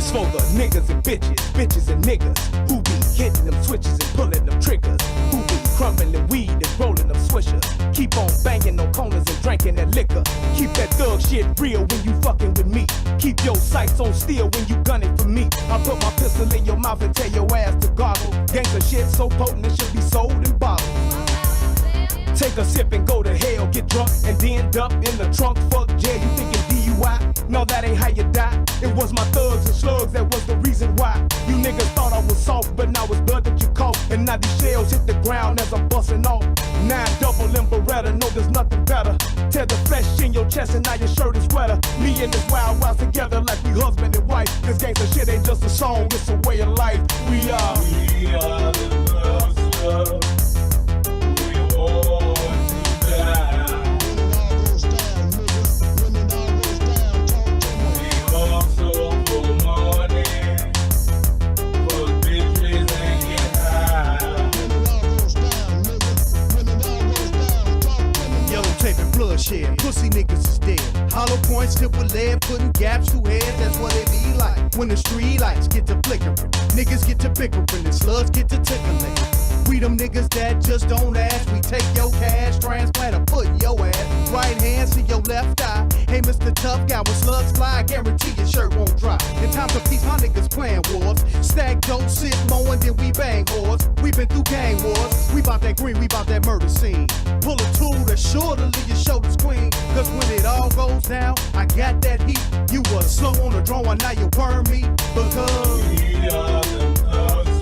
This for the niggas and bitches and niggas who be hitting them switches and pulling them triggers, who be crumbling weed and rolling them swishers. Keep on banging on corners and drinking that liquor. Keep that thug shit real when you fucking with me. Keep your sights on steel when you gunning for me. I put my pistol in your mouth and tell your ass to goggle. Gangsta shit so potent it should be sold in bottles. Take a sip and go to hell, get drunk and then end up in the trunk. Fuck jail, you thinking DUI? No, that ain't how you die. It was my thugs and slugs that was the reason why. You niggas thought I was soft, but now it's blood that you caught. And now these shells hit the ground as I'm busting off. 9 double in Beretta, no there's nothing better. Tear the flesh in your chest and now your shirt is wetter. Me and this wild wild together like we husband and wife. This gangsta shit ain't just a song, it's a way of life. We are the love. Share. Pussy niggas is dead. Hollow points tipped with lead, putting gaps through heads. That's what it be like when the street lights get to flickering. Niggas get to bickering and slugs get to tickling. We them niggas that just don't ask. We take your cash, transplant a foot in your ass. Right hand to your left eye. Hey, Mr. Tough Guy, when slugs fly, I guarantee your shirt won't dry. In times of peace, my niggas playing wars. Stack dope, sit mowing, then we bang wars. We been through gang wars. We bout that green, we bout that murder scene. Pull a tool that's sure to leave your shoulders clean. Cause when it all goes down, I got that heat. You was slow on the drawing, now you burn me. Because we are the thugs.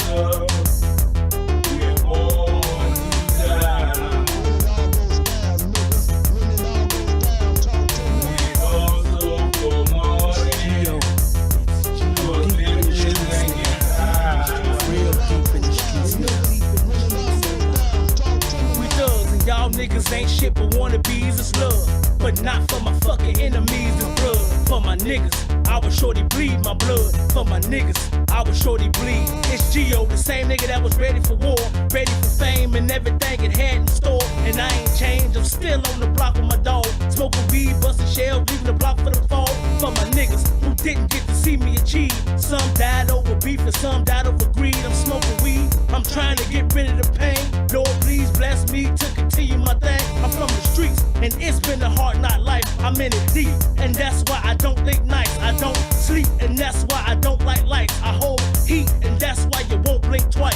Y'all niggas ain't shit but wannabes, it's love. But not for my fucking enemies, it's blood. For my niggas, I was shorty bleed my blood. For my niggas, I was shorty bleed. It's Gio, the same nigga that was ready for war, ready for fame and everything it had in store. And I ain't changed, I'm still on the block with my dog. Smoking weed, busting shells, leaving the block for the fall. For my niggas who didn't get to see me achieve. Some died over beef and some died over greed. I'm smoking weed, I'm trying to get rid of the pain. Lord, please bless me to continue my thing. I'm from the streets, and it's been a hard knock life. I'm in it deep, and that's why I don't think nice. I don't sleep, and that's why I don't like lights. I hold heat, and that's why you won't blink twice.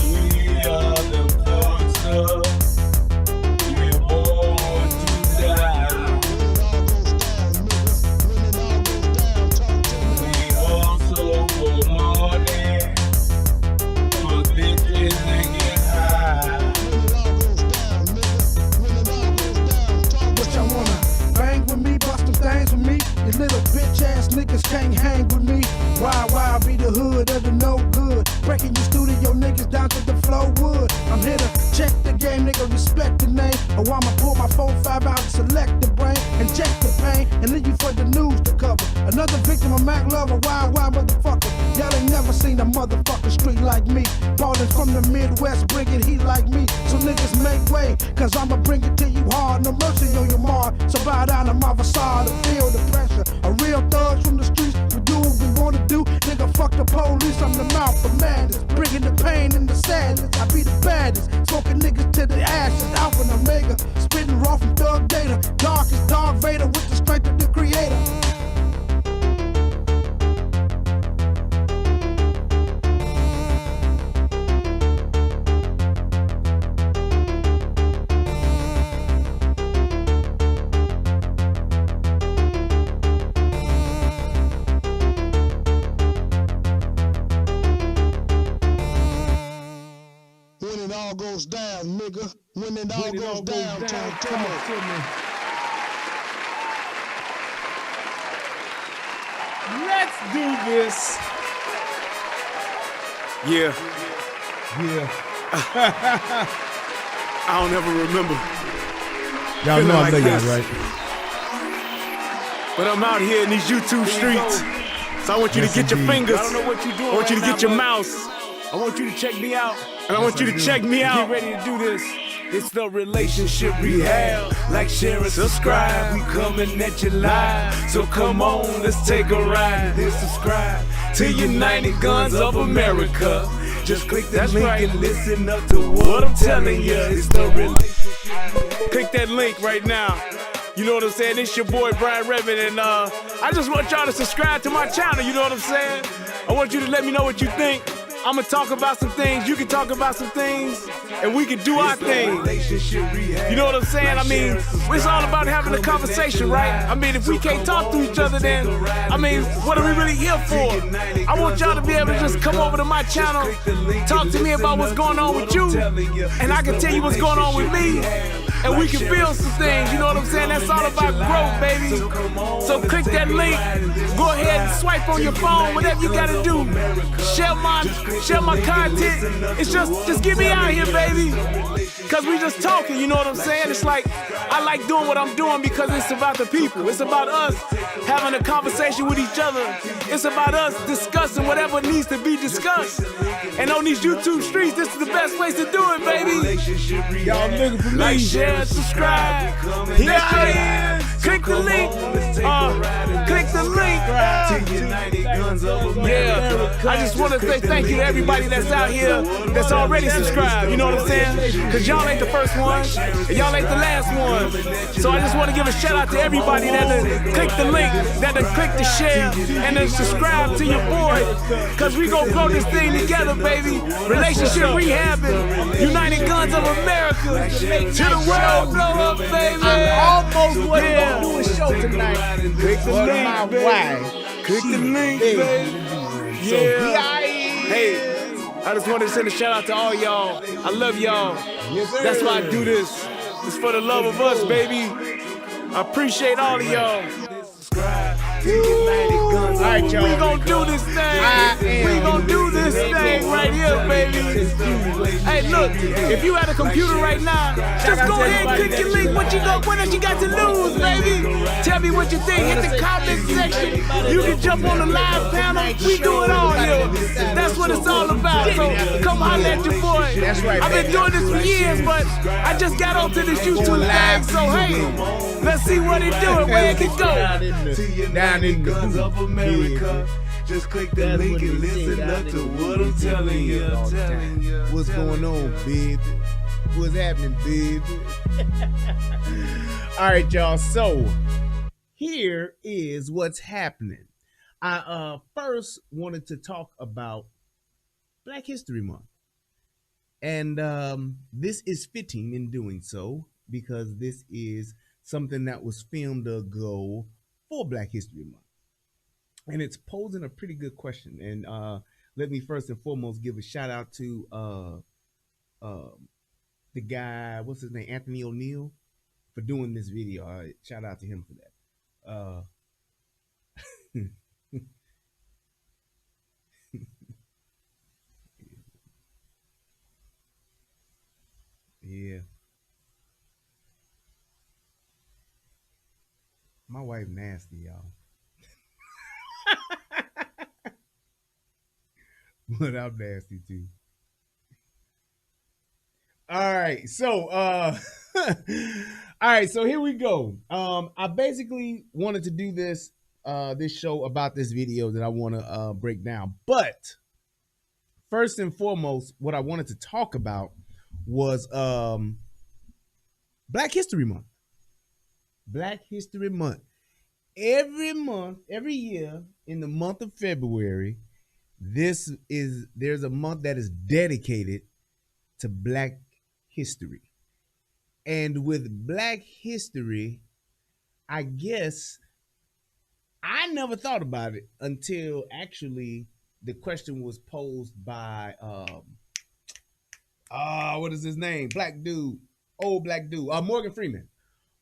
We are the thugs. We're born to die. We also for money, for bitches and get high. what y'all wanna bang with me, bust them things with me. You little bitch ass niggas can't hang with me. Why be the hood of the no good? Breaking your studio niggas down to the flow wood. I'm here to check the game, nigga, respect the name. Or I'ma pull my 4-5 out and select the brain, inject the pain, and leave you for the news to cover. Another victim of Mac Lover, wild motherfucker. Y'all ain't never seen a motherfucking street like me. Ballin' from the Midwest, bringing heat like me. So niggas make way, cause I'ma bring it to you hard. No mercy on your mark, so bow down to my facade and feel the pressure. A real thugs from the streets, we do what we wanna do. Nigga, fuck the police, I'm the mouth of madness. Bringing the pain and the sadness, I be the baddest. Smoking niggas to the ashes, Alpha and Omega. Spitting raw from Thug Data. Dark as Darth Vader with the strength of the creator. When it all goes down, nigga. When it all goes down, talk to me. Let's do this. Yeah. I don't ever remember. Y'all know I like know y'all, this. right? But I'm out here in these YouTube streets. So I want you Yes, to get your indeed. fingers. I don't know what you're doing. I want you to right get now, your but mouse. I want you to check me out. And I want you to check me out. Get ready to do this. It's the relationship rehab. Like, share, and subscribe. We coming at you live. So come on, let's take a ride. Then subscribe. to United Guns of America. Just click that link and listen up to what I'm telling you. It's the relationship. Click that link right now. You know what I'm saying? It's your boy Brian Revin, and I just want y'all to subscribe to my channel. You know what I'm saying? I want you to let me know what you think. I'm gonna talk about some things, you can talk about some things, and we can do our thing. You know what I'm saying? I mean, it's all about having a conversation, right? I mean, if we can't talk to each other, then, I mean, what are we really here for? I want y'all to be able to just come over to my channel, talk to me about what's going on with you, and I can tell you what's going on with me, and we can build some things, you know what I'm saying? That's all about growth, baby. So click that link, go ahead and swipe on your phone, whatever you gotta do. Share my content. It's just get me out here, baby. Cause we just talking, you know what I'm saying? It's like, I like doing what I'm doing because it's about the people. It's about us having a conversation with each other. It's about us discussing whatever needs to be discussed. And on these YouTube streets, this is the best place to do it, baby. Y'all looking for me. Like, share, subscribe. Here I is. Click the link. Click the link. Yeah. I just want to say thank you to everybody that's out here that's already subscribed. You know what I'm saying? Because y'all ain't the first ones, and y'all ain't the last ones. So I just want to give a shout out to everybody that done click the link, that done click the share, and then subscribe to your boy. Because we going to grow this thing together, baby. Relationship rehabbing. United Guns of America. To the world blow up, baby. I'm almost ready to do a show tonight. Click the But link, my baby. wife, Click the she link, big. baby. So Yeah. here I is. Hey, I just want to send a shout out to all y'all. I love y'all. Yes, sir. That's why I do this. It's for the love of us, baby. I appreciate all of y'all. All right, y'all. We gon' do this thing. We gon' do this thing right here, baby. Hey, look, if you had a computer right now, just go ahead and click your link. What else you got to lose, baby? Tell me what you think. Hit the comment section. You can jump on the live panel. We do it all here. That's what it's all about. So come holler at your boy. That's right, I've been baby. doing this for years, but I just got onto this YouTube thing. So hey, let's see what it do and where it can go. Down in the Guns of America. Just click the link and listen up to what I'm telling you. What's going on, baby? What's happening, baby? All right, y'all. So here is what's happening. I first wanted to talk about Black History Month. And this is fitting in doing so because this is something that was filmed ago for Black History Month. And it's posing a pretty good question. And let me first and foremost give a shout out to the guy, what's his name, Anthony O'Neill, for doing this video. Shout out to him for that. Yeah. My wife nasty, y'all. But I'm nasty too. All right, so all right, so here we go. I basically wanted to do this show about this video that I want to break down. But first and foremost, what I wanted to talk about was Black History Month. Black History Month. Every month, every year in the month of February, there's a month that is dedicated to Black history. And with Black history, I guess I never thought about it until actually the question was posed by what is his name? Black dude, old black dude, Morgan Freeman.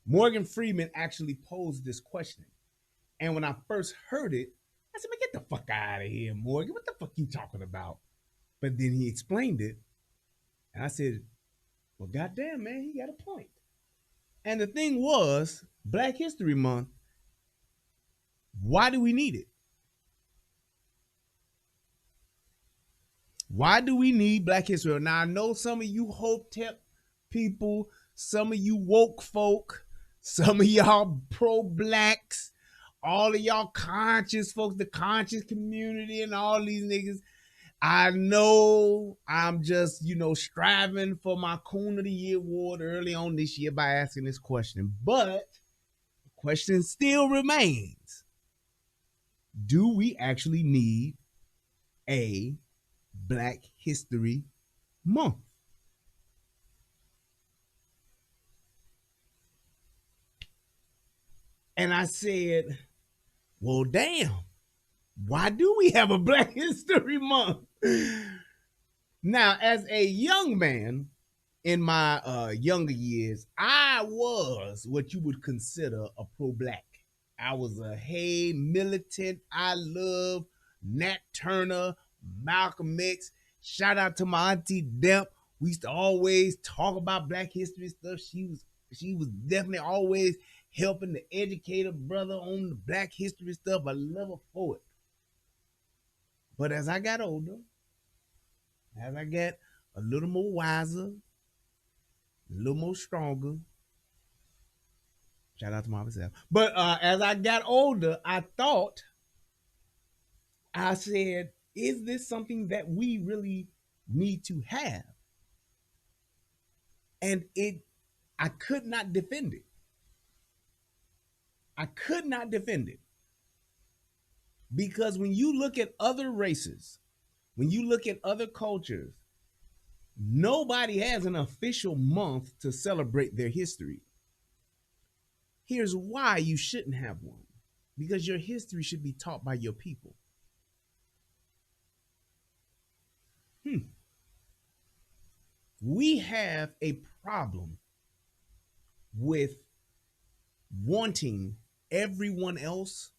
Morgan Freeman actually posed this question. And when I first heard it, I said, man, get the fuck out of here, Morgan. What the fuck you talking about? But then he explained it. And I said, well, goddamn, man, he got a point. And the thing was, Black History Month, why do we need it? Why do we need Black History? Now, I know some of you Hotep people, some of you woke folk, some of y'all pro-blacks, all of y'all conscious folks, the conscious community and all these niggas, I know I'm just, striving for my Coon of the Year award early on this year by asking this question. But the question still remains. Do we actually need a Black History Month? And I said, well, damn, why do we have a Black History Month? Now, as a young man in my younger years, I was what you would consider a pro-Black. I was a militant. I love Nat Turner, Malcolm X. Shout out to my auntie Dep. We used to always talk about Black history stuff. She was definitely always helping to educate a brother on the Black history stuff. I love her for it. But as I got older, as I got a little more wiser, a little more stronger, shout out to myself. But as I got older, I said, is this something that we really need to have? And I could not defend it. I could not defend it. Because when you look at other races, when you look at other cultures, nobody has an official month to celebrate their history. Here's why you shouldn't have one. Because your history should be taught by your people. We have a problem with wanting everyone else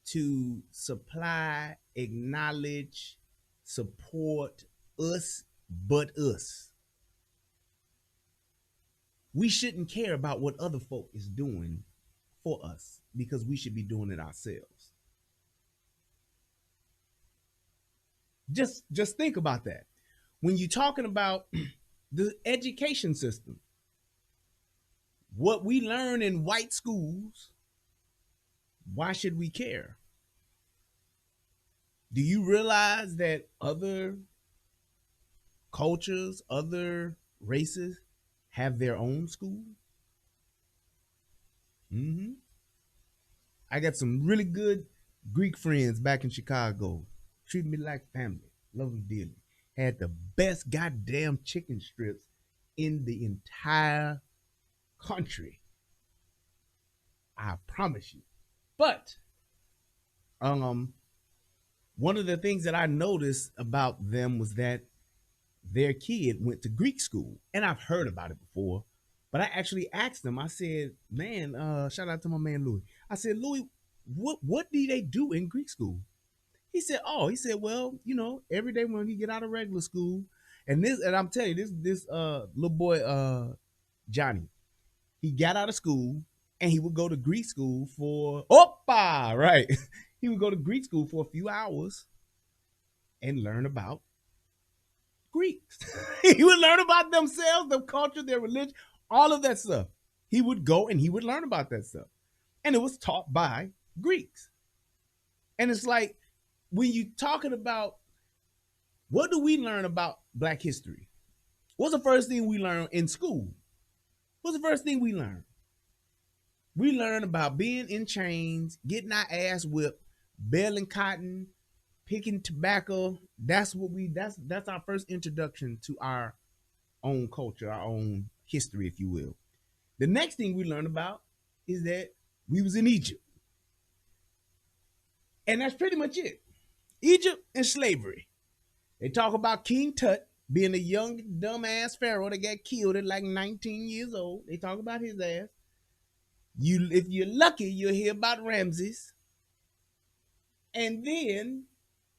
to supply, acknowledge, support us, but us. We shouldn't care about what other folk is doing for us because we should be doing it ourselves. Just think about that. When you're talking about the education system, what we learn in white schools, why should we care? Do you realize that other cultures, other races have their own school? I got some really good Greek friends back in Chicago. Treat me like family. Love them dearly. Had the best goddamn chicken strips in the entire country. I promise you. But one of the things that I noticed about them was that their kid went to Greek school. And I've heard about it before. But I actually asked them, I said, man, shout out to my man Louis. I said, Louis, what do they do in Greek school? He said, well, every day when he get out of regular school, and I'm telling you, this little boy, Johnny, he got out of school and he would go to Greek school for, right. He would go to Greek school for a few hours and learn about Greeks. He would learn about themselves, their culture, their religion, all of that stuff. He would go and he would learn about that stuff. And it was taught by Greeks. And it's like, when you're talking about what do we learn about Black history? What's the first thing we learn in school? What's the first thing we learn? We learn about being in chains, getting our ass whipped, baling cotton, picking tobacco. That's our first introduction to our own culture, our own history, if you will. The next thing we learn about is that we was in Egypt. And that's pretty much it. Egypt and slavery. They talk about King Tut being a young, dumbass pharaoh that got killed at like 19 years old. They talk about his ass. If you're lucky, you'll hear about Ramses. And then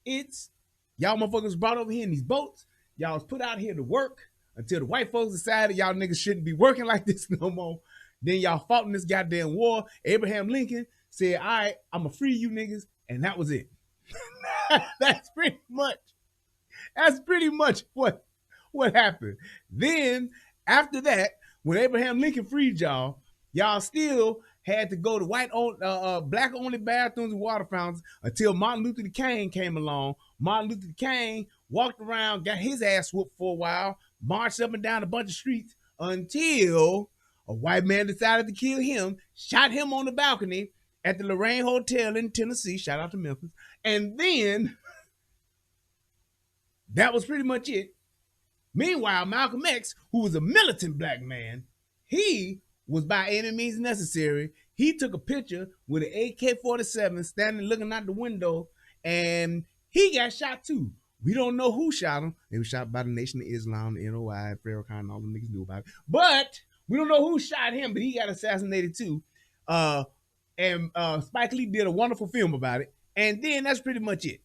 it's y'all motherfuckers brought over here in these boats. Y'all was put out here to work until the white folks decided y'all niggas shouldn't be working like this no more. Then y'all fought in this goddamn war. Abraham Lincoln said, all right, I'm going to free you niggas. And that was it. That's pretty much what happened. Then after that, when Abraham Lincoln freed y'all still had to go to black only bathrooms and water fountains until Martin Luther King came along. Martin Luther King walked around, got his ass whooped for a while, marched up and down a bunch of streets until a white man decided to kill him, shot him on the balcony at the Lorraine Hotel in Tennessee. Shout out to Memphis. And then that was pretty much it. Meanwhile, Malcolm X, who was a militant black man, he was by any means necessary. He took a picture with an AK-47 standing looking out the window, and he got shot too. We don't know who shot him. They were shot by the Nation of Islam, the NOI, Farrakhan, all the niggas knew about it. But we don't know who shot him, but he got assassinated too. And Spike Lee did a wonderful film about it. And then that's pretty much it.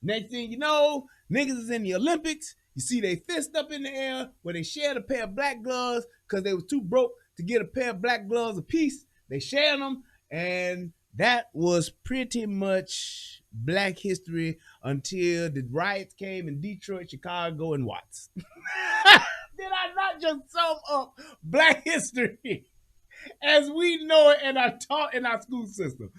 Next thing you know, niggas is in the Olympics. You see they fist up in the air where they shared a pair of black gloves because they was too broke to get a pair of black gloves apiece. They shared them, and that was pretty much black history until the riots came in Detroit, Chicago, and Watts. Did I not just sum up black history as we know it and are taught in our school system?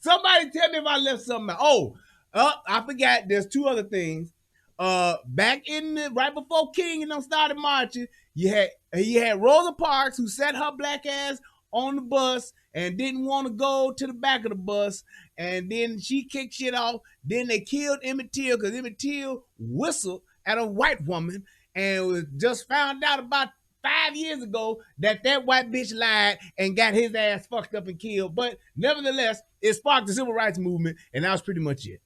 Somebody tell me if I left something out. I forgot. There's two other things. Back right before King and them started marching, you had Rosa Parks, who sat her black ass on the bus and didn't want to go to the back of the bus, and then she kicked shit off. Then they killed Emmett Till because Emmett Till whistled at a white woman, and was just found out about 5 years ago that white bitch lied and got his ass fucked up and killed. But nevertheless, it sparked the civil rights movement, and that was pretty much it.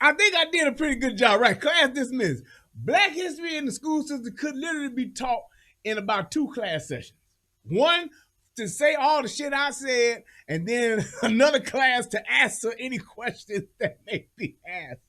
I think I did a pretty good job, right? Class dismissed. Black history in the school system could literally be taught in about 2 class sessions. One, to say all the shit I said, and then another class to answer any questions that may be asked.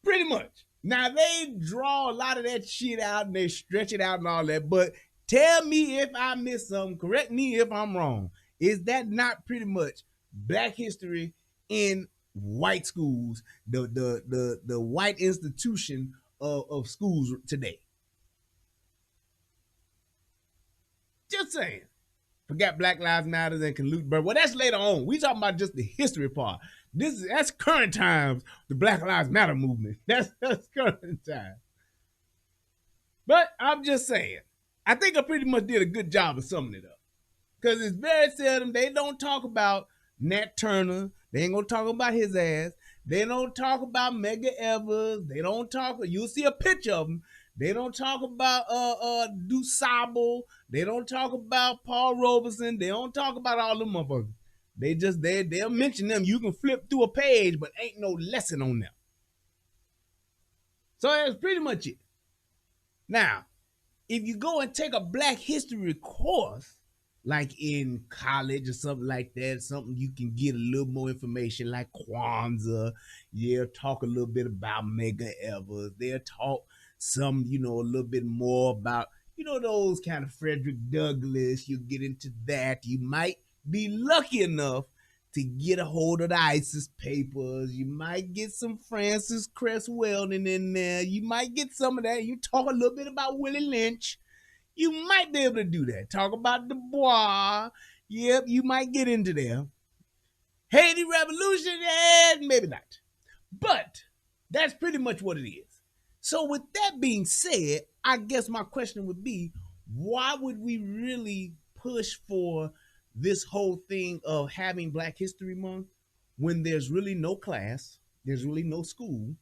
Pretty much. Now, they draw a lot of that shit out and they stretch it out and all that, but tell me if I missed something. Correct me if I'm wrong. Is that not pretty much black history in white schools, the white institution of schools today? Just saying. Forgot Black Lives Matter and can loot bird. Well, that's later on. We talking about just the history part. That's current times, the Black Lives Matter movement. That's current time. But I'm just saying, I think I pretty much did a good job of summing it up. Because it's very seldom they don't talk about Nat Turner. They ain't gonna talk about his ass. They don't talk about Medgar Evers. They don't talk. You'll see a picture of them. They don't talk about DuSable. They don't talk about Paul Robeson. They don't talk about all them motherfuckers. They'll mention them. You can flip through a page, but ain't no lesson on them. So that's pretty much it. Now, if you go and take a black history course, like in college or something like that, something you can get a little more information, like Kwanzaa. They'll talk a little bit about Medgar Evers. They'll talk some, a little bit more about, those kind of Frederick Douglass. You get into that. You might be lucky enough to get a hold of the ISIS papers. You might get some Francis Cress Weldon in there. You might get some of that. You talk a little bit about Willie Lynch. You might be able to do that. Talk about Du Bois. Yep, you might get into there. Haiti Revolution, maybe not. But that's pretty much what it is. So with that being said, I guess my question would be, why would we really push for this whole thing of having Black History Month when there's really no class, there's really no school,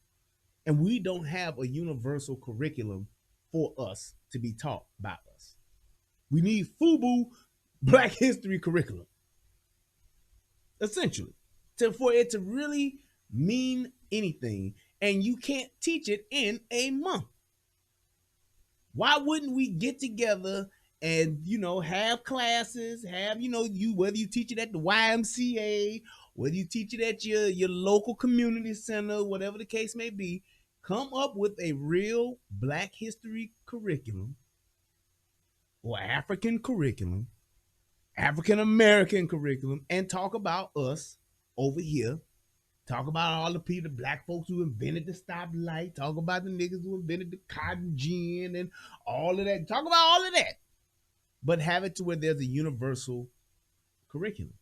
and we don't have a universal curriculum for us to be taught by us? We need FUBU Black History curriculum, essentially, for it to really mean anything, and you can't teach it in a month. Why wouldn't we get together and, have classes, have, whether you teach it at the YMCA, whether you teach it at your local community center, whatever the case may be, come up with a real Black history curriculum or African curriculum, African American curriculum, and talk about us over here. Talk about all the people, the black folks who invented the stoplight. Talk about the niggas who invented the cotton gin and all of that. Talk about all of that. but have it to where there's a universal curriculum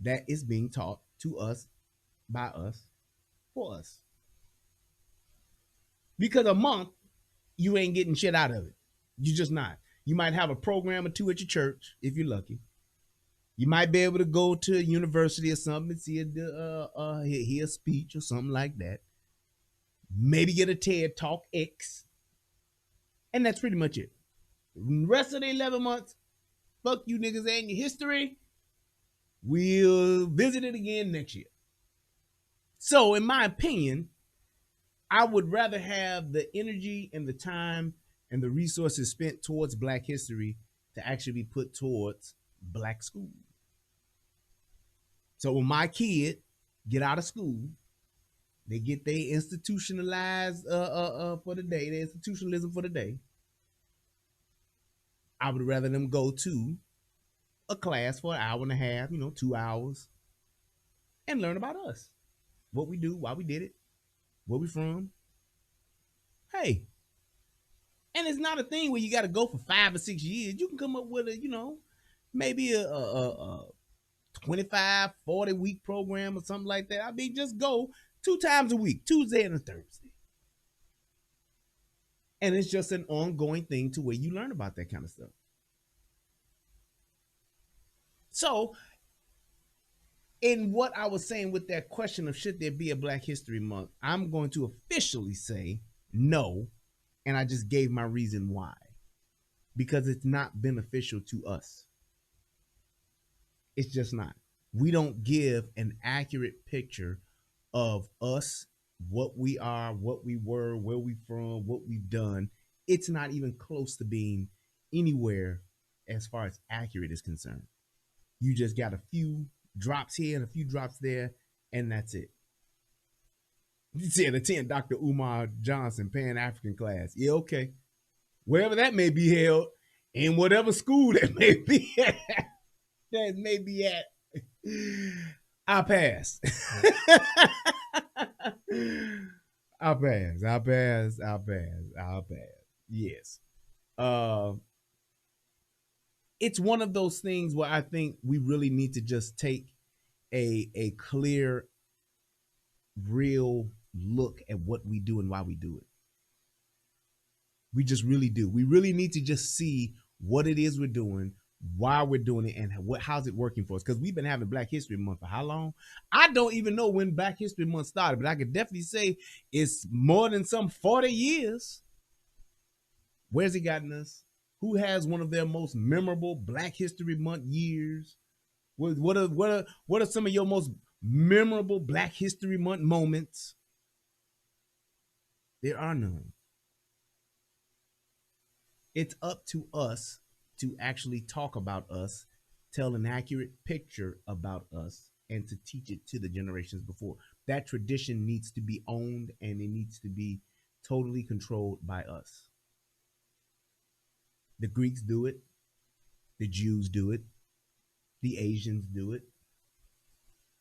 that is being taught to us, by us, for us. Because a month, you ain't getting shit out of it. You're just not. You might have a program or two at your church, if you're lucky. You might be able to go to a university or something and see hear a speech or something like that. Maybe get a TED Talk X. And that's pretty much it. The rest of the 11 months, fuck you niggas and your history. We'll visit it again next year. So, in my opinion, I would rather have the energy and the time and the resources spent towards Black history to actually be put towards Black school. So when my kid get out of school, they get their institutionalized for the day, their institutionalism for the day. I would rather them go to a class for an hour and a half, 2 hours, and learn about us. What we do, why we did it, where we from. Hey. And it's not a thing where you got to go for 5 or 6 years. You can come up with maybe a 25, 40 week program or something like that. I mean, just go 2 times a week, Tuesday and a Thursday. And it's just an ongoing thing to where you learn about that kind of stuff. So, in what I was saying with that question of should there be a Black History Month, I'm going to officially say no. And I just gave my reason why. Because it's not beneficial to us. It's just not. We don't give an accurate picture of us, what we are, what we were, where we from, what we've done. It's not even close to being anywhere as far as accurate is concerned. You just got a few drops here and a few drops there, and that's it. You said attend Dr. Umar Johnson Pan-African class. Yeah, okay. Wherever that may be held, in whatever school that may be at, I'll pass. I'll pass. Yes. It's one of those things where I think we really need to just take a clear, real look at what we do and why we do it. We just really do. We really need to just see what it is we're doing, why we're doing it, and how's it working for us. Because we've been having Black History Month for how long? I don't even know when Black History Month started, but I could definitely say it's more than some 40 years. Where's it gotten us? Who has one of their most memorable Black History Month years? What are some of your most memorable Black History Month moments? There are none. It's up to us to actually talk about us, tell an accurate picture about us, and to teach it to the generations before. That tradition needs to be owned, and it needs to be totally controlled by us. The Greeks do it. The Jews do it. The Asians do it.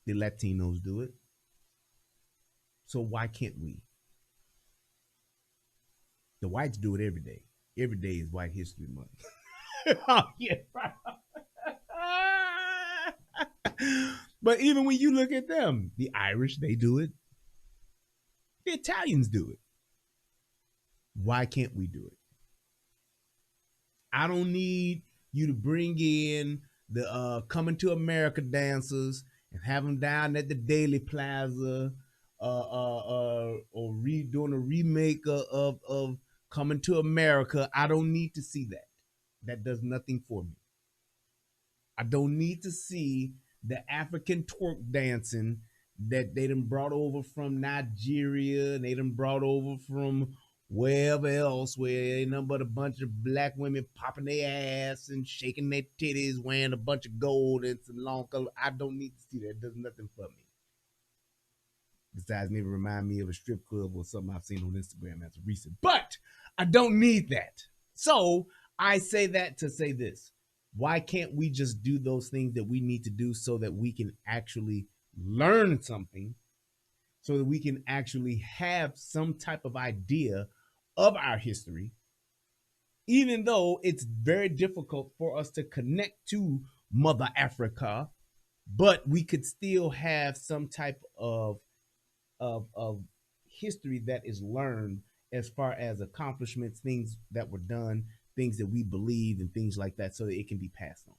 The Latinos do it. So why can't we? The whites do it every day. Every day is White History Month. Oh, yeah. But even when you look at them, the Irish, they do it. The Italians do it. Why can't we do it? I don't need you to bring in the Coming to America dancers and have them down at the Daily Plaza or doing a remake of Coming to America. I don't need to see that. That does nothing for me. I don't need to see the African twerk dancing that they done brought over from Nigeria and they done brought over from wherever else, where ain't nothing but a bunch of black women popping their ass and shaking their titties, wearing a bunch of gold and some long color. I don't need to see that. It does nothing for me. Besides, maybe remind me of a strip club or something I've seen on Instagram that's recent. But I don't need that. So I say that to say this. Why can't we just do those things that we need to do so that we can actually learn something, so that we can actually have some type of idea of our history, even though it's very difficult for us to connect to Mother Africa, but we could still have some type of history that is learned as far as accomplishments, things that were done, things that we believe, and things like that, so that it can be passed on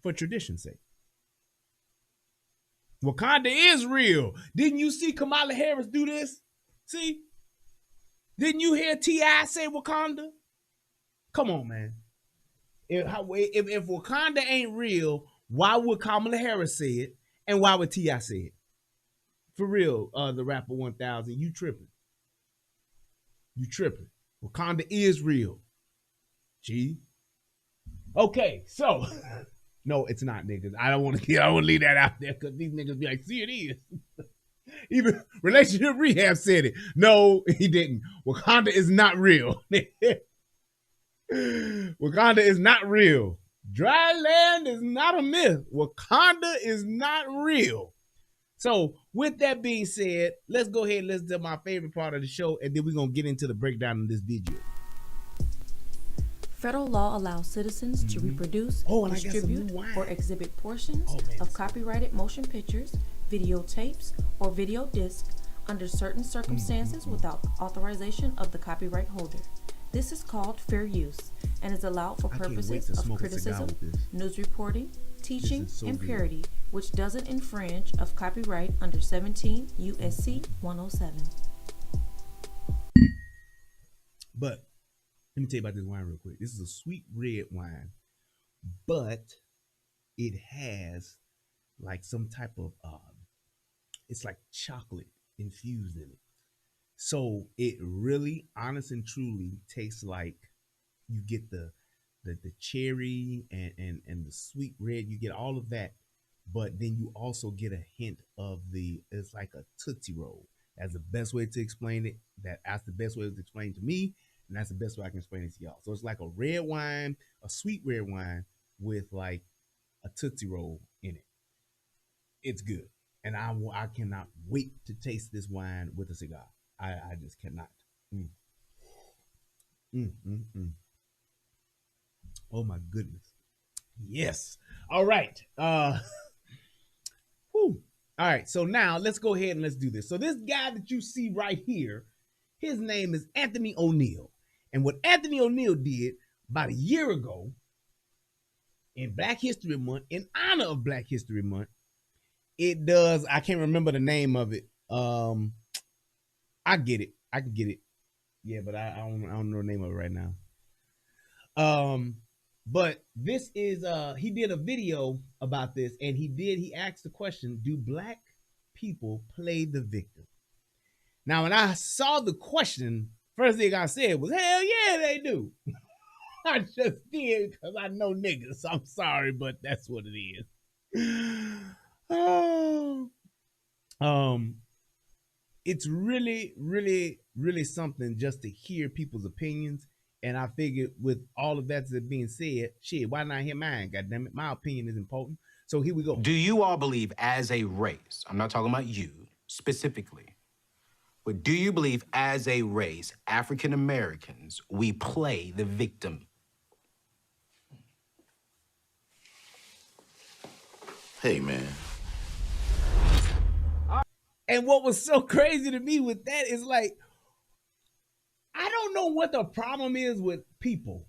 for tradition's sake. Wakanda is real. Didn't you see Kamala Harris do this? See? Didn't you hear T.I. say Wakanda? Come on, man. If Wakanda ain't real, why would Kamala Harris say it? And why would T.I. say it? For real, the rapper 1000, you tripping. You tripping. Wakanda is real. G. Okay, so no, it's not, niggas. I don't want to leave that out there because these niggas be like, see, it is. Even Relationship Rehab said it. No, he didn't. Wakanda is not real. Wakanda is not real. Dry land is not a myth. Wakanda is not real. So with that being said, let's go ahead and listen to my favorite part of the show, and then we're going to get into the breakdown of this video. Federal law allows citizens to reproduce, distribute, or exhibit portions of copyrighted motion pictures, videotapes, or video discs under certain circumstances without authorization of the copyright holder. This is called fair use and is allowed for purposes of criticism, news reporting, teaching, and parody, which doesn't infringe of copyright under 17 U.S.C. 107. But let me tell you about this wine real quick. This is a sweet red wine, but it has like some type of, it's like chocolate infused in it. So it really, honest and truly, tastes like you get the cherry and the sweet red. You get all of that, but then you also get a hint of it's like a Tootsie Roll. That's the best way to explain it. That's the best way to explain it to me, and that's the best way I can explain it to y'all. So it's like a red wine, a sweet red wine with like a Tootsie Roll in it. It's good, and I cannot wait to taste this wine with a cigar. I just cannot. Oh my goodness. Yes. All right. Whew. All right. So now let's go ahead and let's do this. So this guy that you see right here, his name is Anthony O'Neal. And what Anthony O'Neal did about a year ago in Black History Month, in honor of Black History Month, it does, I can't remember the name of it. I get it. I can get it. Yeah, but I don't know the name of it right now. But this is he did a video about this, and he asked the question, do Black people play the victim? Now, when I saw the question, first thing I said was, hell yeah, they do. I just did because I know niggas. I'm sorry, but that's what it is. It's really, really, really something just to hear people's opinions. And I figured with all of that being said, shit, why not hear mine? Goddamn it, my opinion is important. So here we go. Do you all believe as a race, I'm not talking about you specifically, but do you believe as a race, African Americans, we play the victim? Hey, man. And what was so crazy to me with that is like, I don't know what the problem is with people.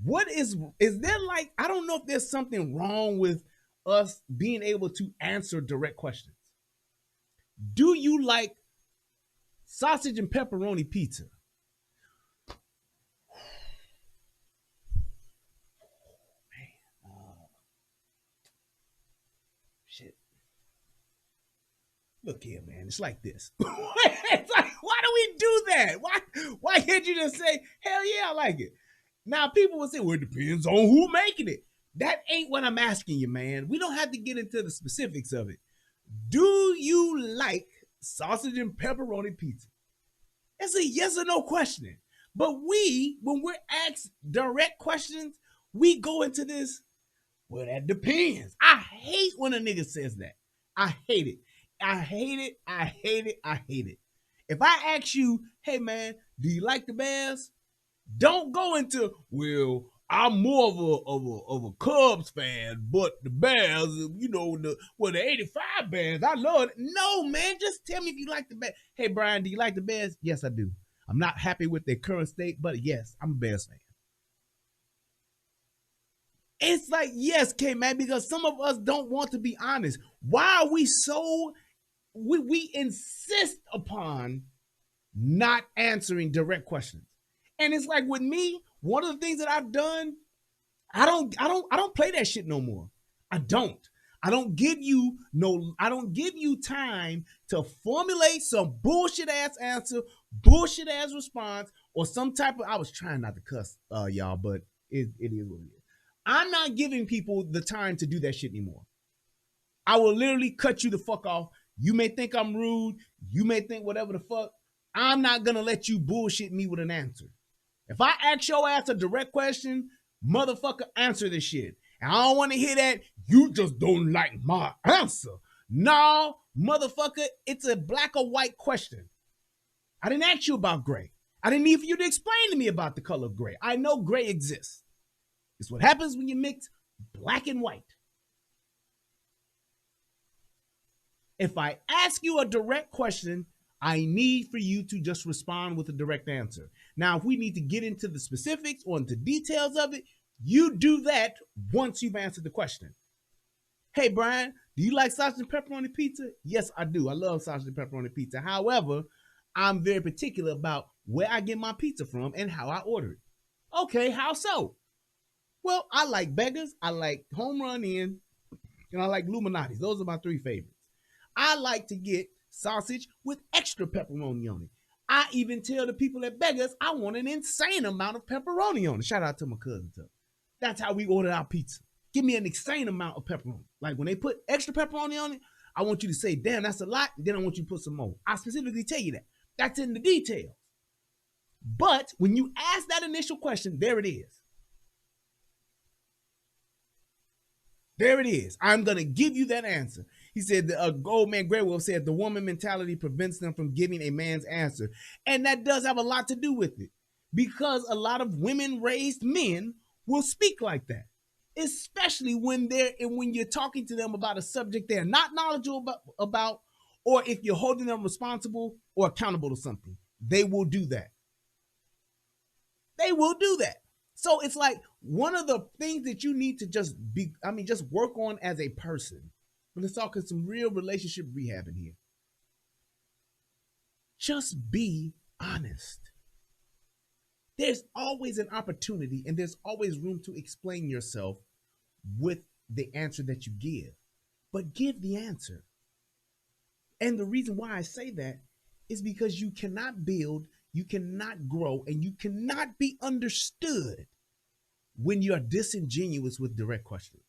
What is there like, I don't know if there's something wrong with us being able to answer direct questions. Do you like sausage and pepperoni pizza? Shit. Look here, man. It's like this. It's like, why do we do that? Why can't you just say, hell yeah, I like it? Now, people will say, well, it depends on who making it. That ain't what I'm asking you, man. We don't have to get into the specifics of it. Do you like sausage and pepperoni pizza? It's a yes or no question. But when we're asked direct questions, we go into this, well, that depends. I hate when a nigga says that. I hate it. I hate it. I hate it. I hate it. If I ask you, hey, man, do you like the Bears? Don't go into, well, I'm more of a Cubs fan, but the Bears, the 85 Bears, I love it. No, man, just tell me if you like the Bears. Hey, Brian, do you like the Bears? Yes, I do. I'm not happy with their current state, but yes, I'm a Bears fan. It's like, yes, K-Man, because some of us don't want to be honest. Why are we so, we insist upon not answering direct questions? And it's like with me, one of the things that I've done, I don't play that shit no more. I don't give you time to formulate some bullshit ass answer, bullshit ass response, or some type of, I was trying not to cuss y'all, but it is what it is. I'm not giving people the time to do that shit anymore. I will literally cut you the fuck off. You may think I'm rude, you may think whatever the fuck. I'm not gonna let you bullshit me with an answer. If I ask your ass a direct question, motherfucker, answer this shit. And I don't want to hear that, you just don't like my answer. No, motherfucker, it's a black or white question. I didn't ask you about gray. I didn't need for you to explain to me about the color of gray. I know gray exists. It's what happens when you mix black and white. If I ask you a direct question, I need for you to just respond with a direct answer. Now, if we need to get into the specifics or into details of it, you do that once you've answered the question. Hey, Brian, do you like sausage and pepperoni pizza? Yes, I do. I love sausage and pepperoni pizza. However, I'm very particular about where I get my pizza from and how I order it. Okay, how so? Well, I like Beggars, I like Home Run Inn, and I like Illuminati's. Those are my three favorites. I like to get sausage with extra pepperoni on it. I even tell the people at Beggars I want an insane amount of pepperoni on it. Shout out to my cousin, too. That's how we order our pizza. Give me an insane amount of pepperoni. Like when they put extra pepperoni on it, I want you to say, damn, that's a lot. Then I want you to put some more. I specifically tell you that. That's in the details. But when you ask that initial question, there it is. There it is. I'm going to give you that answer. He said, Old Man Graywolf said, the woman mentality prevents them from giving a man's answer. And that does have a lot to do with it. Because a lot of women-raised men will speak like that. Especially when you're talking to them about a subject they're not knowledgeable about, or if you're holding them responsible or accountable to something. They will do that. They will do that. So it's like one of the things that you need to just work on as a person. Let's talk some real relationship rehab in here. Just be honest. There's always an opportunity and there's always room to explain yourself with the answer that you give. But give the answer. And the reason why I say that is because you cannot build, you cannot grow, and you cannot be understood when you are disingenuous with direct questions.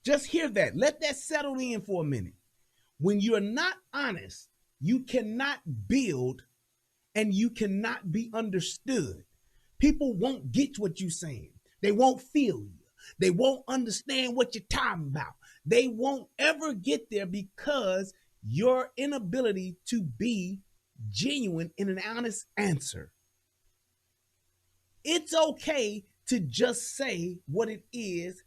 Just hear that. Let that settle in for a minute. When you're not honest, you cannot build and you cannot be understood. People won't get what you're saying. They won't feel you. They won't understand what you're talking about. They won't ever get there because your inability to be genuine in an honest answer. It's okay to just say what it is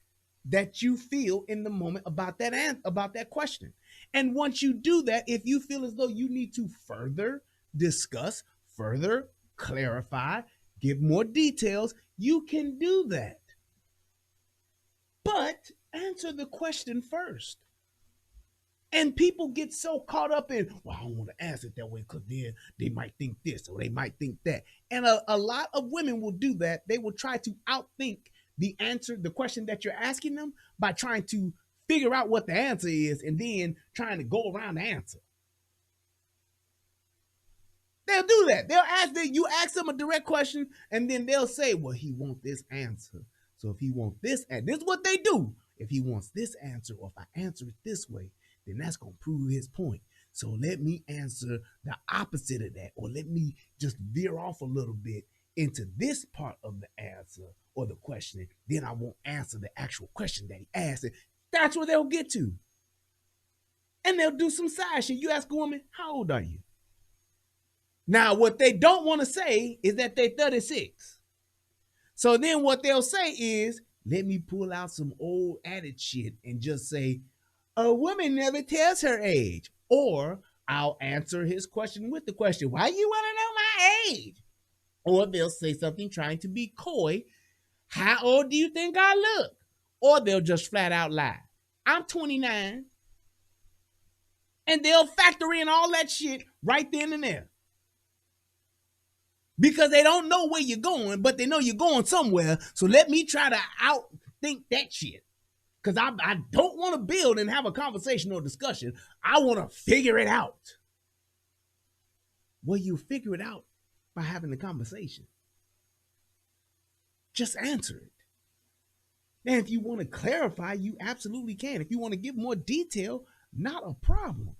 that you feel in the moment about that question. And once you do that, if you feel as though you need to further discuss, further clarify, give more details, you can do that. But answer the question first. And people get so caught up in, well, I don't want to answer it that way because then they might think this or they might think that. And a lot of women will do that. They will try to outthink the answer, the question that you're asking them by trying to figure out what the answer is and then trying to go around the answer. They'll do that. You ask them a direct question and then they'll say, well, he wants this answer. So if he wants this is what they do. If he wants this answer, or if I answer it this way, then that's going to prove his point. So let me answer the opposite of that, or let me just veer off a little bit into this part of the answer or the question. Then I won't answer the actual question that he asked. That's where they'll get to. And they'll do some side shit. You ask a woman, how old are you? Now, what they don't want to say is that they're 36. So then what they'll say is, let me pull out some old adage shit and just say, a woman never tells her age. Or I'll answer his question with the question, why you want to know my age? Or they'll say something trying to be coy. How old do you think I look? Or they'll just flat out lie. I'm 29. And they'll factor in all that shit right then and there. Because they don't know where you're going, but they know you're going somewhere. So let me try to outthink that shit. Because I don't want to build and have a conversation or discussion. I want to figure it out. Well, you figure it out by having the conversation. Just answer it. And if you want to clarify, you absolutely can. If you want to give more detail, not a problem.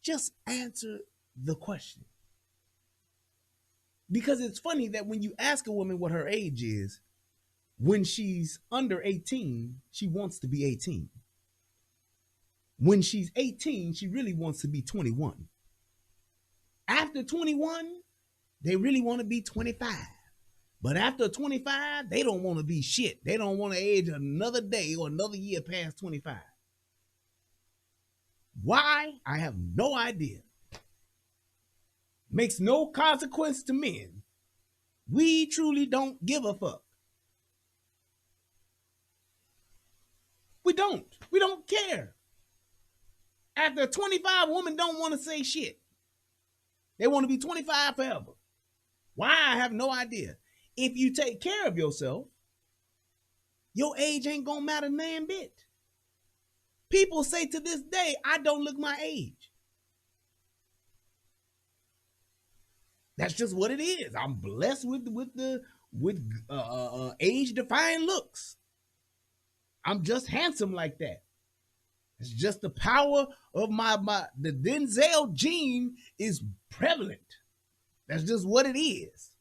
Just answer the question. Because it's funny that when you ask a woman what her age is, when she's under 18, she wants to be 18. When she's 18, she really wants to be 21. After 21, they really want to be 25. But after 25, they don't want to be shit. They don't want to age another day or another year past 25. Why? I have no idea. Makes no consequence to men. We truly don't give a fuck. We don't. We don't care. After 25, women don't want to say shit. They want to be 25 forever. Why? I have no idea. If you take care of yourself, your age ain't gonna matter nan bit. People say to this day, I don't look my age. That's just what it is. I'm blessed with age-defying looks. I'm just handsome like that. It's just the power of the Denzel gene is prevalent. That's just what it is.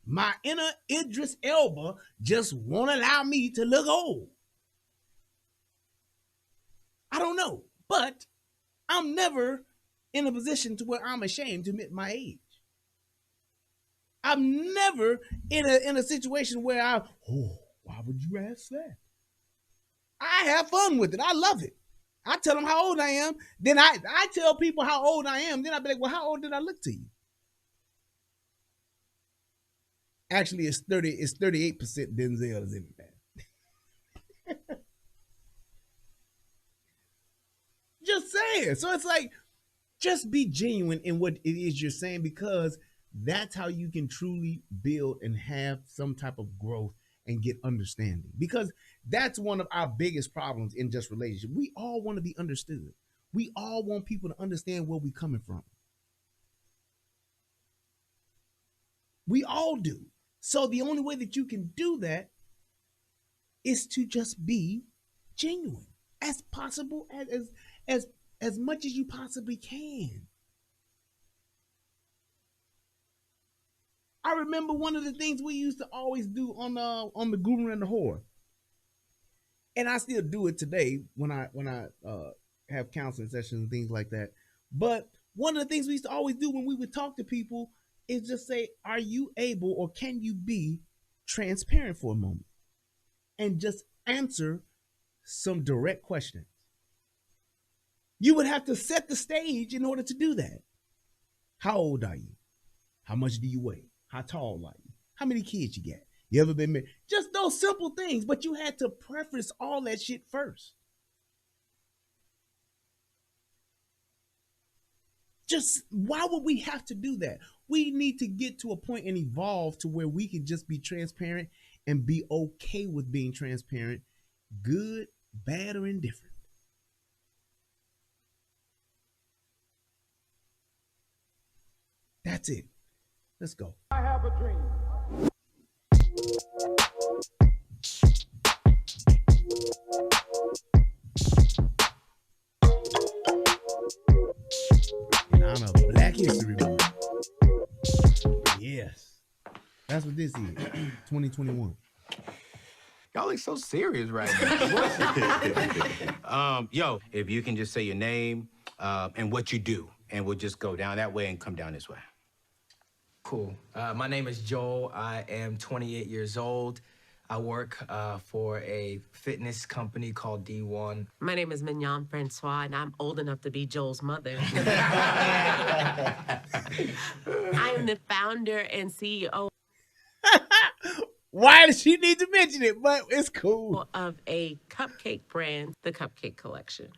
My inner Idris Elba just won't allow me to look old. I don't know, but I'm never in a position to where I'm ashamed to admit my age. I'm never in a situation where why would you ask that? I have fun with it. I love it. I tell them how old I am. Then I tell people how old I am. Then I be like, well, how old did I look to you? Actually, it's 38% Denzel is in that. Just saying. So it's like, just be genuine in what it is you're saying, because that's how you can truly build and have some type of growth and get understanding. Because that's one of our biggest problems in just relationship. We all want to be understood. We all want people to understand where we're coming from. We all do. So the only way that you can do that is to just be genuine as possible, as much as you possibly can. I remember one of the things we used to always do on the Guru and the Whore, and I still do it today when I have counseling sessions and things like that. But one of the things we used to always do when we would talk to people is just say, are you able or can you be transparent for a moment and just answer some direct questions? You would have to set the stage in order to do that. How old are you? How much do you weigh? How tall are you? How many kids you got? You ever been married? Just those simple things, but you had to preface all that shit first. Just why would we have to do that? We need to get to a point and evolve to where we can just be transparent and be okay with being transparent, good, bad, or indifferent. That's it. Let's go. I have a dream. In honor of Black History Month. Yes. That's what this is. 2021. Y'all look so serious right now. Yo, if you can just say your name and what you do, and we'll just go down that way and come down this way. Cool. My name is Joel. I am 28 years old. I work for a fitness company called D1. My name is Mignon Francois, and I'm old enough to be Joel's mother. I am the founder and CEO Why does she need to mention it? But it's cool. Of a cupcake brand, the Cupcake Collection.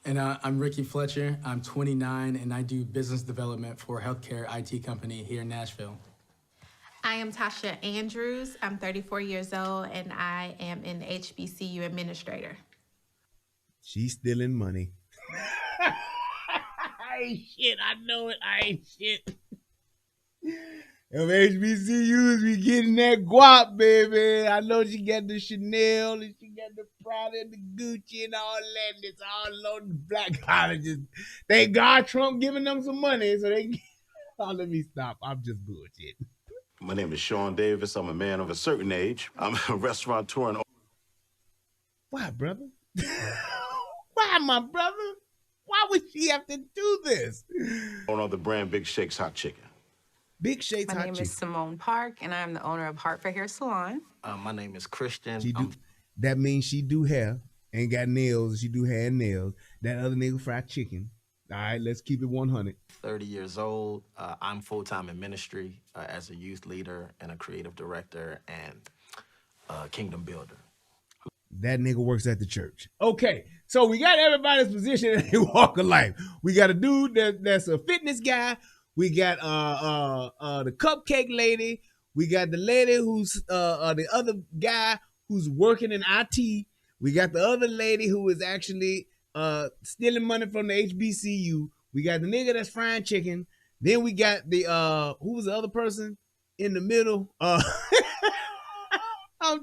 And I'm Ricky Fletcher. I'm 29, and I do business development for a healthcare IT company here in Nashville. I am Tasha Andrews. I'm 34 years old, and I am an HBCU administrator. She's stealing money. I ain't shit. I know it. I ain't shit. Them HBCUs be getting that guap, baby. I know she got the Chanel and she got the Prada and the Gucci and all that. And it's all on the black colleges. Thank God Trump giving them some money, so they. Oh, let me stop. I'm just bullshit. My name is Sean Davis. I'm a man of a certain age. I'm a restaurateur and. Why, brother? Why, my brother? Why would she have to do this? Owner of the brand Big Shakes Hot Chicken. Big Shakes My Hot name Chicken. is Simone Park, and I'm the owner of Heart for Hair Salon. My name is Christian. That means she do hair, ain't got nails, she do hair and nails. That other nigga fried chicken. All right, let's keep it 100. 30 years old. I'm full-time in ministry as a youth leader and a creative director and kingdom builder. That nigga works at the church. Okay, so we got everybody's position in their walk of life. We got a dude that's a fitness guy. We got the cupcake lady. We got the lady who's the other guy who's working in IT. We got the other lady who is actually stealing money from the HBCU. We got the nigga that's frying chicken. Then we got the who was the other person in the middle? I'm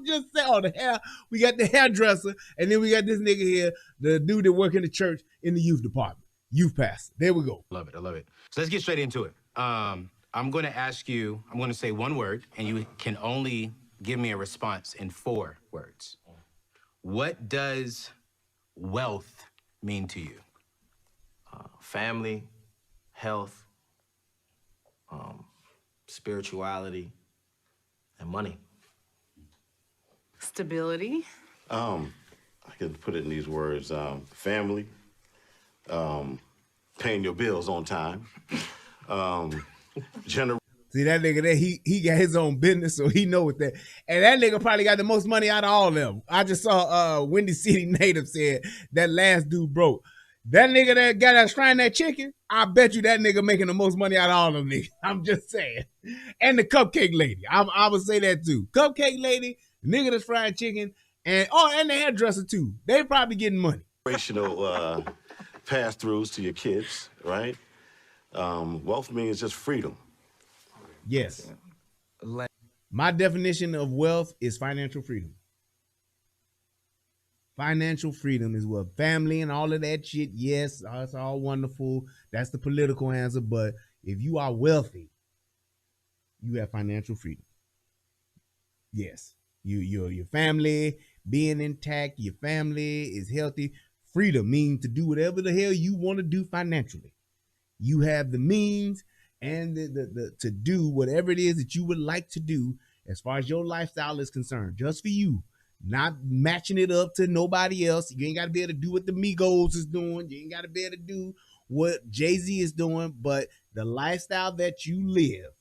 just saying, the hair. We got the hairdresser, and then we got this nigga here, the dude that work in the church in the youth department. Youth pastor. There we go. Love it. I love it. So let's get straight into it. I'm going to ask you, I'm going to say one word, and you can only give me a response in 4 words. What does wealth mean to you? Family, health, spirituality, and money. Stability. I could put it in these words: family, paying your bills on time, See that nigga there, he got his own business, so he know what that. And that nigga probably got the most money out of all of them. I just saw Windy City Native said that last dude broke. That nigga that got us frying that chicken, I bet you that nigga making the most money out of all of them niggas. I'm just saying. And the cupcake lady. I would say that too. Cupcake lady, the nigga that's frying chicken, and the hairdresser too. They probably getting money. Generational pass-throughs to your kids, right? Wealth means just freedom. Yes. My definition of wealth is financial freedom. Financial freedom is what family and all of that shit. Yes, it's all wonderful. That's the political answer. But if you are wealthy, you have financial freedom. Yes, your family being intact, your family is healthy. Freedom means to do whatever the hell you want to do financially. You have the means and the to do whatever it is that you would like to do as far as your lifestyle is concerned, just for you. Not matching it up to nobody else. You ain't got to be able to do what the Migos is doing. You ain't got to be able to do what Jay-Z is doing. But the lifestyle that you live,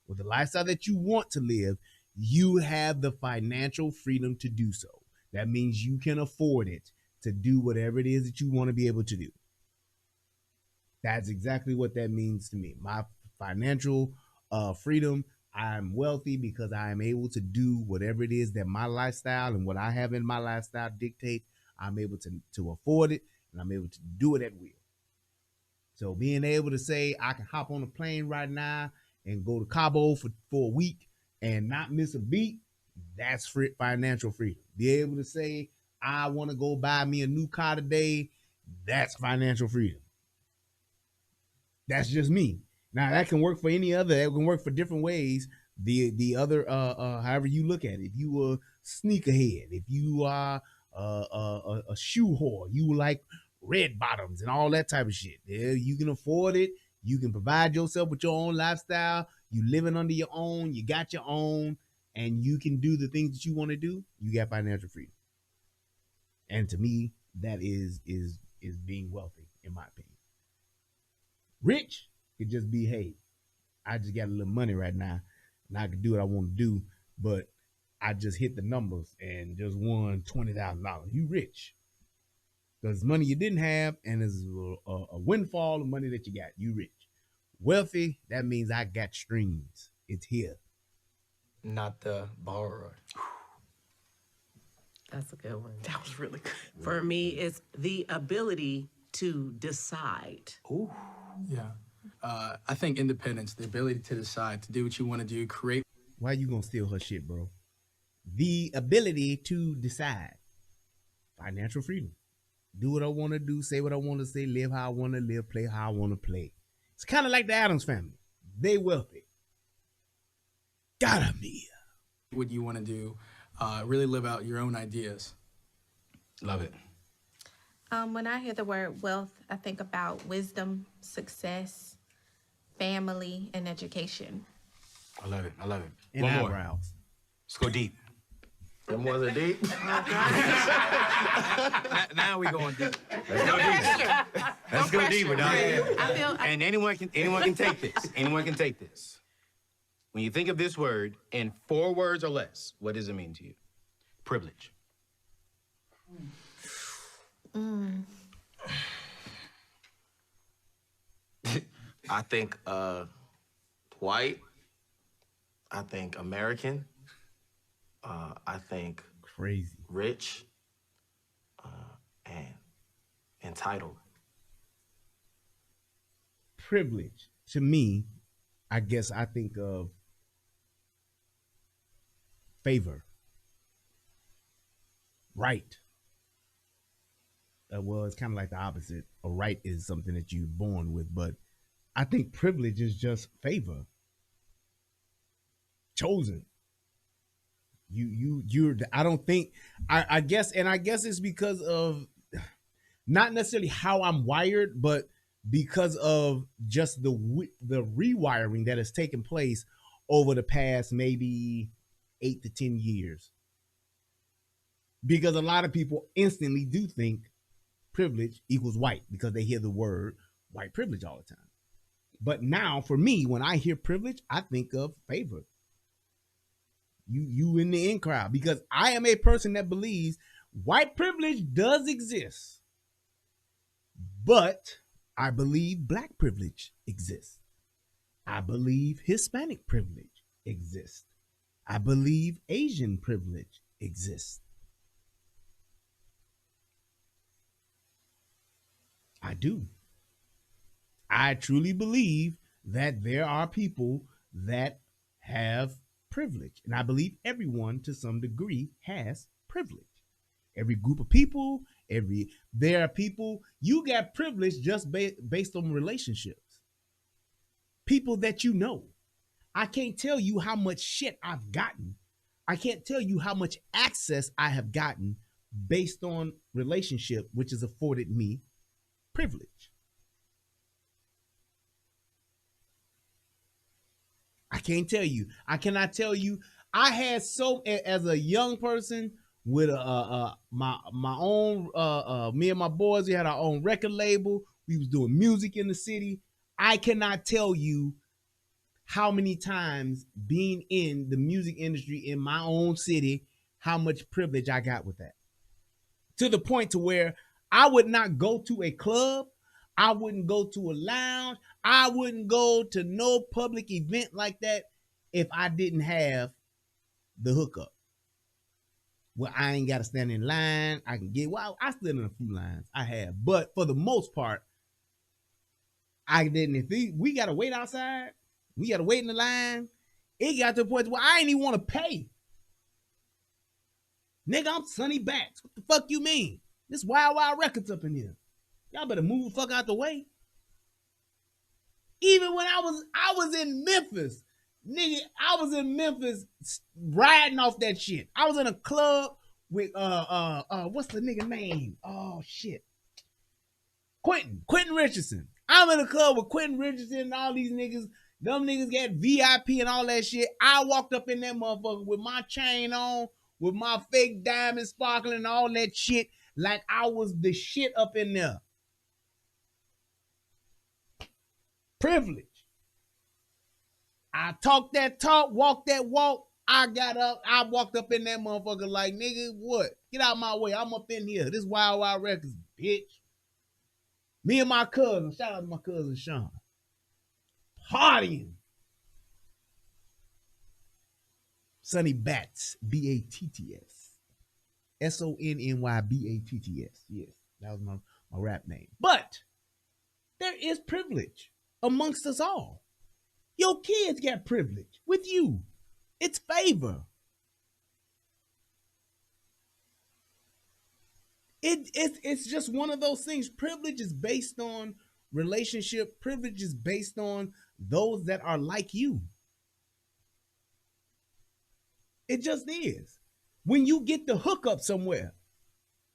or the lifestyle that you want to live, you have the financial freedom to do so. That means you can afford it to do whatever it is that you want to be able to do. That's exactly what that means to me. My financial freedom. I'm wealthy because I am able to do whatever it is that my lifestyle and what I have in my lifestyle dictate. I'm able to afford it, and I'm able to do it at will. So being able to say I can hop on a plane right now and go to Cabo for a week and not miss a beat, that's financial freedom. Be able to say I want to go buy me a new car today, that's financial freedom. That's just me. Now, that can work for any other. It can work for different ways, the other however you look at it. If you a sneakerhead, if you are a shoe whore, you like red bottoms and all that type of shit. Yeah, you can afford it. You can provide yourself with your own lifestyle. You living under your own. You got your own, and you can do the things that you want to do. You got financial freedom. And to me, that is being wealthy, in my opinion. Rich could just be, hey, I just got a little money right now, and I can do what I want to do, but I just hit the numbers and just won $20,000. You rich. Because money you didn't have, and there's a windfall of money that you got. You rich. Wealthy, that means I got streams. It's here. Not the borrower. That's a good one. That was really good. For me, it's the ability to decide. Ooh. Yeah. I think independence, the ability to decide, to do what you want to do, create. Why you gonna steal her shit, bro? The ability to decide. Financial freedom. Do what I want to do, say what I want to say, live how I want to live, play how I want to play. It's kind of like the Addams family. They wealthy. Gotta be. What you want to do, really live out your own ideas. Love it. When I hear the word wealth, I think about wisdom, success, family, and education. I love it. I love it. And One more. eyebrows. Let's go deep. Them ones are deep. Now we going deep. Let's go deeper. Let's go deeper, dog. I feel And anyone can take this. Anyone can take this. When you think of this word in 4 words or less, what does it mean to you? Privilege. I think white. I think American. I think crazy, rich, and entitled. Privilege, to me, I guess I think of favor, right. Well, it's kind of like the opposite. A right is something that you're born with, but I think privilege is just favor. Chosen. You're, I don't think, I guess it's because of not necessarily how I'm wired, but because of just the rewiring that has taken place over the past maybe 8 to 10 years. Because a lot of people instantly do think privilege equals white because they hear the word white privilege all the time. But now for me, when I hear privilege, I think of favor. You in the in crowd, because I am a person that believes white privilege does exist, but I believe black privilege exists. I believe Hispanic privilege exists. I believe Asian privilege exists. I do. I truly believe that there are people that have privilege. And I believe everyone to some degree has privilege. Every group of people, there are people, you got privilege just based on relationships. People that you know. I can't tell you how much shit I've gotten. I can't tell you how much access I have gotten based on relationship, which has afforded me privilege. I can't tell you. I cannot tell you. I had as a young person with my own me and my boys, we had our own record label. We was doing music in the city. I cannot tell you how many times being in the music industry in my own city, how much privilege I got with that. To the point to where I would not go to a club. I wouldn't go to a lounge. I wouldn't go to no public event like that if I didn't have the hookup. Well, I ain't got to stand in line. I can get, well, I stood in a few lines. I have. But for the most part, I didn't. If we got to wait outside, we got to wait in the line. It got to the point where I ain't even want to pay. Nigga, I'm Sonny Backs. What the fuck you mean? This Wild Wild Records up in here. Y'all better move the fuck out the way. Even when I was in Memphis, Nigga, I was in Memphis riding off that shit. I was in a club with what's the nigga name? Oh shit. Quentin Richardson. I'm in a club with Quentin Richardson and all these niggas. Them niggas got VIP and all that shit. I walked up in that motherfucker with my chain on, with my fake diamond sparkling and all that shit, like I was the shit up in there. Privilege. I talked that talk, walked that walk. I got up, I walked up in that motherfucker like, nigga, what? Get out my way. I'm up in here. This Wild Wild Records, bitch. Me and my cousin, shout out to my cousin Sean, partying. Sonny Batts, B-A-T-T-S. S-O-N-N-Y-B-A-T-T-S. Yes, that was my rap name. But there is privilege amongst us all. Your kids got privilege with you. It's favor. It's just one of those things. Privilege is based on relationship. Privilege is based on those that are like you. It just is. When you get the hookup somewhere,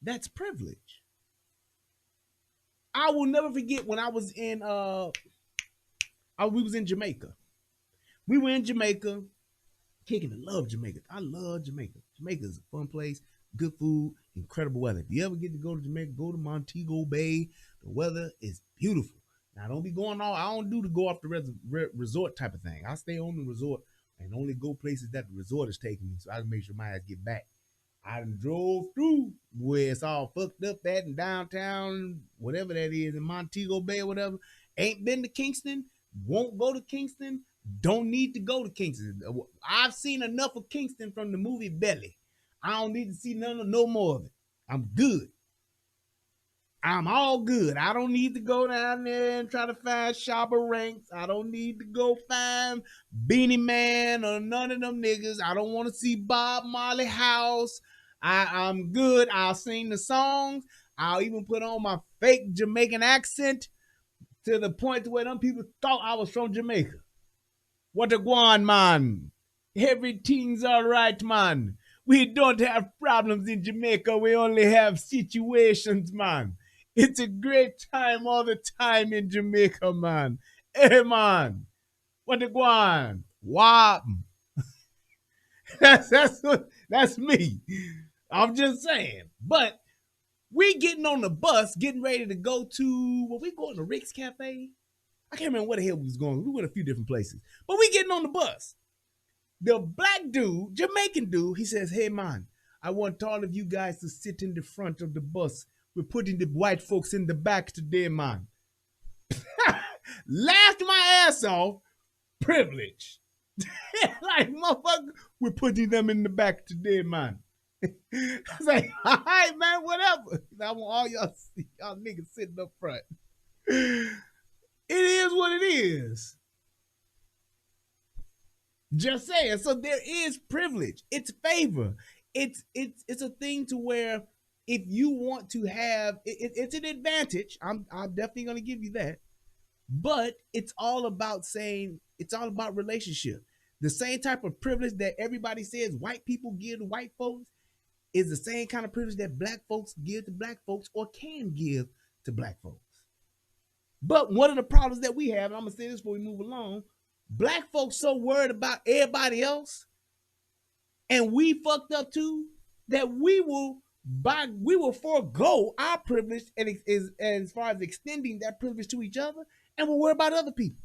that's privilege. I will never forget when I was in we was in Jamaica. We were in Jamaica, kicking it. Love Jamaica. I love Jamaica. Jamaica is a fun place, good food, incredible weather. If you ever get to go to Jamaica, go to Montego Bay. The weather is beautiful. Now, don't be going all, I don't do the go off the resort type of thing. I stay on the resort and only go places that the resort is taking me, so I can make sure my ass get back. I done drove through where it's all fucked up at in downtown, whatever that is, in Montego Bay or whatever. Ain't been to Kingston, won't go to Kingston, don't need to go to Kingston. I've seen enough of Kingston from the movie Belly. I don't need to see no more of it. I'm good. I'm all good. I don't need to go down there and try to find Shabba Ranks. I don't need to go find Beanie Man or none of them niggas. I don't want to see Bob Marley House. I'm good. I'll sing the songs. I'll even put on my fake Jamaican accent to the point to where them people thought I was from Jamaica. What a guan, man. Everything's all right, man. We don't have problems in Jamaica. We only have situations, man. It's a great time all the time in Jamaica, man. Hey, man. What a guan. Wow. That's me. I'm just saying. But we getting on the bus, getting ready to go to, were we going to Rick's Cafe? I can't remember where the hell we was going. We went a few different places. But we getting on the bus. The black dude, Jamaican dude, he says, hey, man, I want all of you guys to sit in the front of the bus. We're putting the white folks in the back today, man. Laughed my ass off. Privilege. Like, motherfucker, we're putting them in the back today, man. I was like, all right, man, whatever. I want all y'all niggas sitting up front. It is what it is. Just saying. So there is privilege. It's favor. It's a thing to where if you want to have, it's an advantage. I'm definitely going to give you that. But it's all about saying, it's all about relationship. The same type of privilege that everybody says white people give to white folks is the same kind of privilege that black folks give to black folks or can give to black folks. But one of the problems that we have, and I'm going to say this before we move along, black folks so worried about everybody else, and we fucked up too, that we will forego our privilege and as far as extending that privilege to each other, and we'll worry about other people.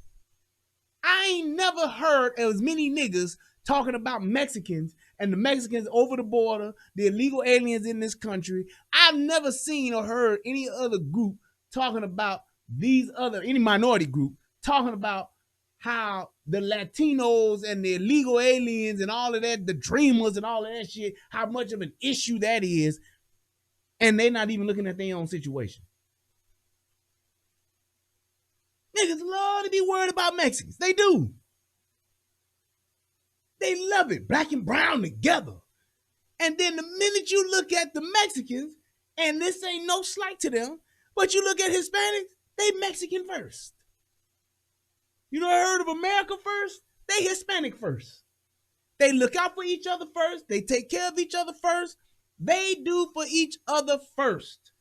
I ain't never heard as many niggas talking about Mexicans and the Mexicans over the border, the illegal aliens in this country. I've never seen or heard any other group talking about any minority group talking about how the Latinos and the illegal aliens and all of that, the dreamers and all of that shit, how much of an issue that is, and they're not even looking at their own situation. Niggas love to be worried about Mexicans. They do. They love it. Black and brown together. And then the minute you look at the Mexicans, and this ain't no slight to them, but you look at Hispanics, they Mexican first. You know, heard of America first? They Hispanic first. They look out for each other first. They take care of each other first. They do for each other first.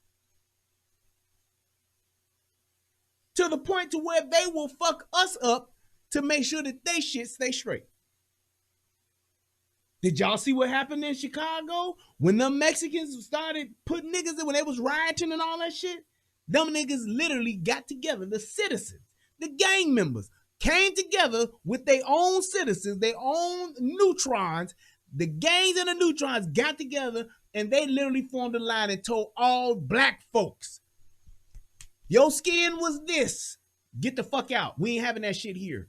To the point to where they will fuck us up to make sure that they shit stay straight. Did y'all see what happened in Chicago? When the Mexicans started putting niggas in, when they was rioting and all that shit? Them niggas literally got together. The citizens, the gang members, came together with their own citizens, their own neutrons. The gangs and the neutrons got together and they literally formed a line and told all black folks, your skin was this. Get the fuck out. We ain't having that shit here.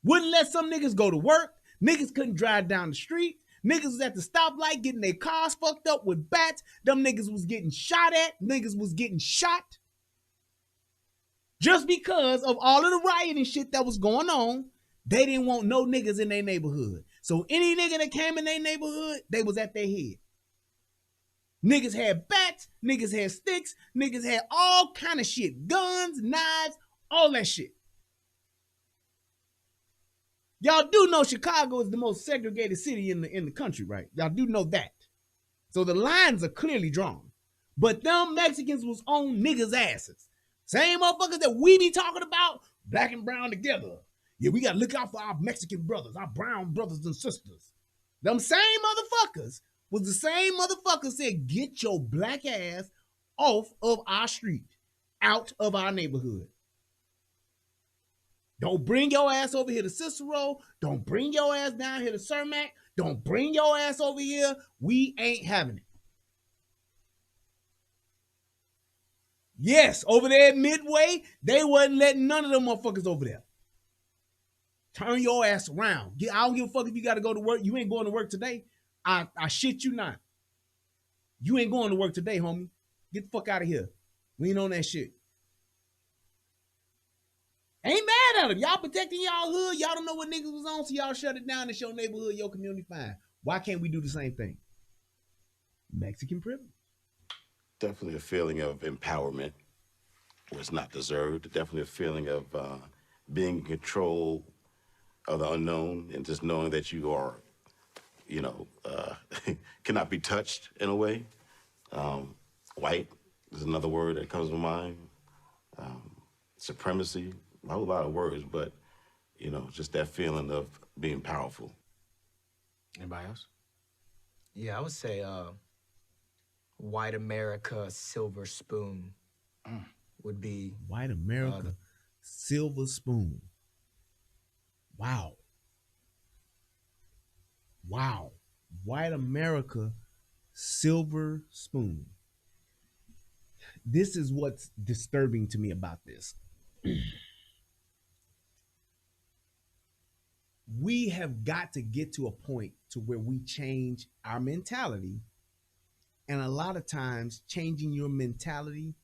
Wouldn't let some niggas go to work. Niggas couldn't drive down the street. Niggas was at the stoplight getting their cars fucked up with bats. Them niggas was getting shot at. Niggas was getting shot. Just because of all of the rioting shit that was going on, they didn't want no niggas in their neighborhood. So any nigga that came in their neighborhood, they was at their head. Niggas had bats, niggas had sticks, niggas had all kind of shit. Guns, knives, all that shit. Y'all do know Chicago is the most segregated city in the country, right? Y'all do know that. So the lines are clearly drawn. But them Mexicans was on niggas' asses. Same motherfuckers that we be talking about, black and brown together. Yeah, we gotta look out for our Mexican brothers, our brown brothers and sisters. Them same motherfuckers was the same motherfuckers said, get your black ass off of our street, out of our neighborhood. Don't bring your ass over here to Cicero. Don't bring your ass down here to Cermak. Don't bring your ass over here. We ain't having it. Yes, over there at Midway, they wasn't letting none of them motherfuckers over there. Turn your ass around. I don't give a fuck if you got to go to work. You ain't going to work today. I shit you not. You ain't going to work today, homie. Get the fuck out of here. We ain't on that shit. Ain't mad at them. Y'all protecting y'all hood. Y'all don't know what niggas was on, so y'all shut it down. It's your neighborhood, your community, fine. Why can't we do the same thing? Mexican privilege. Definitely a feeling of empowerment was not deserved. Definitely a feeling of being in control of the unknown and just knowing that you are, cannot be touched in a way. White is another word that comes to mind. Supremacy, a whole lot of words, but, just that feeling of being powerful. Anybody else? Yeah, I would say white America silver spoon would be. White America silver spoon. Wow. Wow. White America silver spoon. This is what's disturbing to me about this. We have got to get to a point to where we change our mentality. And a lot of times changing your mentality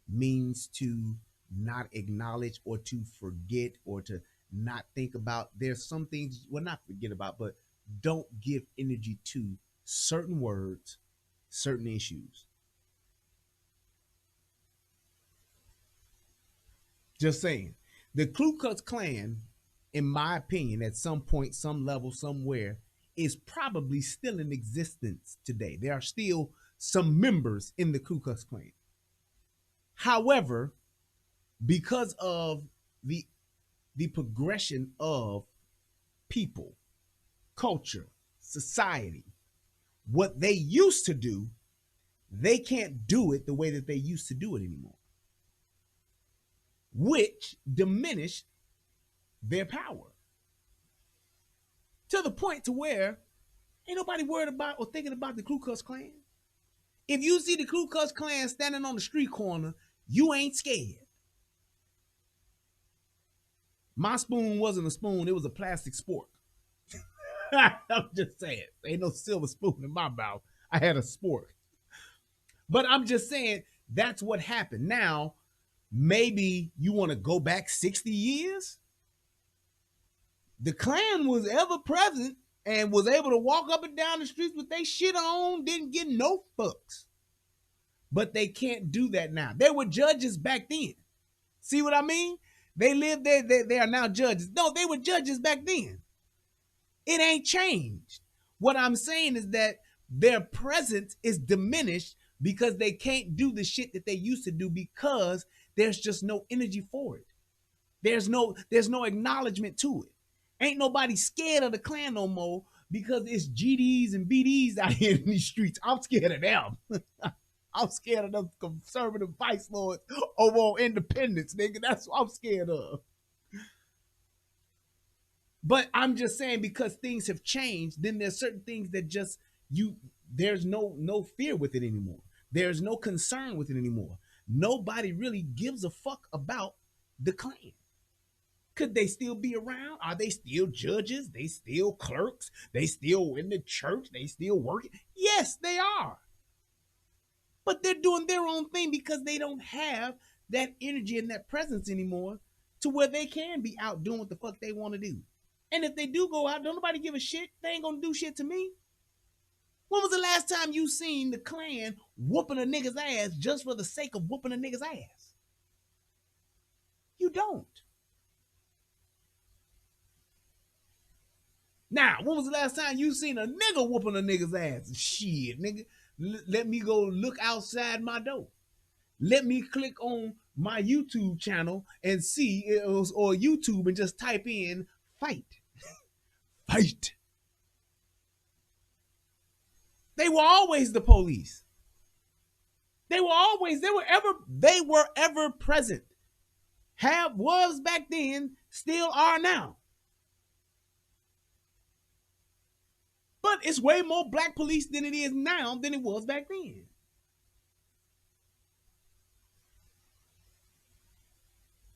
means to not acknowledge or to forget or to not think about. There's some things, well, not forget about, but don't give energy to certain words, certain issues. Just saying. The Ku Klux Klan, in my opinion, at some point, some level, somewhere, is probably still in existence today. There are still some members in the Ku Klux Klan. However, because of the progression of people, culture, society, what they used to do, they can't do it the way that they used to do it anymore, which diminished their power to the point to where ain't nobody worried about or thinking about the Ku Klux Klan. If you see the Ku Klux Klan standing on the street corner, you ain't scared. My spoon wasn't a spoon, it was a plastic spork. I'm just saying, ain't no silver spoon in my mouth. I had a spork. But I'm just saying, that's what happened. Now, maybe you want to go back 60 years? The Klan was ever present and was able to walk up and down the streets with their shit on, didn't get no fucks. But they can't do that now. They were judges back then. See what I mean? They live there. They are now judges. No, they were judges back then. It ain't changed. What I'm saying is that their presence is diminished because they can't do the shit that they used to do because there's just no energy for it. There's no acknowledgement to it. Ain't nobody scared of the Klan no more because it's GDs and BDs out here in these streets. I'm scared of them. I'm scared of them conservative vice lords over on independence, nigga. That's what I'm scared of. But I'm just saying, because things have changed, then there's certain things that just there's no fear with it anymore. There's no concern with it anymore. Nobody really gives a fuck about the Klan. Could they still be around? Are they still judges? They still clerks? They still in the church? They still working? Yes, they are. But they're doing their own thing because they don't have that energy and that presence anymore to where they can be out doing what the fuck they want to do. And if they do go out, don't nobody give a shit. They ain't gonna do shit to me. When was the last time you seen the Klan whooping a nigga's ass just for the sake of whooping a nigga's ass? You don't. Now, when was the last time you seen a nigga whooping a nigga's ass? Shit, nigga. Let me go look outside my door. Let me click on my YouTube channel and see, or YouTube, and just type in fight. Fight. They were always the police. They were ever present. Was back then, still are now. But it's way more black police than it is now than it was back then.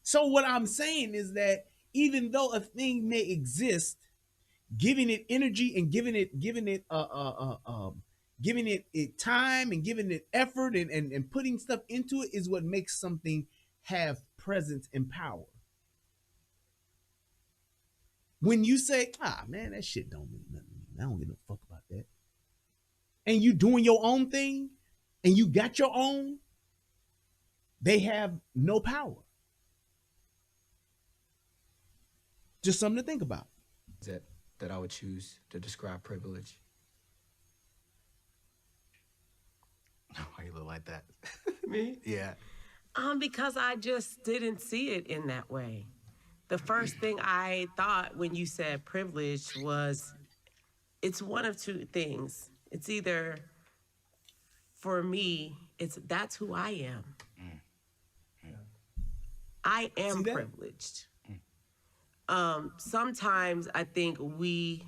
So what I'm saying is that even though a thing may exist, giving it energy and giving it time and giving it effort and putting stuff into it is what makes something have presence and power. When you say, man, that shit don't mean nothing to me. I don't give no fuck about that. And you doing your own thing and you got your own, they have no power. Just something to think about. That I would choose to describe privilege. Why you look like that? Me? Yeah. Because I just didn't see it in that way. The first thing I thought when you said privilege was, it's one of two things. It's either, for me, that's who I am. I am privileged. Sometimes I think we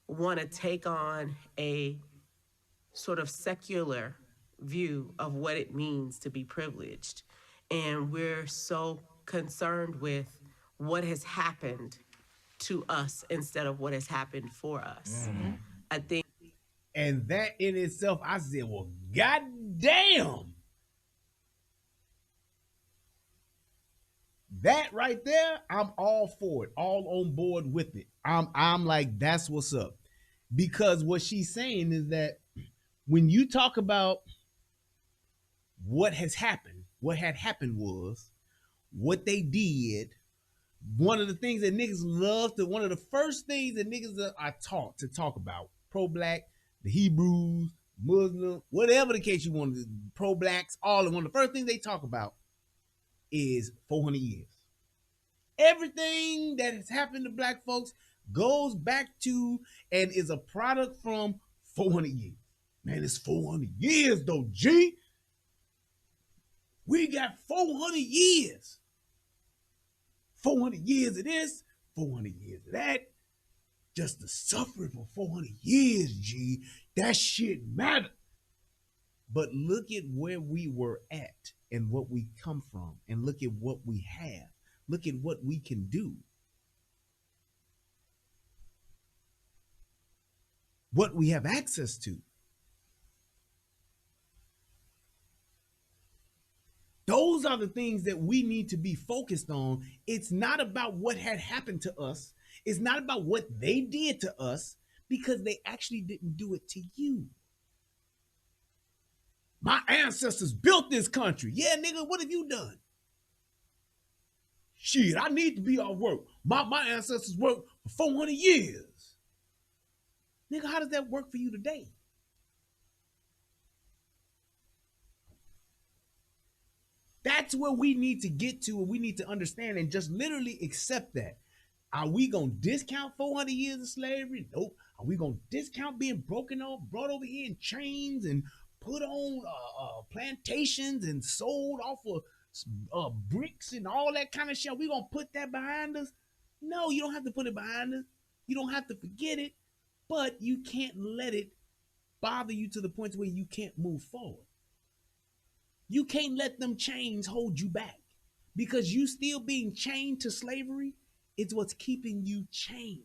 want to take on a sort of secular view of what it means to be privileged. And we're so concerned with what has happened to us instead of what has happened for us. Mm-hmm. I think. And that in itself, I said, well, goddamn. That right there, I'm all for it, all on board with it. I'm like, that's what's up. Because what she's saying is that when you talk about what has happened, what had happened was what they did. One of the things that niggas love to, one of the first things that niggas are taught to talk about, pro-black, the Hebrews, Muslim, whatever the case you want to, pro-blacks, all of one of the first things they talk about is 400 years. Everything that has happened to black folks goes back to and is a product from 400 years. Man, it's 400 years though, G. We got 400 years. 400 years of this, 400 years of that. Just the suffering for 400 years, G. That shit matter. But look at where we were at and what we come from, and look at what we have. Look at what we can do. What we have access to. Those are the things that we need to be focused on. It's not about what had happened to us. It's not about what they did to us, because they actually didn't do it to you. My ancestors built this country. Yeah, nigga, what have you done? Shit, I need to be off work. My ancestors worked for 400 years. Nigga, how does that work for you today? That's where we need to get to, and we need to understand and just literally accept that. Are we going to discount 400 years of slavery? Nope. Are we going to discount being brought over here in chains and put on plantations and sold off of bricks and all that kind of shit? Are we going to put that behind us? No, you don't have to put it behind us. You don't have to forget it, but you can't let it bother you to the point where you can't move forward. You can't let them chains hold you back, because you still being chained to slavery is what's keeping you chained.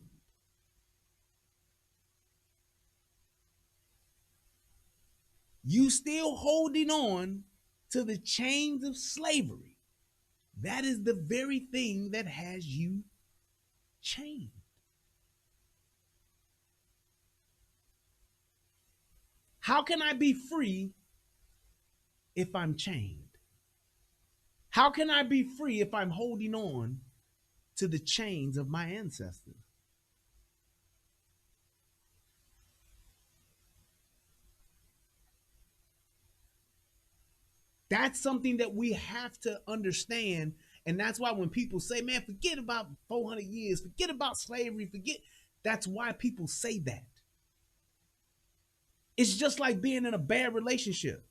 You still holding on to the chains of slavery. That is the very thing that has you chained. How can I be free if I'm chained? How can I be free if I'm holding on to the chains of my ancestors? That's something that we have to understand. And that's why when people say, man, forget about 400 years, forget about slavery, that's why people say that. It's just like being in a bad relationship.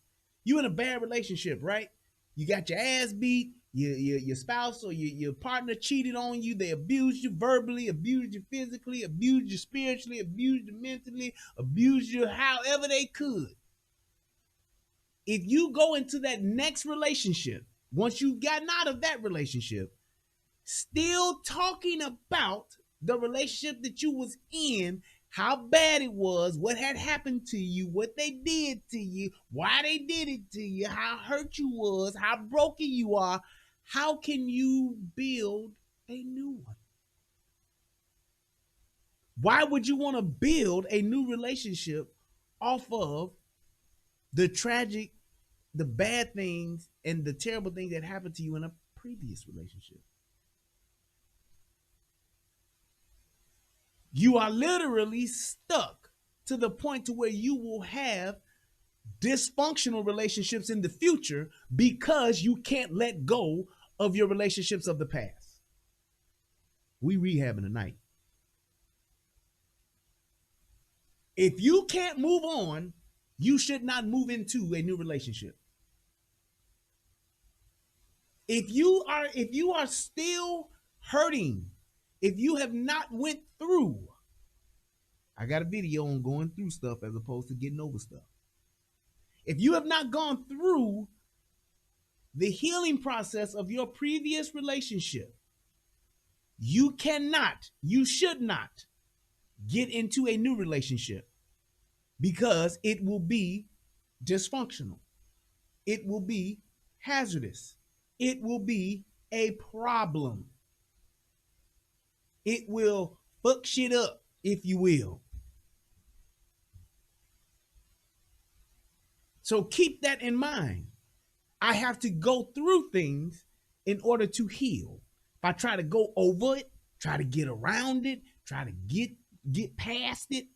You in a bad relationship, right? You got your ass beat, your spouse or your partner cheated on you, they abused you verbally, abused you physically, abused you spiritually, abused you mentally, abused you however they could. If you go into that next relationship, once you've gotten out of that relationship, still talking about the relationship that you was in, how bad it was, what had happened to you, what they did to you, why they did it to you, how hurt you was, how broken you are, how can you build a new one? Why would you want to build a new relationship off of the tragic, the bad things, and the terrible things that happened to you in a previous relationship? You are literally stuck to the point to where you will have dysfunctional relationships in the future because you can't let go of your relationships of the past. We rehabbing tonight. If you can't move on, you should not move into a new relationship. If you are still hurting, if you have not went through, I got a video on going through stuff as opposed to getting over stuff. If you have not gone through the healing process of your previous relationship, you cannot, you should not get into a new relationship because it will be dysfunctional. It will be hazardous. It will be a problem. It will fuck shit up, if you will. So keep that in mind. I have to go through things in order to heal. If I try to go over it, try to get around it, try to get past it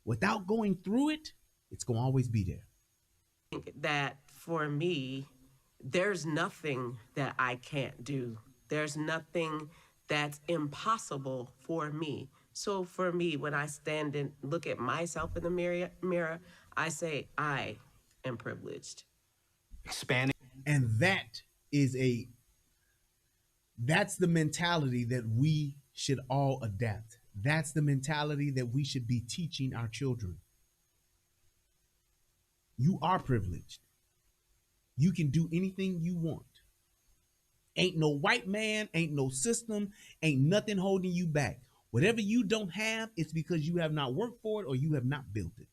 without going through it, it's going to always be there. I think that for me, there's nothing that I can't do. There's nothing that's impossible for me. So for me, when I stand and look at myself in the mirror, I say, I am privileged. Expanding. And that's the mentality that we should all adapt. That's the mentality that we should be teaching our children. You are privileged. You can do anything you want. Ain't no white man, ain't no system, ain't nothing holding you back. Whatever you don't have, it's because you have not worked for it or you have not built it.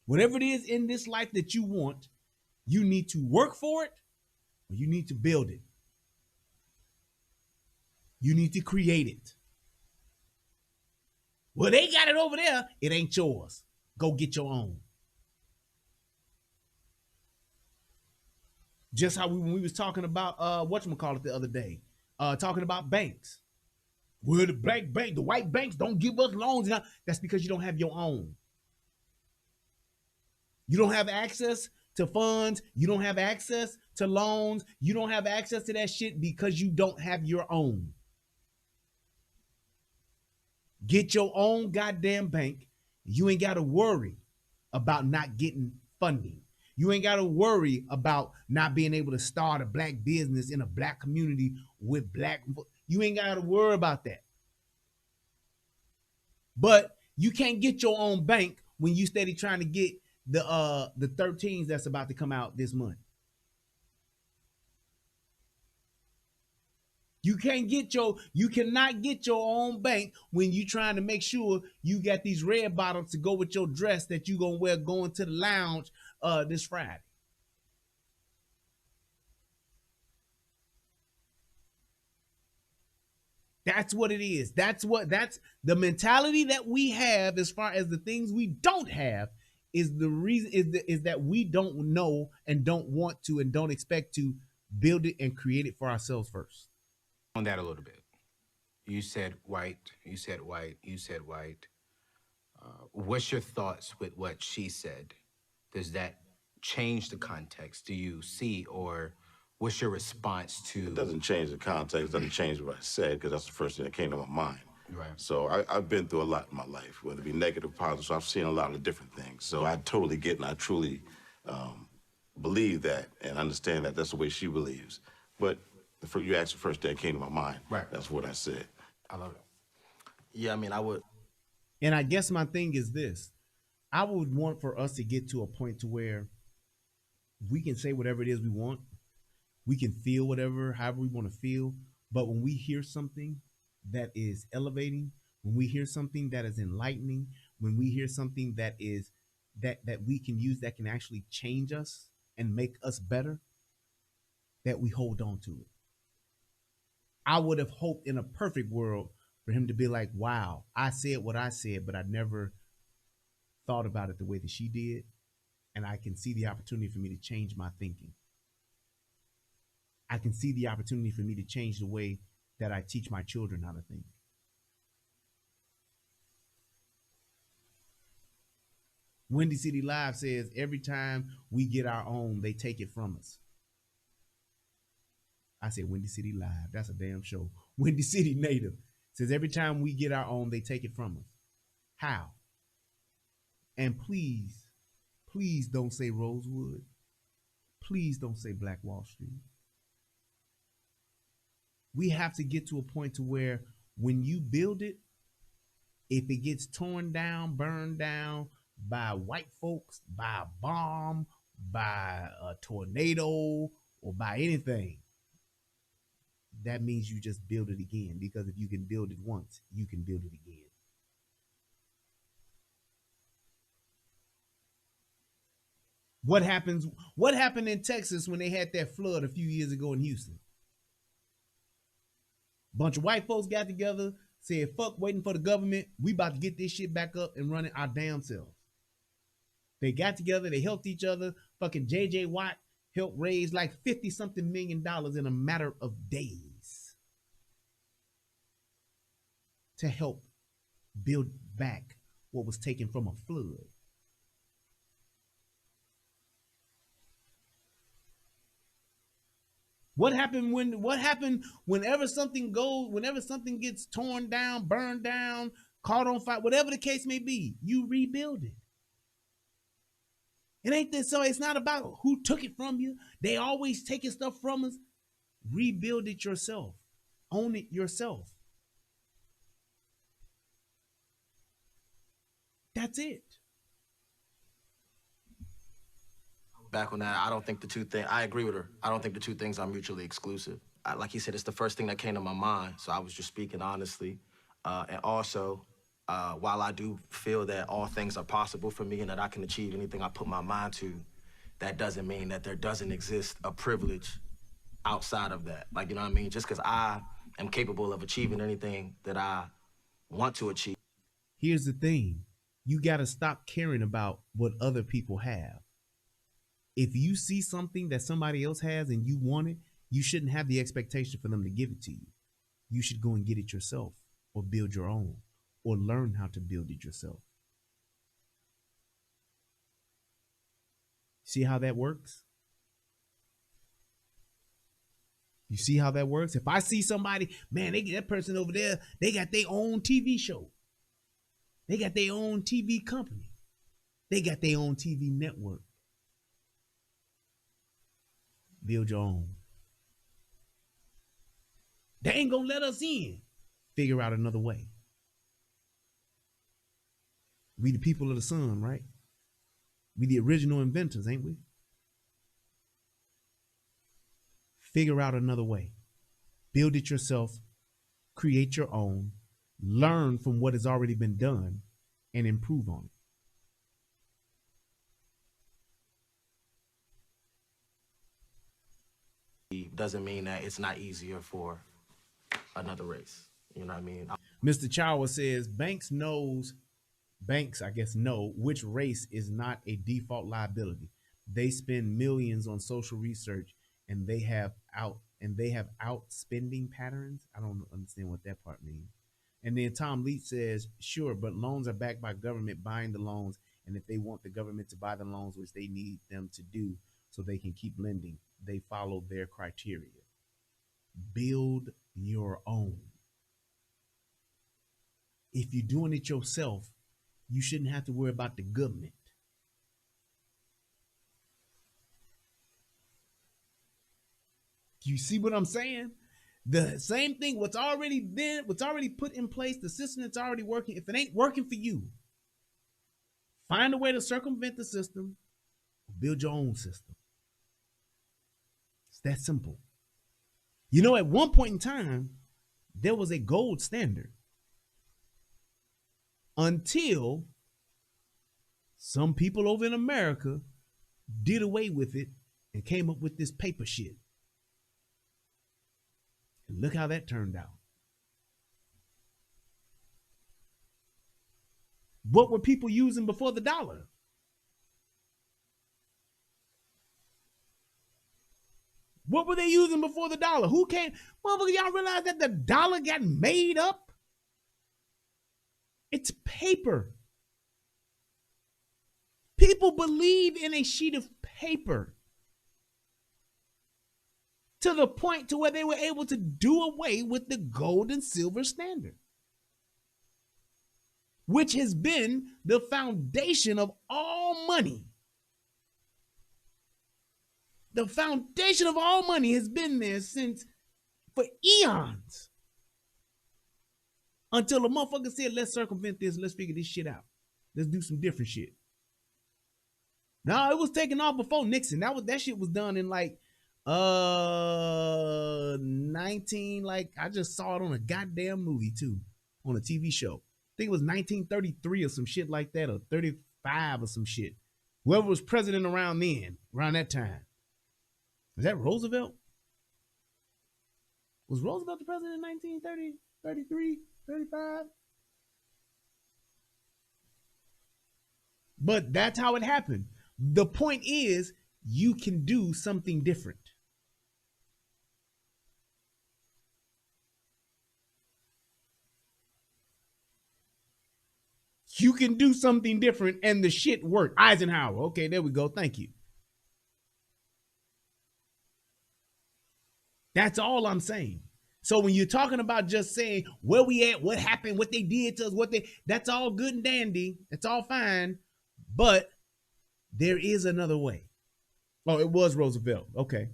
Whatever it is in this life that you want, you need to work for it or you need to build it. You need to create it. Well, they got it over there. It ain't yours. Go get your own. Just how when we was talking about whatchamacallit the other day, talking about banks. Well, the black bank, the white banks don't give us loans. That's because you don't have your own. You don't have access to funds. You don't have access to loans. You don't have access to that shit because you don't have your own. Get your own goddamn bank. You ain't got to worry about not getting funding. You ain't got to worry about not being able to start a black business in a black community with black. You ain't got to worry about that. But you can't get your own bank when you steady trying to get the 13s that's about to come out this month. You cannot get your own bank when you trying to make sure you got these red bottoms to go with your dress that you gonna wear going to the lounge this Friday. That's what it is. That's the mentality that we have as far as the things we don't have is the reason is that we don't know and don't want to and don't expect to build it and create it for ourselves first. On that a little bit. You said white, you said white, you said white. What's your thoughts with what she said? Does that change the context? Do you see, or what's your response to? It doesn't change the context, it doesn't change what I said, because that's the first thing that came to my mind. Right. So I've been through a lot in my life, whether it be negative, positive, so I've seen a lot of different things. So I totally get and I truly believe that and understand that that's the way she believes. But you asked the first thing that came to my mind. Right. That's what I said. I love it. Yeah, I mean, I would. And I guess my thing is this. I would want for us to get to a point to where we can say whatever it is we want. We can feel however we want to feel. But when we hear something that is elevating, when we hear something that is enlightening, when we hear something that is that we can use that can actually change us and make us better, that we hold on to it. I would have hoped in a perfect world for him to be like, wow, I said what I said, but I never thought about it the way that she did. And I can see the opportunity for me to change my thinking. I can see the opportunity for me to change the way that I teach my children how to think. Windy City Live says, every time we get our own, they take it from us. I said Windy City Live. That's a damn show. Windy City Native says, every time we get our own, they take it from us. How? And please, please don't say Rosewood. Please don't say Black Wall Street. We have to get to a point to where when you build it, if it gets torn down, burned down by white folks, by a bomb, by a tornado, or by anything, that means you just build it again. Because if you can build it once, you can build it again. What happened in Texas when they had that flood a few years ago in Houston? Bunch of white folks got together, said, fuck waiting for the government. We about to get this shit back up and running our damn selves. They got together, they helped each other. Fucking J.J. Watt helped raise like $50-something million in a matter of days to help build back what was taken from a flood. What happened whenever something gets torn down, burned down, caught on fire, whatever the case may be, you rebuild it. It ain't this, so it's not about who took it from you. They always taking stuff from us. Rebuild it yourself. Own it yourself. That's it. Back on that, I don't think the two things, I agree with her. I don't think the two things are mutually exclusive. Like he said, it's the first thing that came to my mind, so I was just speaking honestly. And also, while I do feel that all things are possible for me and that I can achieve anything I put my mind to, that doesn't mean that there doesn't exist a privilege outside of that. Like, you know what I mean? Just because I am capable of achieving anything that I want to achieve. Here's the thing. You got to stop caring about what other people have. If you see something that somebody else has and you want it, you shouldn't have the expectation for them to give it to you. You should go and get it yourself, or build your own, or learn how to build it yourself. See how that works? You see how that works? If I see somebody, man, that person over there, they got their own TV show. They got their own TV company. They got their own TV network. Build your own. They ain't gonna let us in. Figure out another way. We the people of the sun, right? We the original inventors, ain't we? Figure out another way. Build it yourself. Create your own. Learn from what has already been done and improve on it. Doesn't mean that it's not easier for another race. You know what I mean? Mr. Chawa says banks, I guess, know which race is not a default liability. They spend millions on social research and they have outspending patterns. I don't understand what that part means. And then Tom Leach says, sure, but loans are backed by government buying the loans. And if they want the government to buy the loans, which they need them to do so they can keep lending, they follow their criteria. Build your own. If you're doing it yourself, you shouldn't have to worry about the government. You see what I'm saying? The same thing, what's already put in place, the system that's already working. If it ain't working for you, find a way to circumvent the system, build your own system. It's that simple. You know, at one point in time, there was a gold standard until some people over in America did away with it and came up with this paper shit. And look how that turned out. What were people using before the dollar? What were they using before the dollar? Who came? Motherfucker, y'all realize that the dollar got made up? It's paper. People believe in a sheet of paper to the point to where they were able to do away with the gold and silver standard, which has been the foundation of all money. The foundation of all money has been there for eons. Until a motherfucker said, let's circumvent this, let's figure this shit out. Let's do some different shit. No, it was taken off before Nixon. That shit was done in like 19, like I just saw it on a goddamn movie too, on a TV show. I think it was 1933 or some shit like that, or 35 or some shit. Whoever was president around that time. Was that Roosevelt? Was Roosevelt the president in 1930, 33, 35? But that's how it happened. The point is, you can do something different. You can do something different and the shit worked. Eisenhower. Okay, there we go. Thank you. That's all I'm saying. So when you're talking about just saying where we at, what happened, what they did to us, that's all good and dandy. That's all fine. But there is another way. Oh, it was Roosevelt. Okay.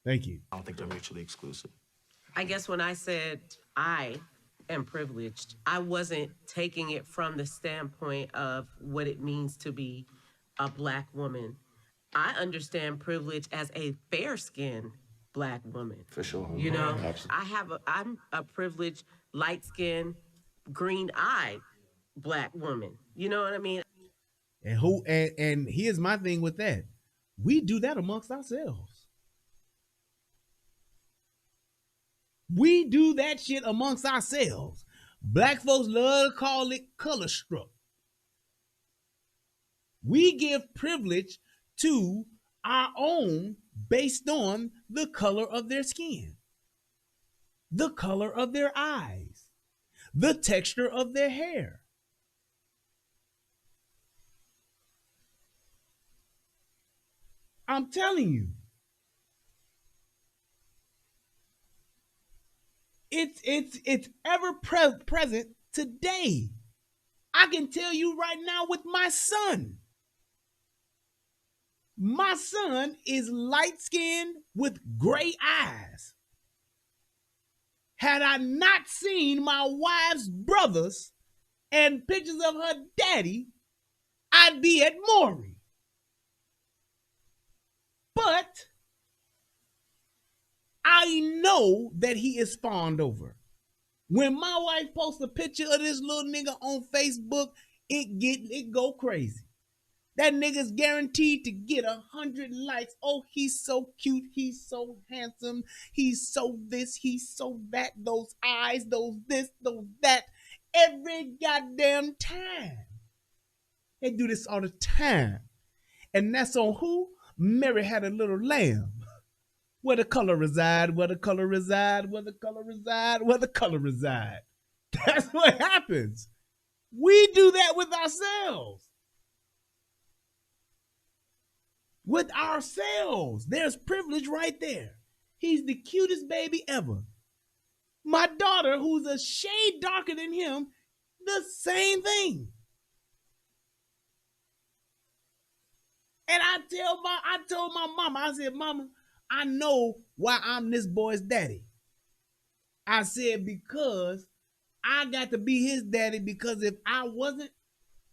Thank you. I don't think they're mutually exclusive. I guess when I said I am privileged, I wasn't taking it from the standpoint of what it means to be a Black woman. I understand privilege as a fair-skinned Black woman. For sure. You know, Absolutely. I'm a privileged, light-skinned, green-eyed Black woman. You know what I mean? And here's my thing with that. We do that amongst ourselves. We do that shit amongst ourselves. Black folks love to call it color struck. We give privilege to our own based on the color of their skin, the color of their eyes, the texture of their hair. I'm telling you, it's ever present today. I can tell you right now with my son. My son is light-skinned with gray eyes. Had I not seen my wife's brothers and pictures of her daddy, I'd be at Maury. But I know that he is fawned over. When my wife posts a picture of this little nigga on Facebook, it go crazy. That nigga's guaranteed to get 100 likes. Oh, he's so cute. He's so handsome. He's so this. He's so that. Those eyes, those this, those that. Every goddamn time. They do this all the time. And that's on who? Mary Had a Little Lamb. Where the color reside, where the color reside, where the color reside, where the color reside. That's what happens. We do that with ourselves. With ourselves. There's privilege right there. He's the cutest baby ever. My daughter, who's a shade darker than him, the same thing. And I told my mama, I said, Mama, I know why I'm this boy's daddy. I said, because I got to be his daddy, because if I wasn't,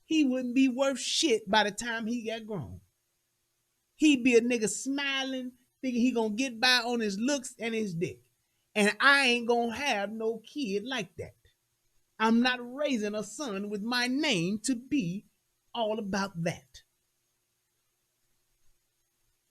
he wouldn't be worth shit by the time he got grown. He'd be a nigga smiling, thinking he gonna get by on his looks and his dick. And I ain't gonna have no kid like that. I'm not raising a son with my name to be all about that.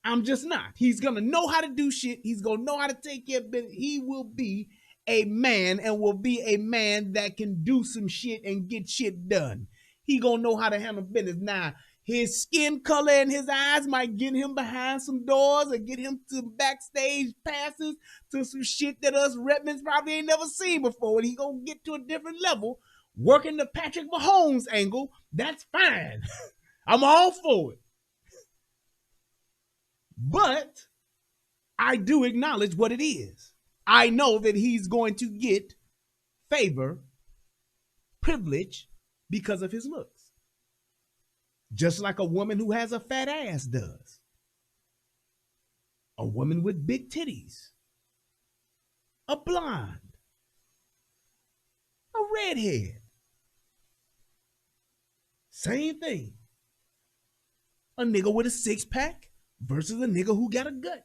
I'm just not. He's gonna know how to do shit. He's gonna know how to take care of business. He will be a man and will be a man that can do some shit and get shit done. He gonna know how to handle business. Now, his skin color and his eyes might get him behind some doors or get him to backstage passes to some shit that us Redmonds probably ain't never seen before. And he gonna get to a different level, working the Patrick Mahomes angle. That's fine. I'm all for it. But I do acknowledge what it is. I know that he's going to get favor, privilege, because of his looks. Just like a woman who has a fat ass does. A woman with big titties. A blonde. A redhead. Same thing. A nigga with a six-pack versus a nigga who got a gut.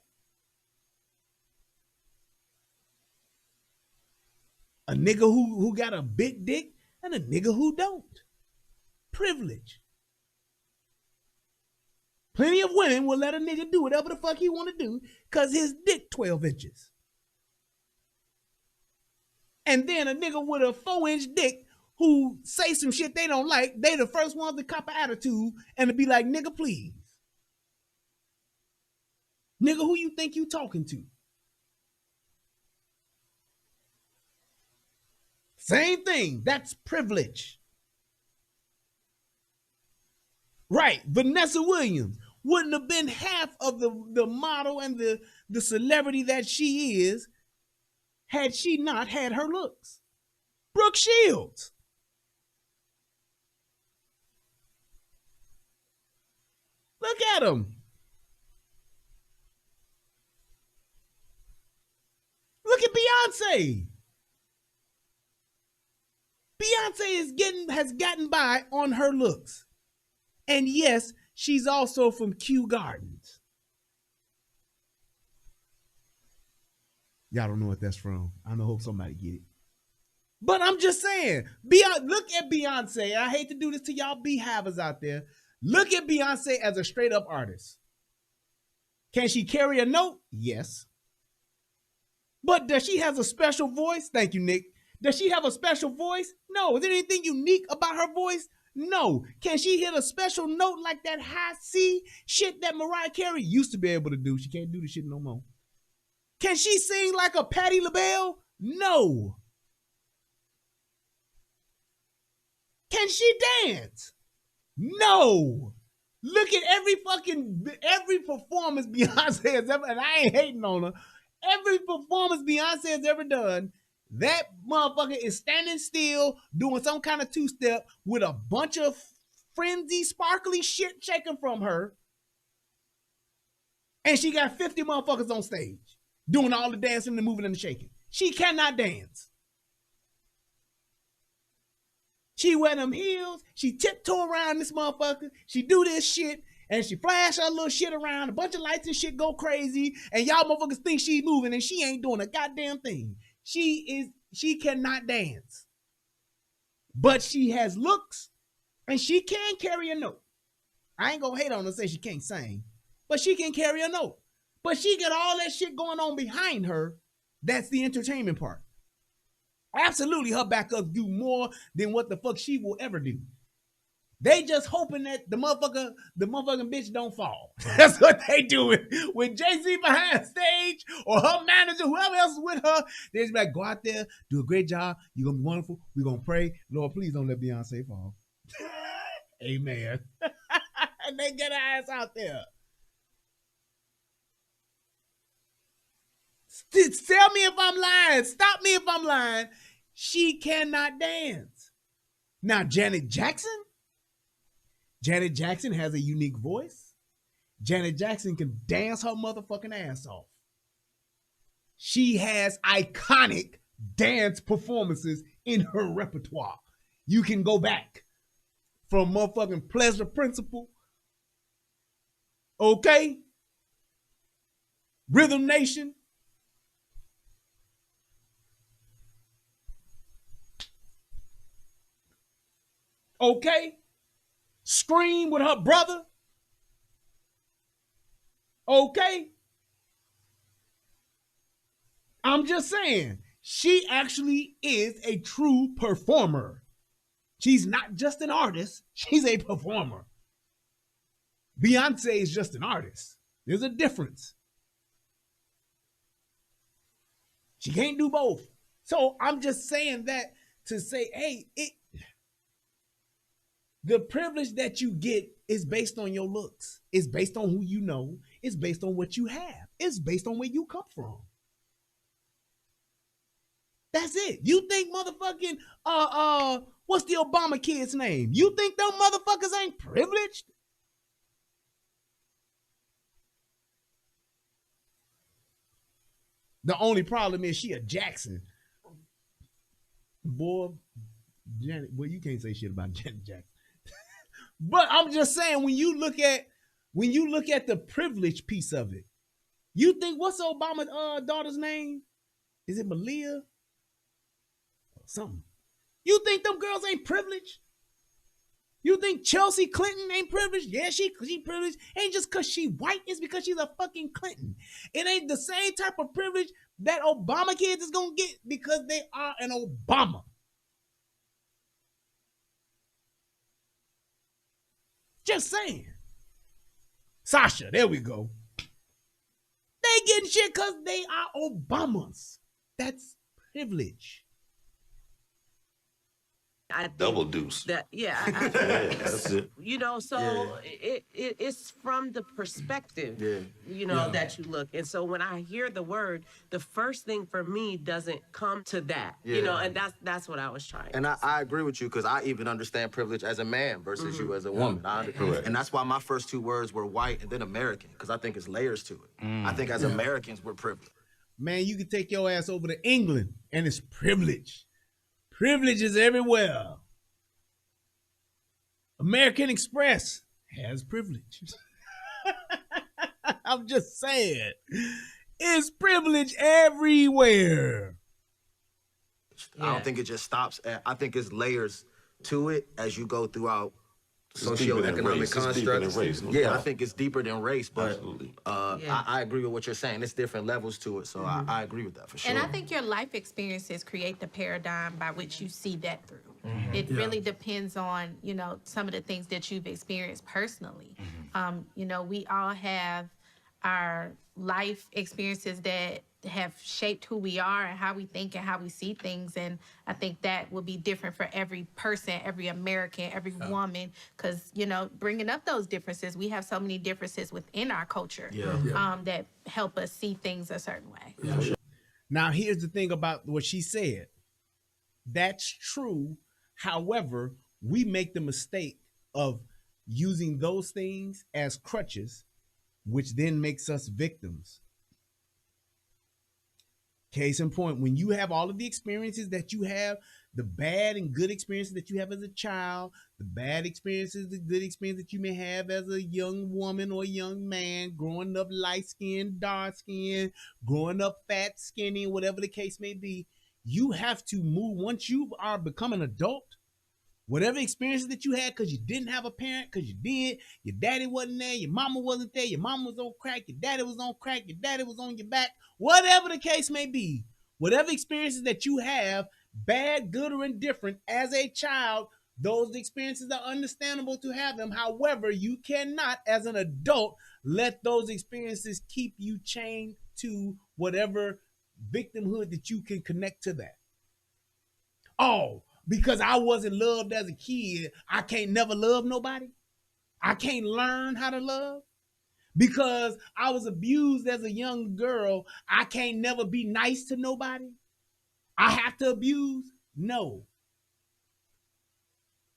A nigga who got a big dick and a nigga who don't. Privilege. Plenty of women will let a nigga do whatever the fuck he want to do because his dick 12 inches. And then a nigga with a 4-inch dick who say some shit they don't like, they the first ones to cop an attitude and to be like, nigga, please. Nigga, who you think you talking to? Same thing. That's privilege. Right. Vanessa Williams wouldn't have been half of the model and the celebrity that she is had she not had her looks. Brooke Shields. Look at him. Look at Beyonce. Beyonce has gotten by on her looks. And yes, she's also from Kew Gardens. Y'all don't know what that's from. I hope somebody get it. But I'm just saying, look at Beyonce. I hate to do this to y'all beehives out there. Look at Beyonce as a straight up artist. Can she carry a note? Yes. But does she have a special voice? Thank you, Nick. Does she have a special voice? No. Is there anything unique about her voice? No. Can she hit a special note like that high C shit that Mariah Carey used to be able to do? She can't do the shit no more. Can she sing like a Patti LaBelle? No. Can she dance? No. Look at every performance Beyonce has ever, and I ain't hating on her. Every performance Beyonce has ever done, that motherfucker is standing still, doing some kind of two-step with a bunch of frenzy, sparkly shit shaking from her. And she got 50 motherfuckers on stage doing all the dancing, the moving, and the shaking. She cannot dance. She wear them heels. She tiptoe around this motherfucker. She do this shit. And she flash her little shit around. A bunch of lights and shit go crazy. And y'all motherfuckers think she moving and she ain't doing a goddamn thing. She cannot dance. But she has looks and she can carry a note. I ain't gonna hate on her and say she can't sing. But she can carry a note. But she got all that shit going on behind her. That's the entertainment part. Absolutely, her backups do more than what the fuck she will ever do. They just hoping that the motherfucking bitch don't fall. That's what they do with Jay-Z behind stage or her manager, whoever else is with her. They just be like, go out there, do a great job. You're going to be wonderful. We're going to pray. Lord, please don't let Beyonce fall. Amen. And they get her ass out there. Tell me if I'm lying. Stop me if I'm lying. She cannot dance. Now, Janet Jackson has a unique voice. Janet Jackson can dance her motherfucking ass off. She has iconic dance performances in her repertoire. You can go back from motherfucking Pleasure Principle. Okay? Rhythm Nation. Okay? Scream with her brother. Okay? I'm just saying, she actually is a true performer. She's not just an artist, she's a performer. Beyonce is just an artist. There's a difference. She can't do both. So I'm just saying that to say, hey, the privilege that you get is based on your looks. It's based on who you know. It's based on what you have. It's based on where you come from. That's it. You think motherfucking, what's the Obama kid's name? You think them motherfuckers ain't privileged? The only problem is she a Jackson. Boy, Janet, well, you can't say shit about Janet Jackson. But I'm just saying, when you look at the privilege piece of it, you think, what's Obama's daughter's name? Is it Malia? Something. You think them girls ain't privileged? You think Chelsea Clinton ain't privileged? Yeah, she privileged. Ain't just because she white, it's because she's a fucking Clinton. It ain't the same type of privilege that Obama kids is gonna get because they are an Obama. Just saying. Sasha, there we go. They getting shit because they are Obamas. That's privilege. Double deuce. That's it. You know, so it's from the perspective, that you look. And so when I hear the word, the first thing for me doesn't come to that, and that's what I was trying. And I agree with you, because I even understand privilege as a man versus you as a woman. And that's why my first two words were white and then American, because I think it's layers to it. I think as Americans, we're privileged. Man, you can take your ass over to England and it's privilege. Privilege is everywhere. American Express has privilege. I'm just saying. It's privilege everywhere. I don't think it just stops at, I think it's layers to it as you go throughout socioeconomic constructs. I think it's deeper than race, but I agree with what you're saying. There's different levels to it, so I agree with that for sure. And I think your life experiences create the paradigm by which you see that through. It really depends on, you know, some of the things that you've experienced personally. You know, we all have our life experiences that have shaped who we are and how we think and how we see things. And I think that will be different for every person, every American, every woman, because, you know, bringing up those differences, we have so many differences within our culture that help us see things a certain way. Now, here's the thing about what she said. That's true. However, we make the mistake of using those things as crutches, which then makes us victims. Case in point, when you have all of the experiences that you have, the bad and good experiences that you have as a child, the bad experiences, the good experience that you may have as a young woman or young man, growing up light-skinned, dark-skinned, growing up fat, skinny, whatever the case may be, you have to move. Once you are become an adult, whatever experiences that you had because you didn't have a parent, because you did, your daddy wasn't there, your mama wasn't there, your mama was on crack, your daddy was on crack, your daddy was on your back, whatever the case may be, whatever experiences that you have, bad, good, or indifferent, as a child, those experiences are understandable to have them. However, you cannot, as an adult, let those experiences keep you chained to whatever victimhood that you can connect to that. Oh, because I wasn't loved as a kid, I can't never love nobody? I can't learn how to love? Because I was abused as a young girl, I can't never be nice to nobody? I have to abuse? No.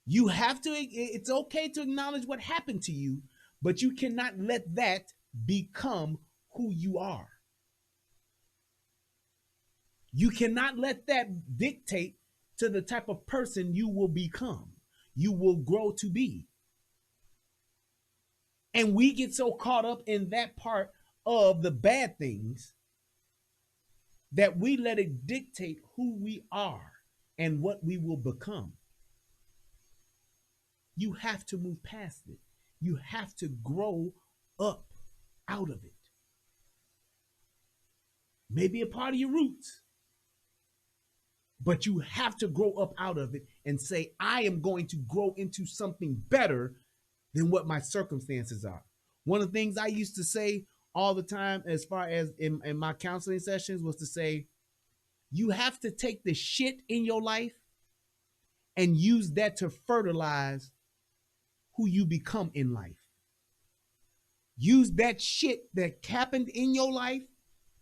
You have to, it's okay to acknowledge what happened to you, but you cannot let that become who you are. You cannot let that dictate to the type of person you will become, you will grow to be. And we get so caught up in that part of the bad things that we let it dictate who we are and what we will become. You have to move past it. You have to grow up out of it. Maybe a part of your roots, but you have to grow up out of it and say, I am going to grow into something better than what my circumstances are. One of the things I used to say all the time, as far as in my counseling sessions, was to say, you have to take the shit in your life and use that to fertilize who you become in life. Use that shit that happened in your life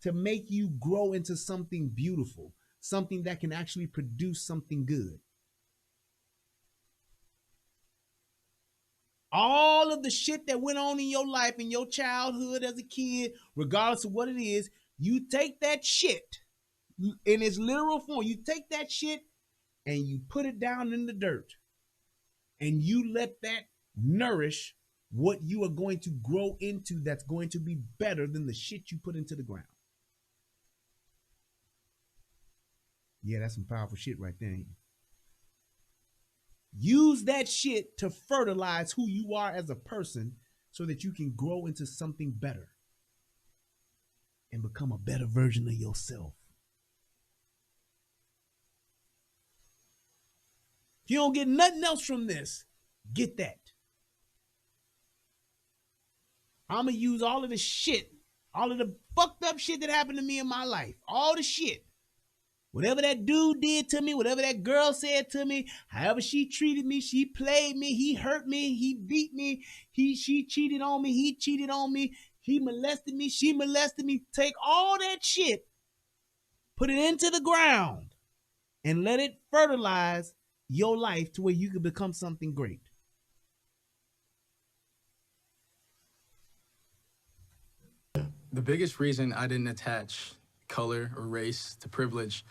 to make you grow into something beautiful, something that can actually produce something good. All of the shit that went on in your life, in your childhood as a kid, regardless of what it is, you take that shit in its literal form. You take that shit and you put it down in the dirt. And you let that nourish what you are going to grow into that's going to be better than the shit you put into the ground. Yeah, that's some powerful shit right there. Use that shit to fertilize who you are as a person so that you can grow into something better and become a better version of yourself. If you don't get nothing else from this, get that. I'm going to use all of the shit, all of the fucked up shit that happened to me in my life, all the shit. Whatever that dude did to me, whatever that girl said to me, however she treated me, she played me, he hurt me, he beat me, she cheated on me, he cheated on me, he molested me, she molested me. Take all that shit, put it into the ground, and let it fertilize your life to where you can become something great. The biggest reason I didn't attach color or race to privilege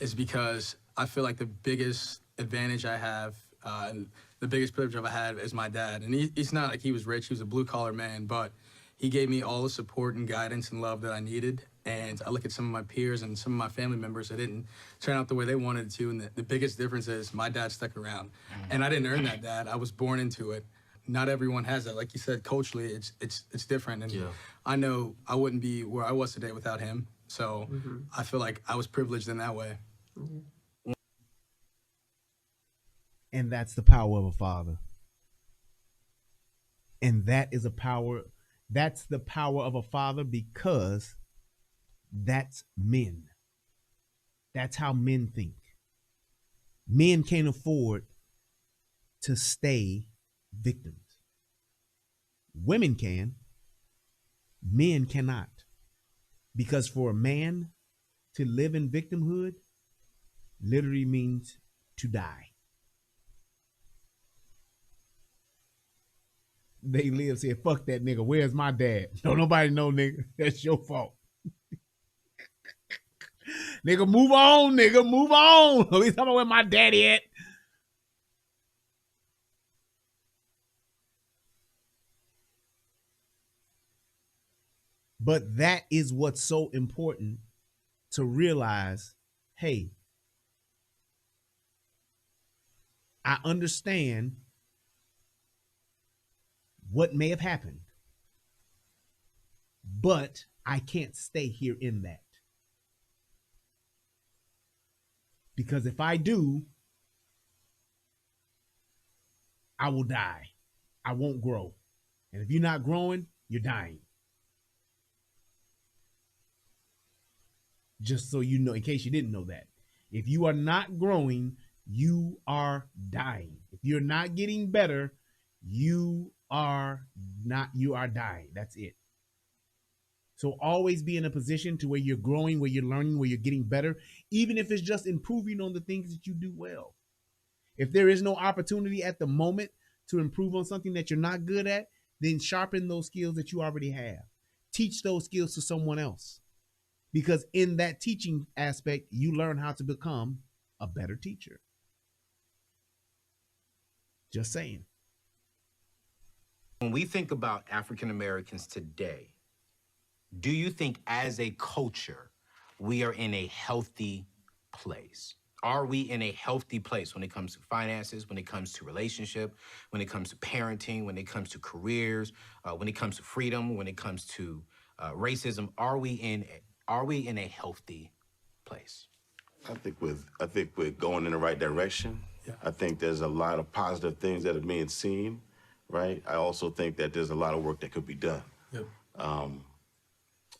is because I feel like the biggest advantage I have and the biggest privilege I had is my dad. And he's not like he was rich, he was a blue collar man, but he gave me all the support and guidance and love that I needed. And I look at some of my peers and some of my family members that didn't turn out the way they wanted to. And the biggest difference is my dad stuck around. And I didn't earn that dad, I was born into it. Not everyone has that. Like you said, culturally, it's different. And I know I wouldn't be where I was today without him. So I feel like I was privileged in that way. And that's the power of a father. And that is that's the power of a father, because that's men. That's how men think. Men can't afford to stay victims. Women can. Men cannot. Because for a man to live in victimhood literally means to die. They live said, fuck that nigga. Where's my dad? Don't nobody know, nigga. That's your fault. Nigga, move on, nigga. Move on. At least I know where my daddy at. But that is what's so important to realize. Hey, I understand what may have happened, but I can't stay here in that. Because if I do, I will die. I won't grow. And if you're not growing, you're dying. Just so you know, in case you didn't know that. If you are not growing, you are dying. If you're not getting better, you are dying. That's it. So always be in a position to where you're growing, where you're learning, where you're getting better, even if it's just improving on the things that you do well. If there is no opportunity at the moment to improve on something that you're not good at, then sharpen those skills that you already have. Teach those skills to someone else. Because in that teaching aspect, you learn how to become a better teacher. Just saying. When we think about African Americans today, do you think as a culture, we are in a healthy place? Are we in a healthy place when it comes to finances, when it comes to relationship, when it comes to parenting, when it comes to careers, when it comes to freedom, when it comes to racism? Are we in a healthy place? I think we're going in the right direction. Yeah. I think there's a lot of positive things that are being seen, right? I also think that there's a lot of work that could be done. Yep.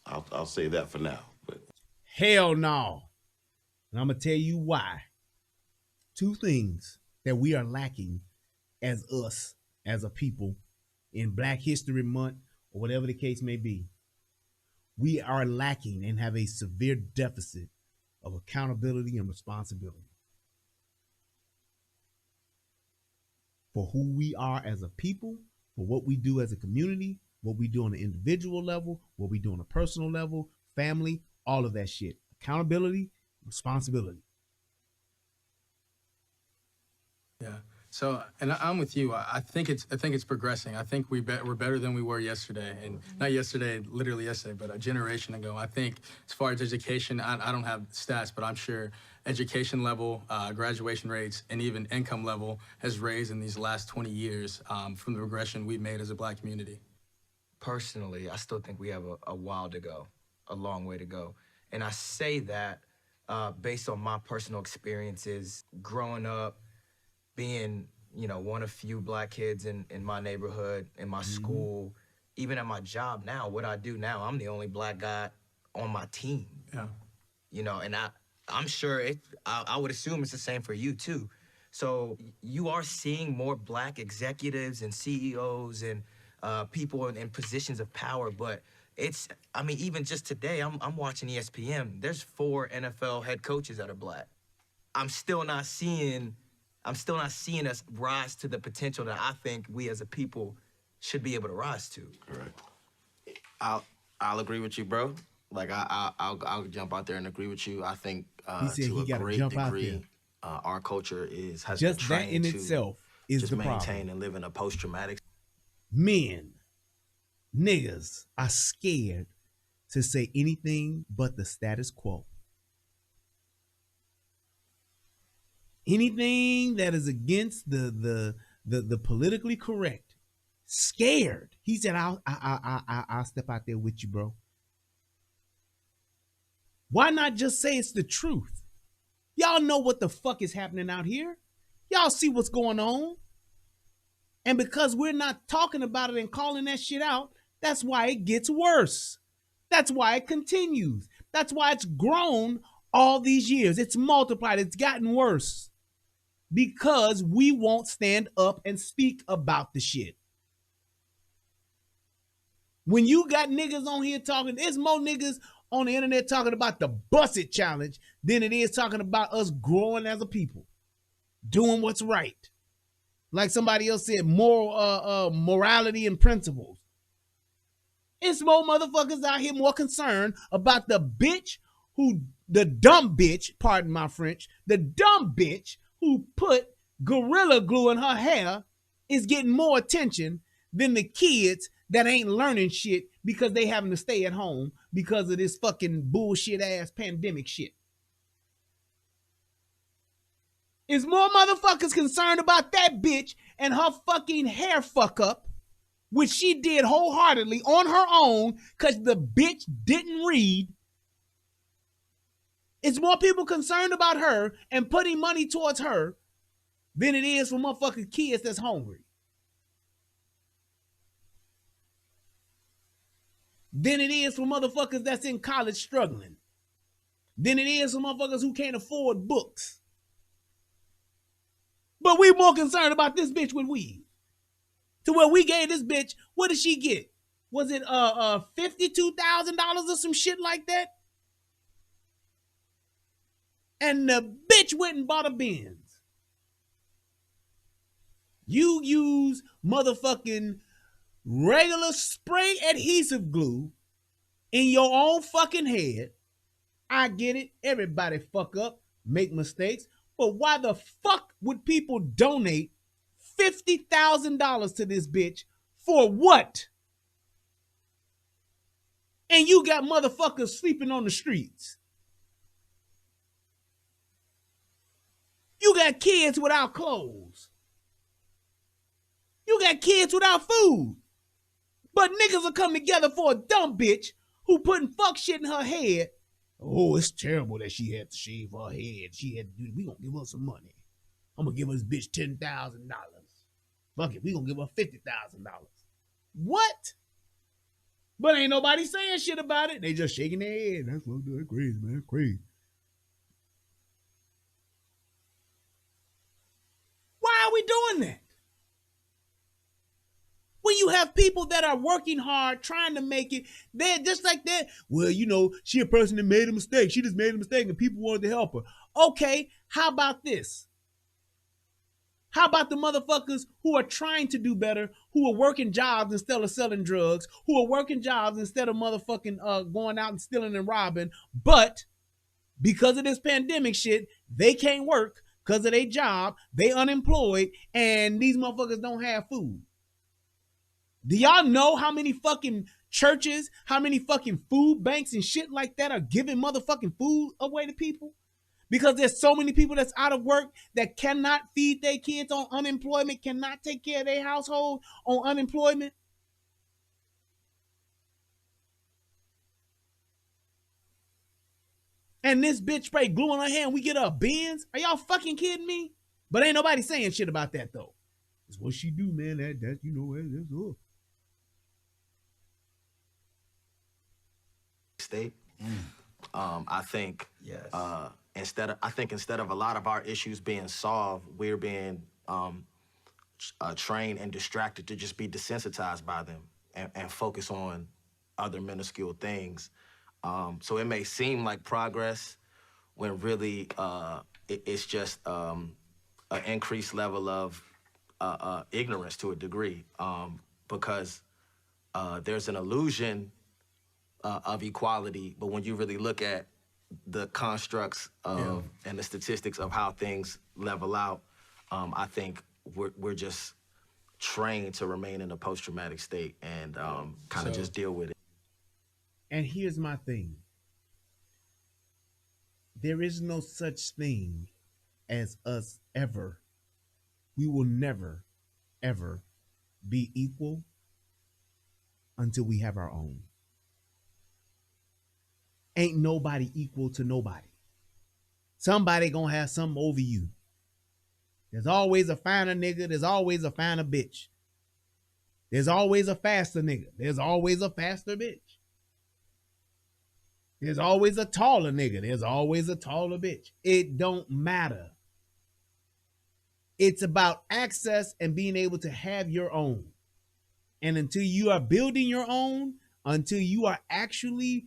I'll say that for now. But hell no. And I'm gonna tell you why. Two things that we are lacking as us, as a people, in Black History Month or whatever the case may be. We are lacking and have a severe deficit of accountability and responsibility for who we are as a people, for what we do as a community, what we do on an individual level, what we do on a personal level, family, all of that shit. Accountability, responsibility. Yeah. So, and I'm with you. I think it's progressing. I think we're better than we were yesterday, and not yesterday, literally yesterday, but a generation ago. I think as far as education, I don't have stats, but I'm sure education level, graduation rates, and even income level has raised in these last 20 years from the progression we've made as a Black community. Personally, I still think we have a while to go, a long way to go. And I say that based on my personal experiences growing up, being, one of few Black kids in my neighborhood, in my school, even at my job now, what I do now, I'm the only Black guy on my team. Yeah. And I'm sure I would assume it's the same for you too. So you are seeing more Black executives and CEOs and people in positions of power, but even just today, I'm watching ESPN. There's 4 NFL head coaches that are Black. I'm still not seeing us rise to the potential that I think we as a people should be able to rise to. Correct. I'll agree with you, bro. Like I'll jump out there and agree with you. I think to a great degree, our culture has just been that in trained itself to is just the maintain problem. and live in a post-traumatic. Men, niggas are scared to say anything but the status quo. Anything that is against the politically correct, scared. He said, I'll step out there with you, bro. Why not just say it's the truth? Y'all know what the fuck is happening out here. Y'all see what's going on. And because we're not talking about it and calling that shit out, that's why it gets worse. That's why it continues. That's why it's grown all these years. It's multiplied. It's gotten worse. Because we won't stand up and speak about the shit. When you got niggas on here talking, there's more niggas on the internet talking about the Bust It Challenge than it is talking about us growing as a people. Doing what's right. Like somebody else said, morality and principles. It's more motherfuckers out here more concerned about the dumb bitch, pardon my French, the dumb bitch who put Gorilla Glue in her hair is getting more attention than the kids that ain't learning shit because they having to stay at home because of this fucking bullshit ass pandemic shit. Is more motherfuckers concerned about that bitch and her fucking hair fuck up, which she did wholeheartedly on her own because the bitch didn't read. It's more people concerned about her and putting money towards her than it is for motherfucking kids that's hungry. Than it is for motherfuckers that's in college struggling. Than it is for motherfuckers who can't afford books. But we more concerned about this bitch with weed. To where we gave this bitch, what did she get? Was it $52,000 or some shit like that? And the bitch went and bought a Benz. You use motherfucking regular spray adhesive glue in your own fucking head. I get it. Everybody fuck up, make mistakes. But why the fuck would people donate $50,000 to this bitch for what? And you got motherfuckers sleeping on the streets. You got kids without clothes. You got kids without food. But niggas will come together for a dumb bitch who putting fuck shit in her head. Oh, it's terrible that she had to shave her head. She had to do, we gonna give her some money. I'm gonna give this bitch $10,000. Fuck it, we gonna give her $50,000. What? But ain't nobody saying shit about it. They just shaking their head. That's crazy, man. Crazy. Why are we doing that? When you have people that are working hard, trying to make it, they're just like that. Well, you know, she a person that made a mistake. She just made a mistake and people wanted to help her. Okay, how about this? How about the motherfuckers who are trying to do better, who are working jobs instead of selling drugs, who are working jobs instead of motherfucking going out and stealing and robbing, but because of this pandemic shit, they can't work because of their job, they unemployed, and these motherfuckers don't have food. Do y'all know how many fucking churches, how many fucking food banks and shit like that are giving motherfucking food away to people? Because there's so many people that's out of work that cannot feed their kids on unemployment, cannot take care of their household on unemployment. And this bitch spray glue in her hand, we get her a Benz? Are y'all fucking kidding me? But ain't nobody saying shit about that though. It's what she do, man. That you know, that's her. State. I think instead of a lot of our issues being solved, we're being trained and distracted to just be desensitized by them and focus on other minuscule things. So it may seem like progress when really it's just an increased level of ignorance to a degree, because there's an illusion of equality, but when you really look at the constructs of and the statistics of how things level out, I think we're just trained to remain in a post-traumatic state and kind of just deal with it. And here's my thing. There is no such thing as us ever. We will never, ever be equal until we have our own. Ain't nobody equal to nobody. Somebody gonna have something over you. There's always a finer nigga. There's always a finer bitch. There's always a faster nigga. There's always a faster bitch. There's always a taller nigga. There's always a taller bitch. It don't matter. It's about access and being able to have your own. And until you are building your own, until you are actually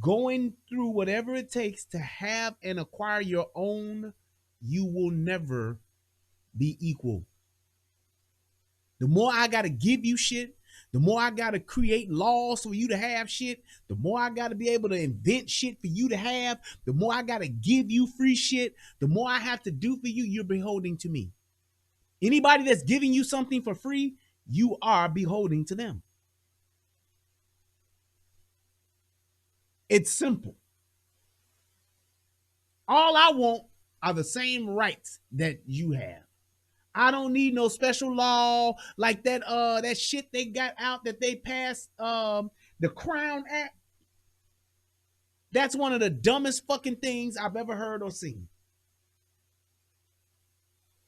going through whatever it takes to have and acquire your own, you will never be equal. The more I got to give you shit, the more I got to create laws for you to have shit, the more I got to be able to invent shit for you to have, the more I got to give you free shit, the more I have to do for you, you're beholding to me. Anybody that's giving you something for free, you are beholding to them. It's simple. All I want are the same rights that you have. I don't need no special law like that that shit they got out that they passed, the Crown Act. That's one of the dumbest fucking things I've ever heard or seen.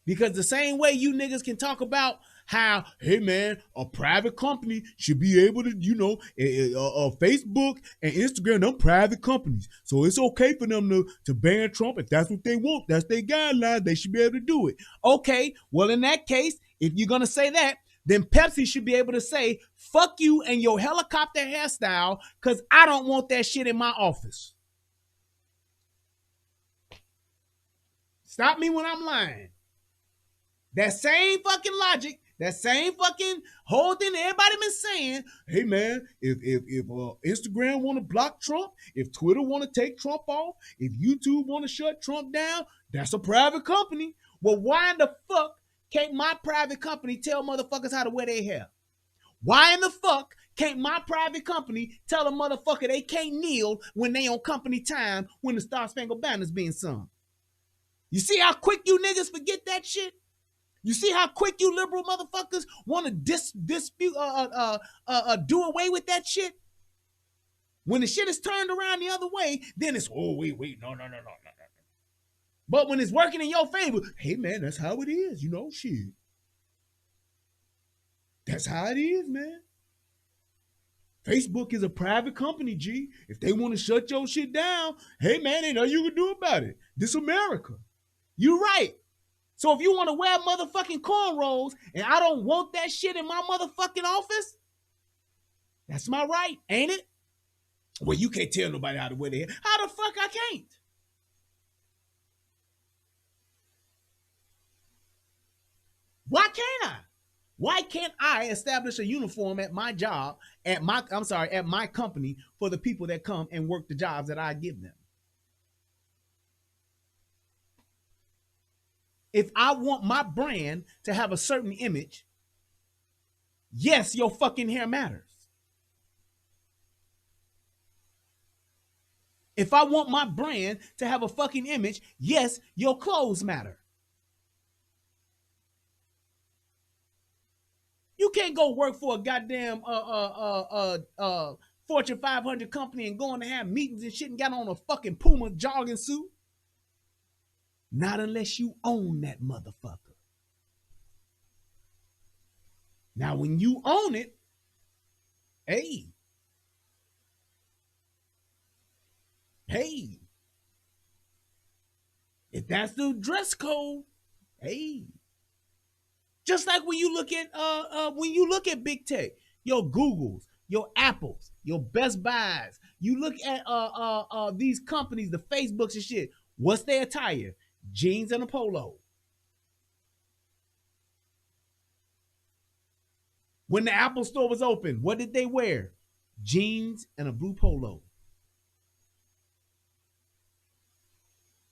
Because the same way you niggas can talk about how, hey man, a private company should be able to, Facebook and Instagram, them private companies. So it's okay for them to ban Trump. If that's what they want, that's their guidelines, they should be able to do it. Okay, well in that case, if you're gonna say that, then Pepsi should be able to say, fuck you and your helicopter hairstyle, because I don't want that shit in my office. Stop me when I'm lying. That same fucking logic, that same fucking whole thing that everybody been saying, hey man, if Instagram want to block Trump, if Twitter want to take Trump off, if YouTube want to shut Trump down, that's a private company. Well, why in the fuck can't my private company tell motherfuckers how to wear their hair? Why in the fuck can't my private company tell a motherfucker they can't kneel when they on company time when the Star Spangled Banner's being sung? You see how quick you niggas forget that shit? You see how quick you liberal motherfuckers want to dispute, do away with that shit? When the shit is turned around the other way, then it's, oh, wait, no. But when it's working in your favor, hey man, that's how it is, shit. That's how it is, man. Facebook is a private company, G. If they want to shut your shit down, hey man, ain't nothing you can do about it. This America. You right. So if you want to wear motherfucking cornrows and I don't want that shit in my motherfucking office, that's my right, ain't it? Well, you can't tell nobody how to wear their hair. How the fuck I can't? Why can't I? Why can't I establish a uniform at my job, at my company for the people that come and work the jobs that I give them? If I want my brand to have a certain image, yes, your fucking hair matters. If I want my brand to have a fucking image, yes, your clothes matter. You can't go work for a goddamn Fortune 500 company and going to have meetings and shit and got on a fucking Puma jogging suit. Not unless you own that motherfucker. Now, when you own it, hey, if that's the dress code, hey. Just like when you look at big tech, your Googles, your Apples, your Best Buys, you look at these companies, the Facebooks and shit. What's their attire? Jeans and a polo. When the Apple store was open, what did they wear? Jeans and a blue polo.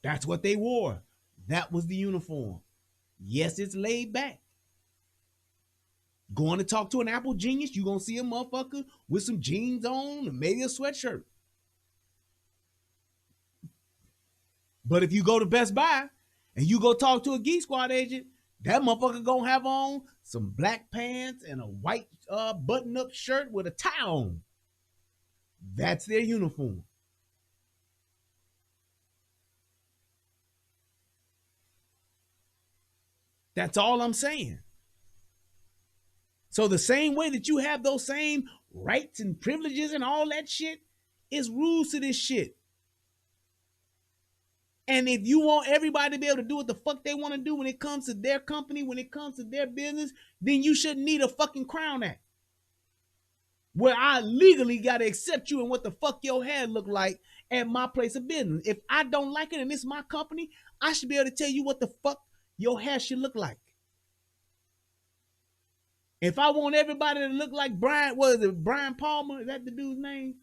That's what they wore. That was the uniform. Yes, it's laid back. Going to talk to an Apple genius, you're going to see a motherfucker with some jeans on and maybe a sweatshirt. But if you go to Best Buy and you go talk to a Geek Squad agent, that motherfucker going to have on some black pants and a white button-up shirt with a tie on. That's their uniform. That's all I'm saying. So the same way that you have those same rights and privileges and all that shit, is rules to this shit. And if you want everybody to be able to do what the fuck they want to do when it comes to their company, when it comes to their business, then you shouldn't need a fucking Crown Act, where I legally got to accept you and what the fuck your hair look like at my place of business. If I don't like it and it's my company, I should be able to tell you what the fuck your hair should look like. If I want everybody to look like Brian, what is it, Brian Palmer? Is that the dude's name?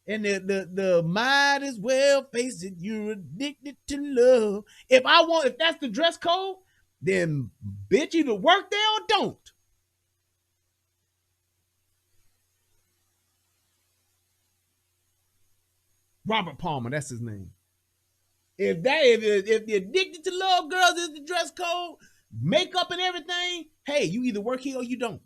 And the might as well face it, you're addicted to love. If that's the dress code, then bitch, either work there or don't. Robert Palmer, that's his name. If the addicted to love girls is the dress code, makeup and everything, hey, you either work here or you don't.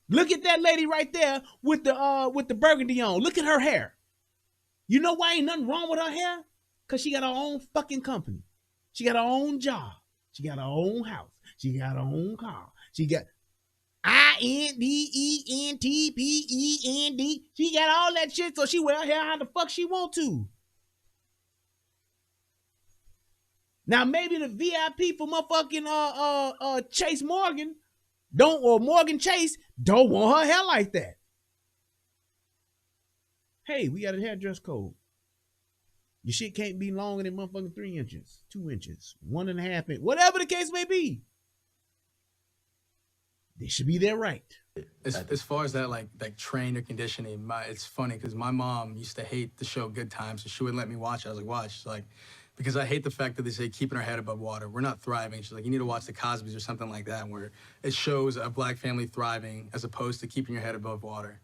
Look at that lady right there with the burgundy on. Look at her hair. You know why ain't nothing wrong with her hair? Because she got her own fucking company. She got her own job. She got her own house. She got her own car. She got INDENTPEND. She got all that shit, so she wear her hair how the fuck she want to. Now maybe the VIP for motherfucking Chase Morgan Morgan Chase don't want her hair like that. Hey, we got a hairdress code. Your shit can't be longer than motherfucking 3 inches, 2 inches, 1.5 inches, whatever the case may be. They should be there right. As far as that, like trained or conditioning, it's funny because my mom used to hate the show Good Times, so she wouldn't let me watch it. I was like, watch. She's like, because I hate the fact that they say keeping our head above water. We're not thriving. She's like, you need to watch the Cosbys or something like that, where it shows a black family thriving as opposed to keeping your head above water.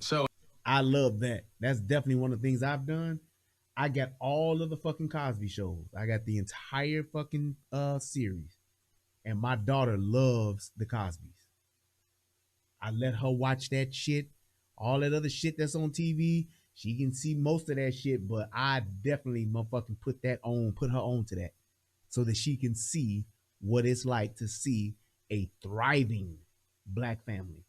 So I love that. That's definitely one of the things I've done. I got all of the fucking Cosby shows. I got the entire fucking series. And my daughter loves the Cosbys. I let her watch that shit. All that other shit that's on TV, she can see most of that shit, but I definitely motherfucking put her on to that so that she can see what it's like to see a thriving black family.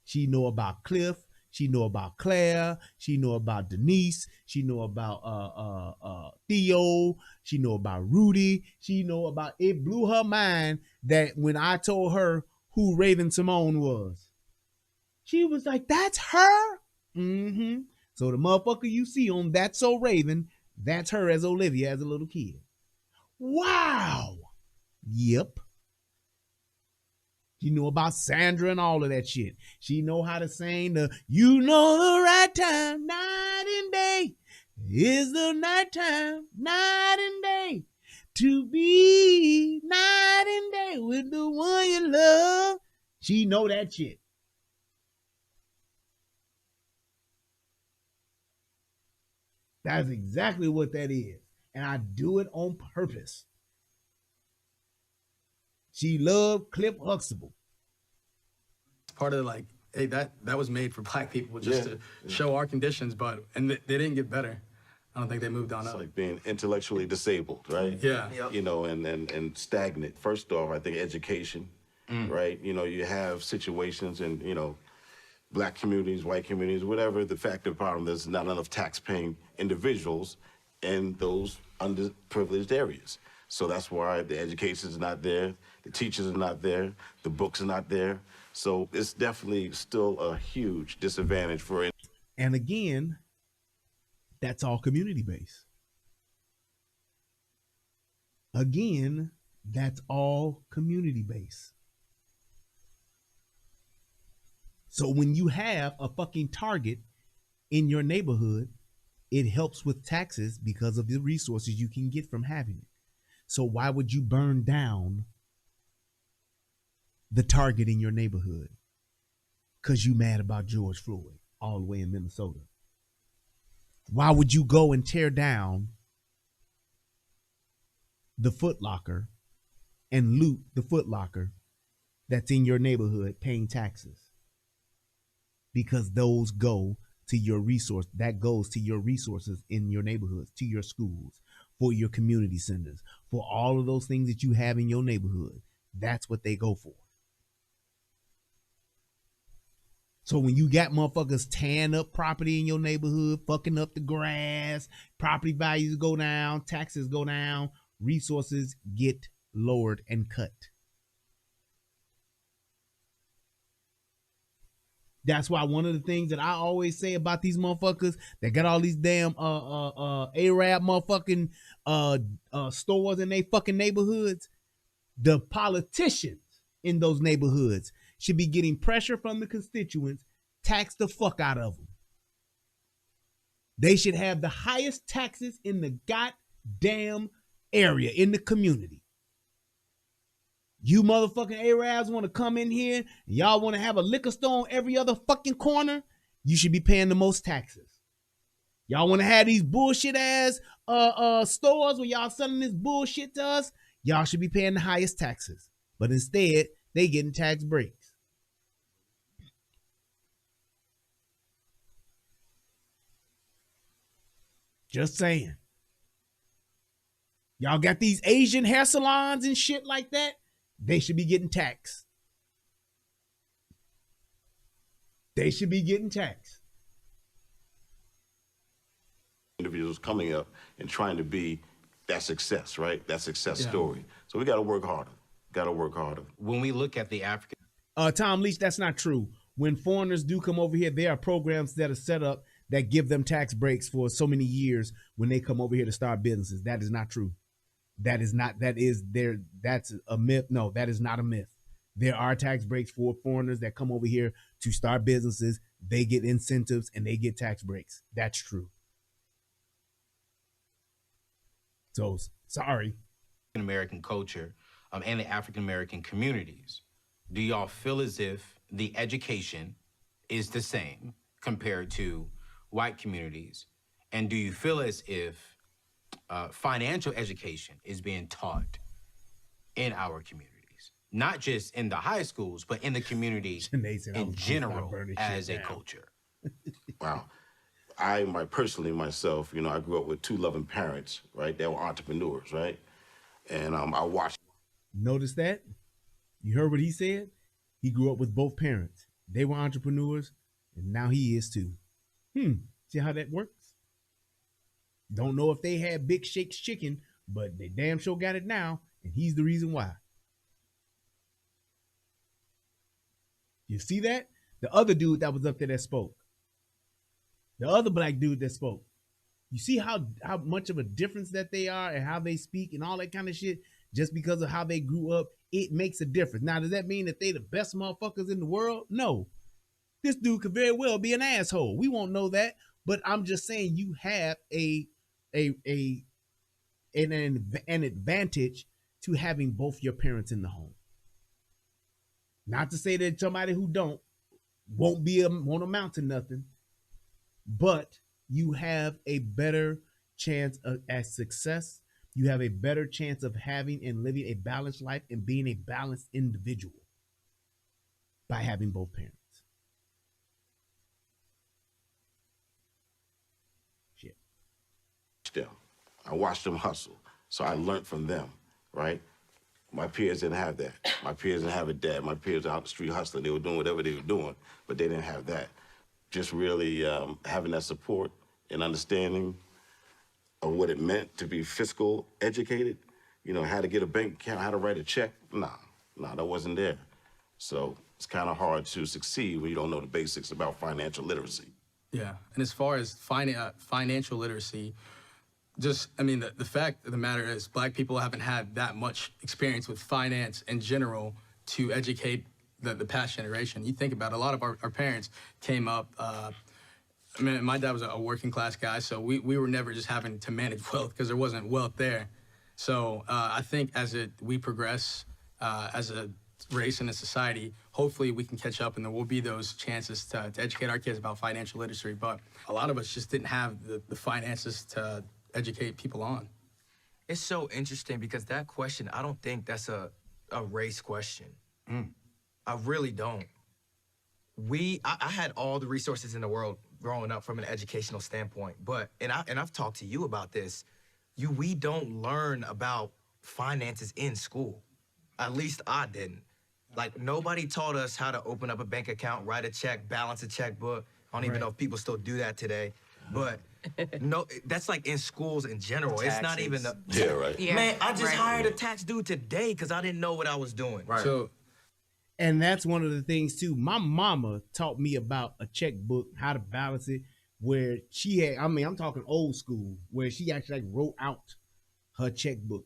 She know about Cliff. She know about Claire. She know about Denise. She know about Theo. She know about Rudy. She know about, it blew her mind that when I told her who Raven Simone was, she was like, that's her? Mm-hmm. So the motherfucker you see on That's So Raven, that's her as Olivia as a little kid. Wow. Yep. She knew about Sandra and all of that shit. She know how to sing the, you know the right time, night and day, is the night time, night and day, to be night and day with the one you love. She know that shit. That's exactly what that is. And I do it on purpose. She loved Cliff Huxtable. Part of like, hey, that was made for black people just to show our conditions, and they didn't get better. I don't think they moved on up. It's like being intellectually disabled, right? Yeah. Yep. You know, and stagnant. First off, I think education, right? You know, you have situations in, you know, black communities, white communities, whatever. The fact of the problem, there's not enough tax-paying individuals in those underprivileged areas. So that's why the education is not there, the teachers are not there, the books are not there. So it's definitely still a huge disadvantage for. And again, that's all community-based. Again, that's all community-based. So when you have a fucking Target in your neighborhood, it helps with taxes because of the resources you can get from having it. So why would you burn down the Target in your neighborhood? Because you mad about George Floyd all the way in Minnesota. Why would you go and tear down the Foot Locker and loot the Foot Locker that's in your neighborhood paying taxes? Because those go to your resource. That goes to your resources in your neighborhoods, to your schools, for your community centers, for all of those things that you have in your neighborhood. That's what they go for. So when you got motherfuckers tearing up property in your neighborhood, fucking up the grass, property values go down, taxes go down, resources get lowered and cut. That's why one of the things that I always say about these motherfuckers that got all these damn Arab motherfucking stores in they fucking neighborhoods, the politicians in those neighborhoods should be getting pressure from the constituents, tax the fuck out of them. They should have the highest taxes in the goddamn area, in the community. You motherfucking Arabs want to come in here and y'all want to have a liquor store on every other fucking corner, you should be paying the most taxes. Y'all want to have these bullshit ass stores where y'all selling this bullshit to us, y'all should be paying the highest taxes. But instead, they getting tax breaks. Just saying. Y'all got these Asian hair salons and shit like that. They should be getting taxed. They should be getting taxed. Individuals coming up and trying to be that success, right? That success story. So we got to work harder. Got to work harder. When we look at the African... Tom Leach, that's not true. When foreigners do come over here, there are programs that are set up that give them tax breaks for so many years when they come over here to start businesses. That is not true. That's a myth. No, that is not a myth. There are tax breaks for foreigners that come over here to start businesses. They get incentives and they get tax breaks. That's true. So, sorry. American culture and the African American communities. Do y'all feel as if the education is the same compared to white communities? And do you feel as if financial education is being taught in our communities? Not just in the high schools, but in the community in general as a culture. Wow. Personally, myself, I grew up with two loving parents, right? They were entrepreneurs, right? And I watched. Notice that? You heard what he said? He grew up with both parents. They were entrepreneurs, and now he is too. See how that works? Don't know if they had Big Shake's chicken, but they damn sure got it now, and he's the reason why. You see that? The other dude that was up there that spoke. The other black dude that spoke. You see how much of a difference that they are and how they speak and all that kind of shit? Just because of how they grew up, it makes a difference. Now, does that mean that they the best motherfuckers in the world? No. This dude could very well be an asshole. We won't know that. But I'm just saying you have an advantage to having both your parents in the home. Not to say that somebody who won't amount to nothing, but you have a better chance at success. You have a better chance of having and living a balanced life and being a balanced individual by having both parents. Shit. I watched them hustle, so I learned from them, right? My peers didn't have that. My peers didn't have a dad. My peers were out the street hustling. They were doing whatever they were doing, but they didn't have that. Just really having that support and understanding of what it meant to be fiscal educated, how to get a bank account, how to write a check. Nah, that wasn't there. So it's kind of hard to succeed when you don't know the basics about financial literacy. Yeah, and as far as financial literacy, the fact of the matter is black people haven't had that much experience with finance in general to educate the past generation. You think about it, a lot of our parents came up, my dad was a working class guy, so we were never just having to manage wealth because there wasn't wealth there. So I think as we progress as a race and a society, hopefully we can catch up and there will be those chances to educate our kids about financial literacy. But a lot of us just didn't have the finances to educate people on. It's so interesting because that question, I don't think that's a race question. I really don't. I had all the resources in the world growing up from an educational standpoint. But I've talked to you about this. We don't learn about finances in school. At least I didn't. Like, nobody taught us how to open up a bank account, write a check, balance a checkbook. I don't even know if people still do that today. But no, that's like in schools in general. It's not even the... Yeah, right. Yeah, man, I just hired a tax dude today because I didn't know what I was doing. Right. So, and that's one of the things too. My mama taught me about a checkbook, how to balance it, where she had, I mean, I'm talking old school, where she actually like wrote out her checkbook.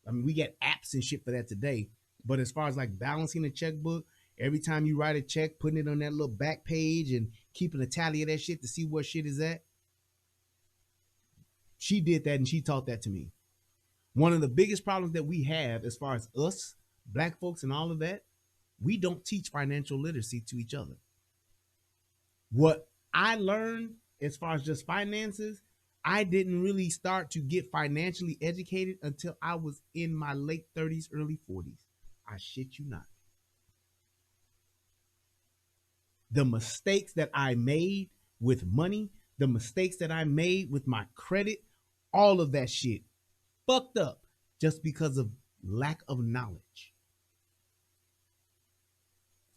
I mean, we get apps and shit for that today. But as far as like balancing a checkbook, every time you write a check, putting it on that little back page and keeping a tally of that shit to see where shit is at. She did that and she taught that to me. One of the biggest problems that we have as far as us, black folks and all of that, we don't teach financial literacy to each other. What I learned as far as just finances, I didn't really start to get financially educated until I was in my late 30s, early 40s. I shit you not. The mistakes that I made with money, the mistakes that I made with my credit, all of that shit fucked up just because of lack of knowledge.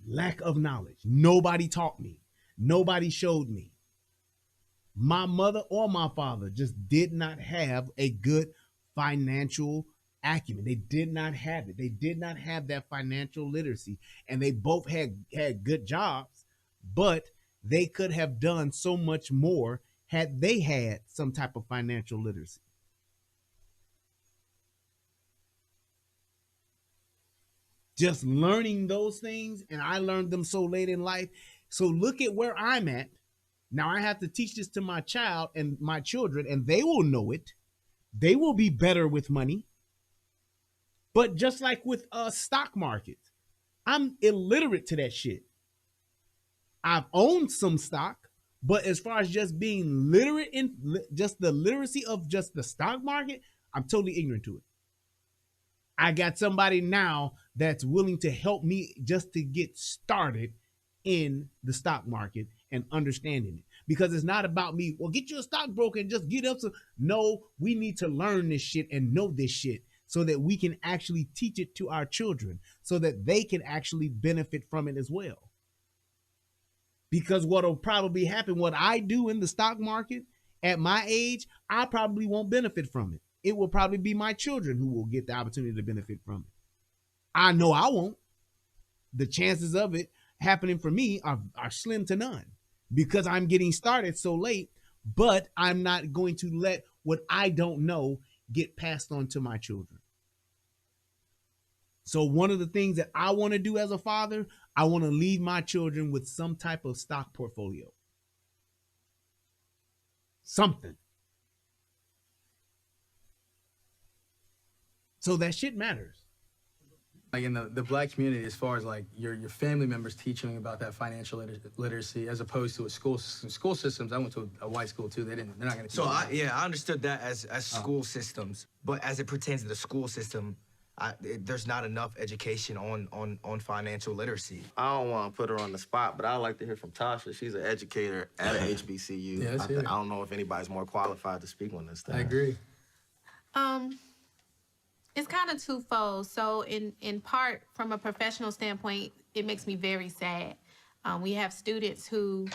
Lack of knowledge. Nobody taught me. Nobody showed me. My mother or my father just did not have a good financial acumen. They did not have it. They did not have that financial literacy. And they both had good jobs, but they could have done so much more had they had some type of financial literacy. Just learning those things, and I learned them so late in life. So look at where I'm at. Now I have to teach this to my child and my children, and they will know it. They will be better with money. But just like with stock market, I'm illiterate to that shit. I've owned some stock, but as far as just being literate in just the literacy of just the stock market, I'm totally ignorant to it. I got somebody now that's willing to help me just to get started in the stock market and understanding it. Because it's not about me, well, get you a stockbroker and just get up to... No, we need to learn this shit and know this shit so that we can actually teach it to our children so that they can actually benefit from it as well. Because what will probably happen, what I do in the stock market at my age, I probably won't benefit from it. It will probably be my children who will get the opportunity to benefit from it. I know I won't. The chances of it happening for me are slim to none because I'm getting started so late, but I'm not going to let what I don't know get passed on to my children. So one of the things that I want to do as a father, I want to leave my children with some type of stock portfolio. Something. So that shit matters. Like in the black community, as far as like your family members teaching about that financial literacy, as opposed to a school systems. I went to a white school too. They're not going to. So I understood that as school systems, but as it pertains to the school system, there's not enough education on financial literacy. I don't want to put her on the spot, but I'd like to hear from Tasha. She's an educator at an HBCU. Yeah, I don't know if anybody's more qualified to speak on this thing. I agree. It's kind of twofold. So in part, from a professional standpoint, it makes me very sad. We have students who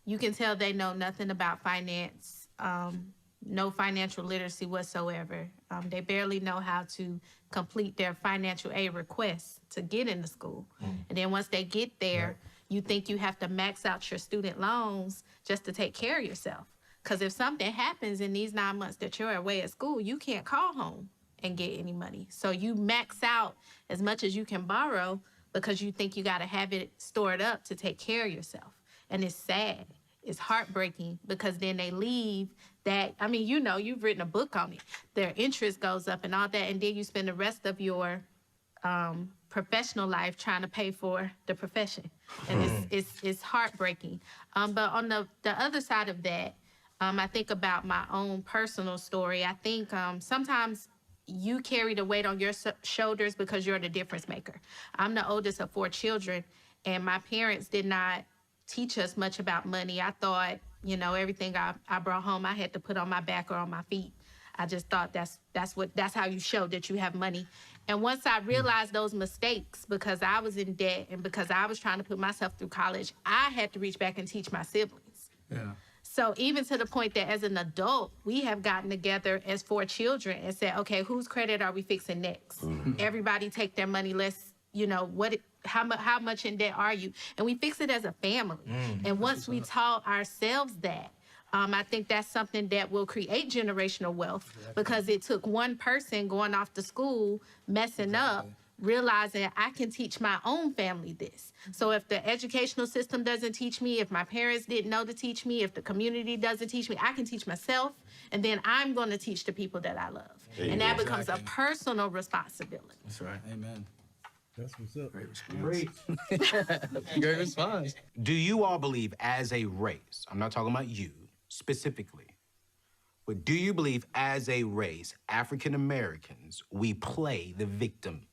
you can tell they know nothing about finance, no financial literacy whatsoever. They barely know how to complete their financial aid requests to get into school. And then once they get there, you think you have to max out your student loans just to take care of yourself. Because if something happens in these 9 months that you're away at school, you can't call home and get any money. So you max out as much as you can borrow because you think you got to have it stored up to take care of yourself. And it's sad. It's heartbreaking because then they leave that, I mean, you know, you've written a book on it. Their interest goes up and all that, and then you spend the rest of your professional life trying to pay for the profession. And it's heartbreaking. But on the other side of that, I think about my own personal story. I think sometimes you carry the weight on your shoulders because you're the difference maker. I'm the oldest of 4 children, and my parents did not teach us much about money. I thought You know, everything I brought home, I had to put on my back or on my feet. I just thought that's how you show that you have money. And once I realized those mistakes, because I was in debt and because I was trying to put myself through college, I had to reach back and teach my siblings. Yeah. So even to the point that as an adult, we have gotten together as 4 children and said, okay, whose credit are we fixing next? Everybody take their money. Let's, you know, how much in debt are you? And we fix it as a family. And once we taught ourselves that, I think that's something that will create generational wealth, because it took one person going off to school, messing up, realizing I can teach my own family this. So if the educational system doesn't teach me, if my parents didn't know to teach me, if the community doesn't teach me, I can teach myself, and then I'm going to teach the people that I love. And that becomes a personal responsibility. That's right. Amen. That's what's up. Great response. Great response. Do you all believe as a race, I'm not talking about you specifically, but do you believe as a race, African Americans, we play the victim?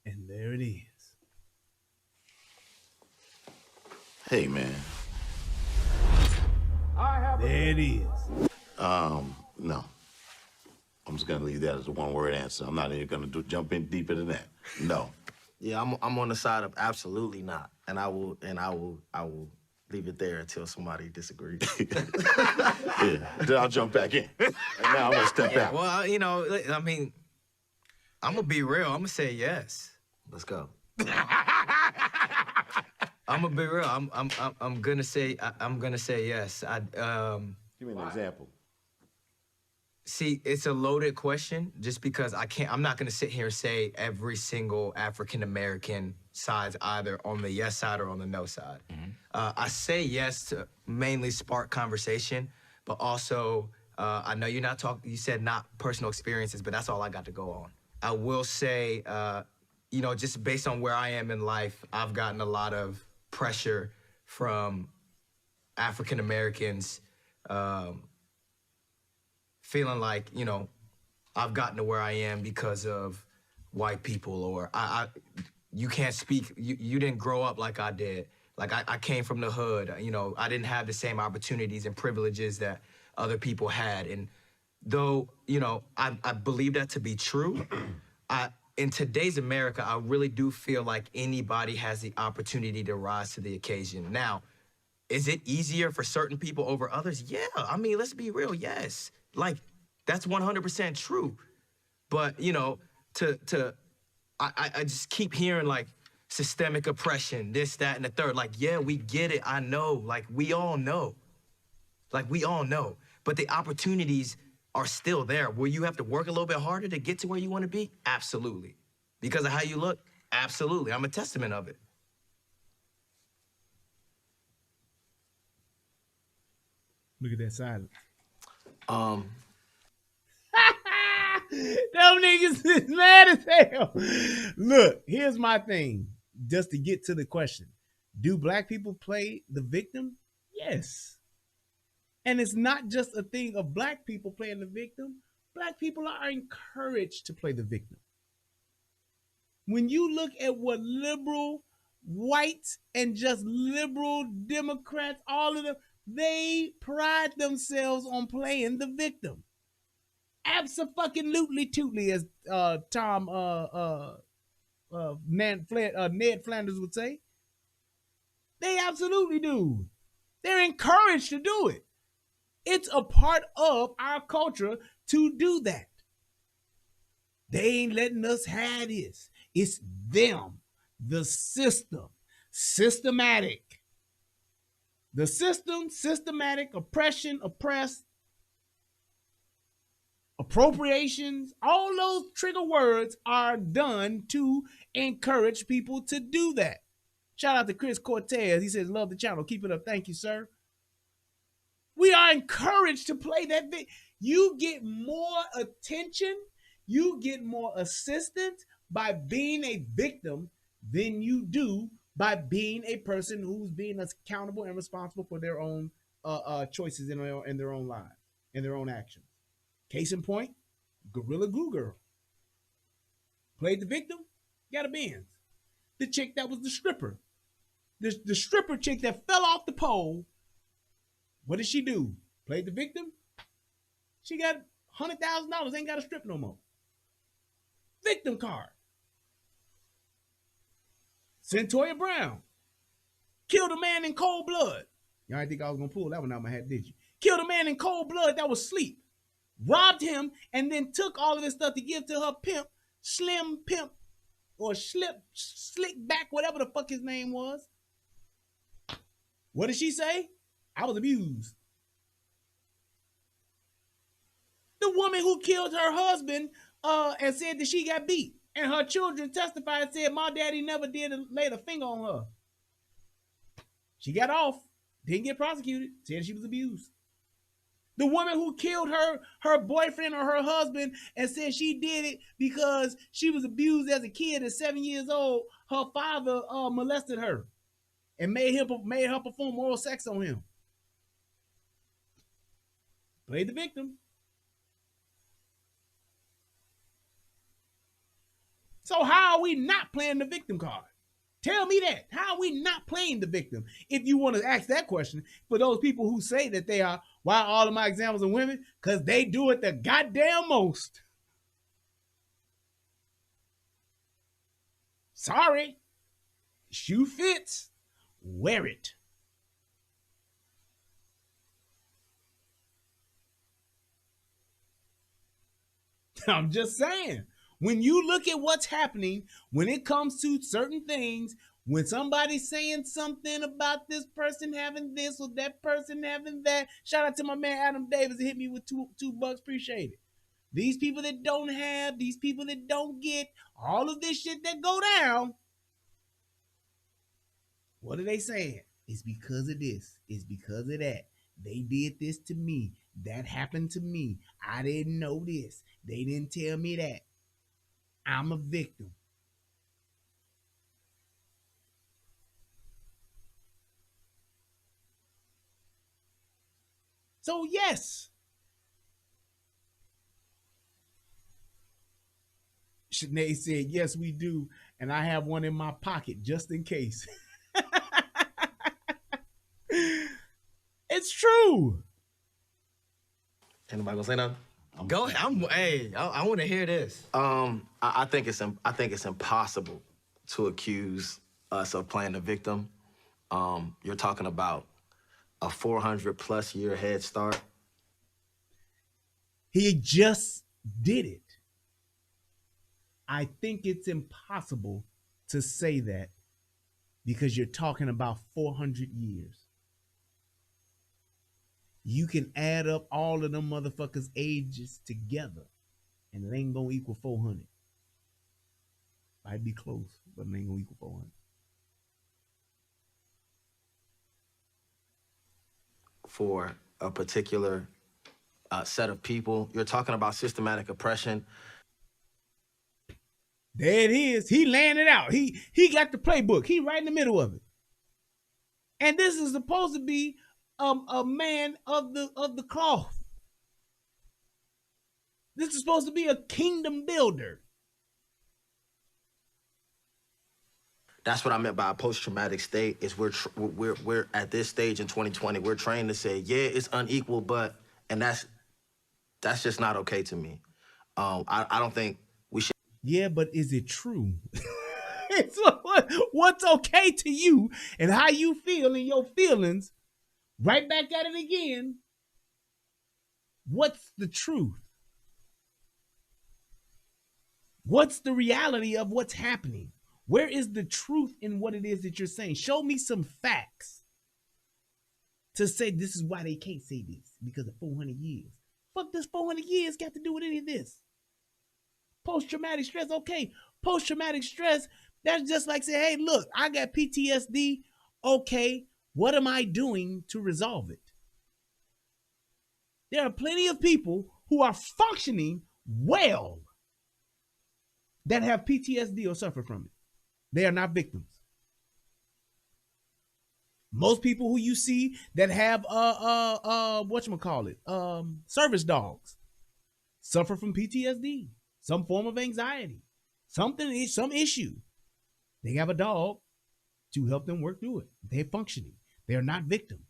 And there it is. Hey, man. There it is. No. I'm just gonna leave that as a one-word answer. I'm not even gonna jump in deeper than that. No. Yeah, I'm on the side of absolutely not, and I will leave it there until somebody disagrees. Yeah, then I'll jump back in. And now I'm gonna step out. Well, you know, I mean, I'm gonna be real. I'm gonna say yes. Let's go. I'm gonna be real. I'm gonna say yes. Give me an example. See, it's a loaded question just because I'm not gonna sit here and say every single African American side's either on the yes side or on the no side. I say yes to mainly spark conversation, but also I know you're not talking. You said not personal experiences, but that's all I got to go on. I will say, you know, just based on where I am in life, I've gotten a lot of pressure from African Americans. Feeling like, you know, I've gotten to where I am because of white people, or you can't speak, you didn't grow up like I did. Like I came from the hood, you know, I didn't have the same opportunities and privileges that other people had. And though, you know, I believe that to be true, in today's America, I really do feel like anybody has the opportunity to rise to the occasion. Now, is it easier for certain people over others? Yeah, I mean, let's be real, yes. Like, that's 100% true. But, you know, I just keep hearing, like, systemic oppression, this, that, and the third. Like, yeah, we get it, I know. Like, we all know. Like, we all know. But the opportunities are still there. Will you have to work a little bit harder to get to where you want to be? Absolutely. Because of how you look? Absolutely. I'm a testament of it. Look at that silence. Um, Them niggas is mad as hell. Look, here's my thing. Just to get to the question. Do black people play the victim? Yes. And it's not just a thing of black people playing the victim. Black people are encouraged to play the victim. When you look at what liberal whites and just liberal Democrats, all of them, they pride themselves on playing the victim. Abso-fucking-lutely-tootly, as Ned Flanders would say. They absolutely do. They're encouraged to do it. It's a part of our culture to do that. They ain't letting us have this. It's them, the system, systematic. The system, systematic, oppression, oppressed, appropriations, all those trigger words are done to encourage people to do that. Shout out to Chris Cortez. He says, love the channel. Keep it up. Thank you, sir. We are encouraged to play that bit. You get more attention, you get more assistance by being a victim than you do by being a person who's being accountable and responsible for their own choices in their own lives, in their own actions. Case in point, Gorilla Glue Girl. Played the victim, got a Benz. The chick that was the stripper. The stripper chick that fell off the pole What did she do? Played the victim? She got $100,000, ain't got to strip no more. Victim card. Centoya Brown killed a man in cold blood. Y'all didn't think I was going to pull that one out of my hat, did you? Killed a man in cold blood that was asleep. Robbed him and then took all of this stuff to give to her pimp, Slim Pimp, or Slick Back, whatever the fuck his name was. What did she say? I was abused. The woman who killed her husband and said that she got beat, and her children testified and said, my daddy never did lay a finger on her. She got off, didn't get prosecuted, said she was abused. The woman who killed her boyfriend or her husband and said she did it because she was abused as a kid at 7 years old, her father molested her and made her perform oral sex on him. Played the victim. So how are we not playing the victim card? Tell me that. How are we not playing the victim? If you want to ask that question, for those people who say that they are, why are all of my examples are women? Because they do it the goddamn most. Sorry. Shoe fits. Wear it. I'm just saying. When you look at what's happening, when it comes to certain things, when somebody's saying something about this person having this or that person having that, shout out to my man Adam Davis that hit me with $2, appreciate it. These people that don't have, these people that don't get, all of this shit that go down, what are they saying? It's because of this. It's because of that. They did this to me. That happened to me. I didn't know this. They didn't tell me that. I'm a victim. So yes, Sinead said, yes, we do. And I have one in my pocket just in case. It's true. Anybody gonna say nothing? Go ahead. I want to hear this. I think it's impossible to accuse us of playing the victim. You're talking about a 400+ year head start. He just did it. I think it's impossible to say that because you're talking about 400 years. You can add up all of them motherfuckers' ages together and it ain't gonna equal 400. Might be close, but it ain't gonna equal 400. For a particular set of people, you're talking about systematic oppression. There it is. He laying it out. He got the playbook. He right in the middle of it. And this is supposed to be a man of the cloth. This is supposed to be a kingdom builder. That's what I meant by a post-traumatic state. Is we're at this stage in 2020. We're trained to say, yeah, it's unequal, but that's just not okay to me. I don't think we should. Yeah, but is it true? It's what's okay to you and how you feel in your feelings. Right back at it again. What's the truth? What's the reality of what's happening? Where is the truth in what it is that you're saying? Show me some facts to say this is why they can't say this because of 400 years. Fuck this 400 years got to do with any of this. Post-traumatic stress, okay. Post-traumatic stress, that's just like say, hey, look, I got PTSD. Okay, what am I doing to resolve it? There are plenty of people who are functioning well that have PTSD or suffer from it. They are not victims. Most people who you see that have service dogs suffer from PTSD, some form of anxiety, some issue. They have a dog to help them work through it. They're functioning. They're not victims.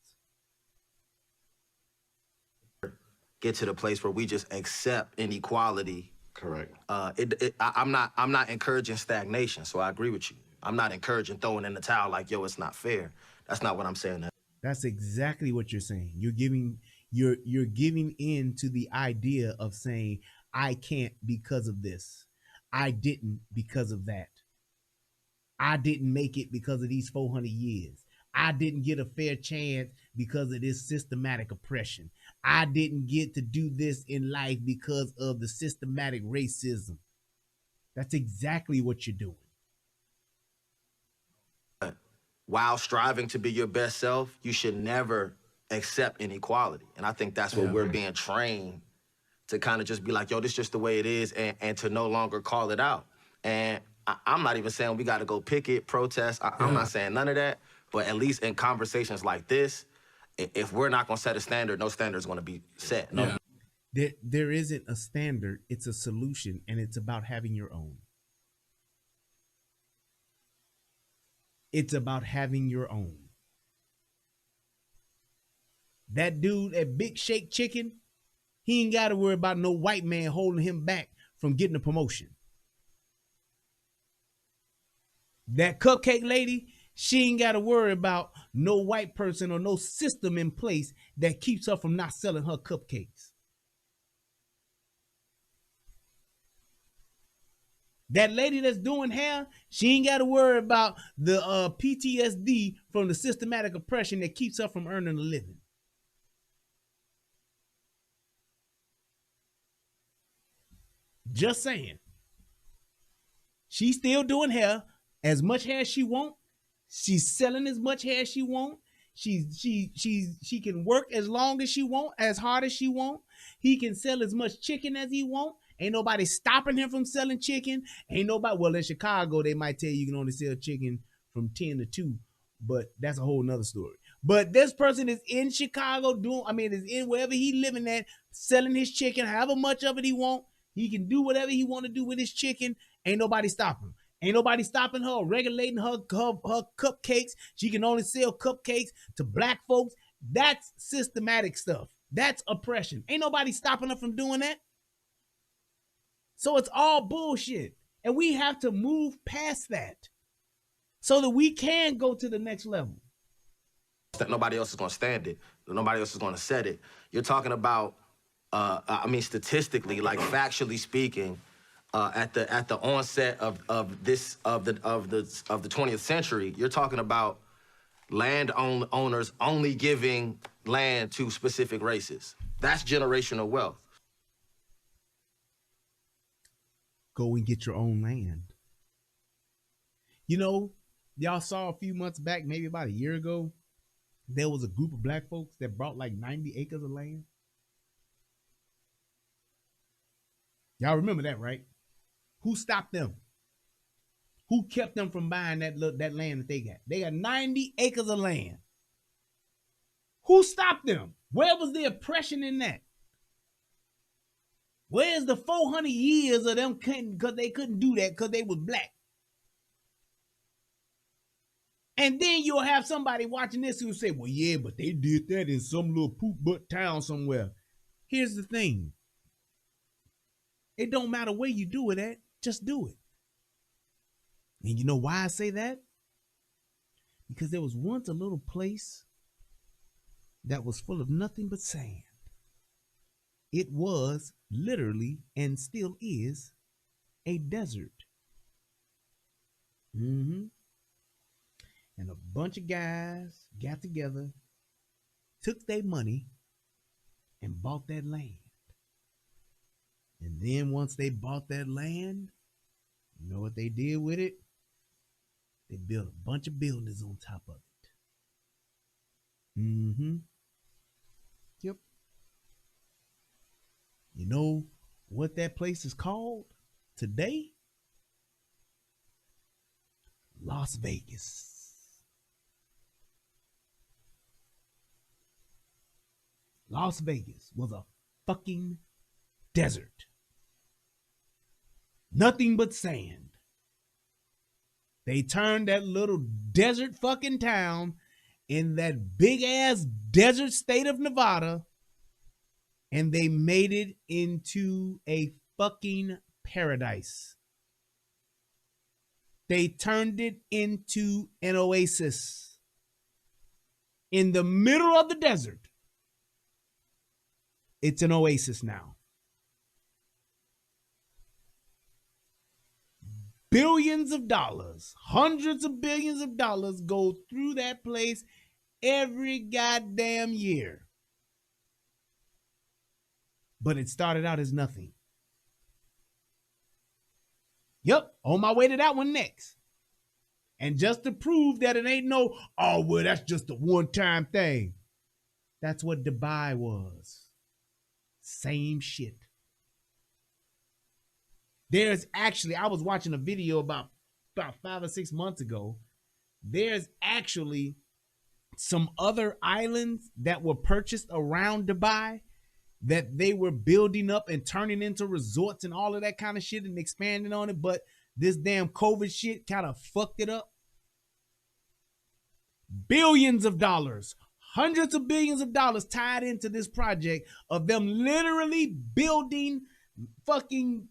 get to the place where we just accept inequality. Correct. I'm not encouraging stagnation, so I agree with you. I'm not encouraging throwing in the towel like, yo, it's not fair. That's not what I'm saying. That's exactly what you're saying. You're giving in to the idea of saying, I can't because of this. I didn't because of that. I didn't make it because of these 400 years. I didn't get a fair chance because of this systematic oppression. I didn't get to do this in life because of the systematic racism. That's exactly what you're doing. While striving to be your best self, you should never accept inequality. And I think that's what we're being trained to kind of just be like, yo, this is just the way it is, and to no longer call it out. And I'm not even saying we got to go picket, protest. I'm not saying none of that. But at least in conversations like this, if we're not going to set a standard, no standard is going to be set. No. There isn't a standard. It's a solution, and it's about having your own. It's about having your own. That dude at Big Shake Chicken, he ain't got to worry about no white man holding him back from getting a promotion. That cupcake lady, she ain't got to worry about no white person or no system in place that keeps her from not selling her cupcakes. That lady that's doing hair, she ain't got to worry about the PTSD from the systematic oppression that keeps her from earning a living. Just saying. She's still doing hair, as much hair as she want. She's selling as much hair as she want. She can work as long as she want, as hard as she want. He can sell as much chicken as he want. Ain't nobody stopping him from selling chicken. Ain't nobody, well, in Chicago, they might tell you can only sell chicken from 10 to 2, but that's a whole nother story. But this person is in Chicago is in wherever he living at, selling his chicken, however much of it he want. He can do whatever he want to do with his chicken. Ain't nobody stopping him. Ain't nobody stopping her or regulating her cupcakes. She can only sell cupcakes to black folks. That's systematic stuff. That's oppression. Ain't nobody stopping her from doing that. So it's all bullshit. And we have to move past that so that we can go to the next level. That nobody else is going to stand it. Nobody else is going to set it. You're talking about, statistically, like factually speaking, at the onset of the 20th century, you're talking about owners only giving land to specific races. That's generational wealth. Go and get your own land. You know, y'all saw a few months back, maybe about a year ago, there was a group of black folks that bought like 90 acres of land. Y'all remember that, right? Who stopped them? Who kept them from buying that land that they got? They got 90 acres of land. Who stopped them? Where was the oppression in that? Where's the 400 years of them because they couldn't do that because they was black? And then you'll have somebody watching this who say, well, yeah, but they did that in some little poop butt town somewhere. Here's the thing. It don't matter where you do it at, just do it. And you know why I say that? Because there was once a little place that was full of nothing but sand. It was literally and still is a desert. And a bunch of guys got together, took their money, and bought that land. And then once they bought that land, you know what they did with it? They built a bunch of buildings on top of it. Yep. You know what that place is called today? Las Vegas. Las Vegas was a fucking desert. Nothing but sand. They turned that little desert fucking town in that big ass desert state of Nevada and they made it into a fucking paradise. They turned it into an oasis in the middle of the desert. It's an oasis now. Billions of dollars, hundreds of billions of dollars go through that place every goddamn year. But it started out as nothing. Yep, on my way to that one next. And just to prove that it ain't no, oh, well, that's just a one-time thing. That's what Dubai was. Same shit. There's actually, I was watching a video about 5 or 6 months ago. There's actually some other islands that were purchased around Dubai that they were building up and turning into resorts and all of that kind of shit and expanding on it. But this damn COVID shit kind of fucked it up. Billions of dollars, hundreds of billions of dollars tied into this project of them literally building fucking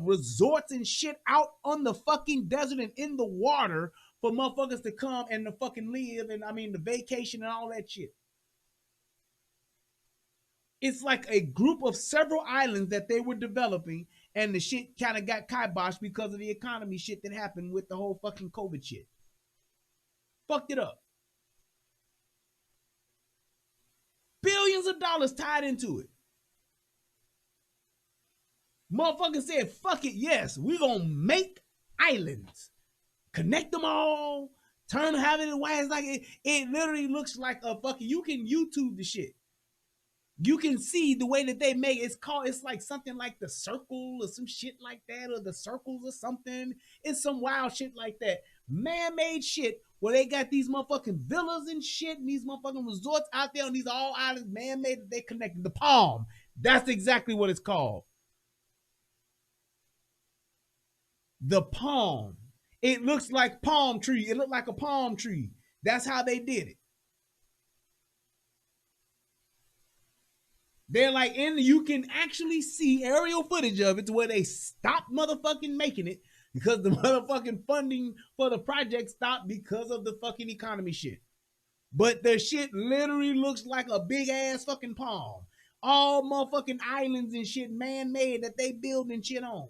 resorts and shit out on the fucking desert and in the water for motherfuckers to come and to fucking live, and I mean the vacation and all that shit. It's like a group of several islands that they were developing, and the shit kind of got kiboshed because of the economy shit that happened with the whole fucking COVID shit. Fucked it up. Billions of dollars tied into it. Motherfucker said, fuck it, yes, we gonna make islands. Connect them all, have it away. It's like it literally looks like a fucking, you can YouTube the shit. You can see the way that they make it. It's like something like the Circle or some shit like that, or the Circles or something. It's some wild shit like that. Man-made shit where they got these motherfucking villas and shit and these motherfucking resorts out there on these all islands, man-made, that they connected. The Palm. That's exactly what it's called. The Palm. It looks like palm tree. It looked like a palm tree. That's how they did it. They're like, you can actually see aerial footage of it to where they stopped motherfucking making it because the motherfucking funding for the project stopped because of the fucking economy shit. But the shit literally looks like a big ass fucking palm. All motherfucking islands and shit man-made that they build and shit on.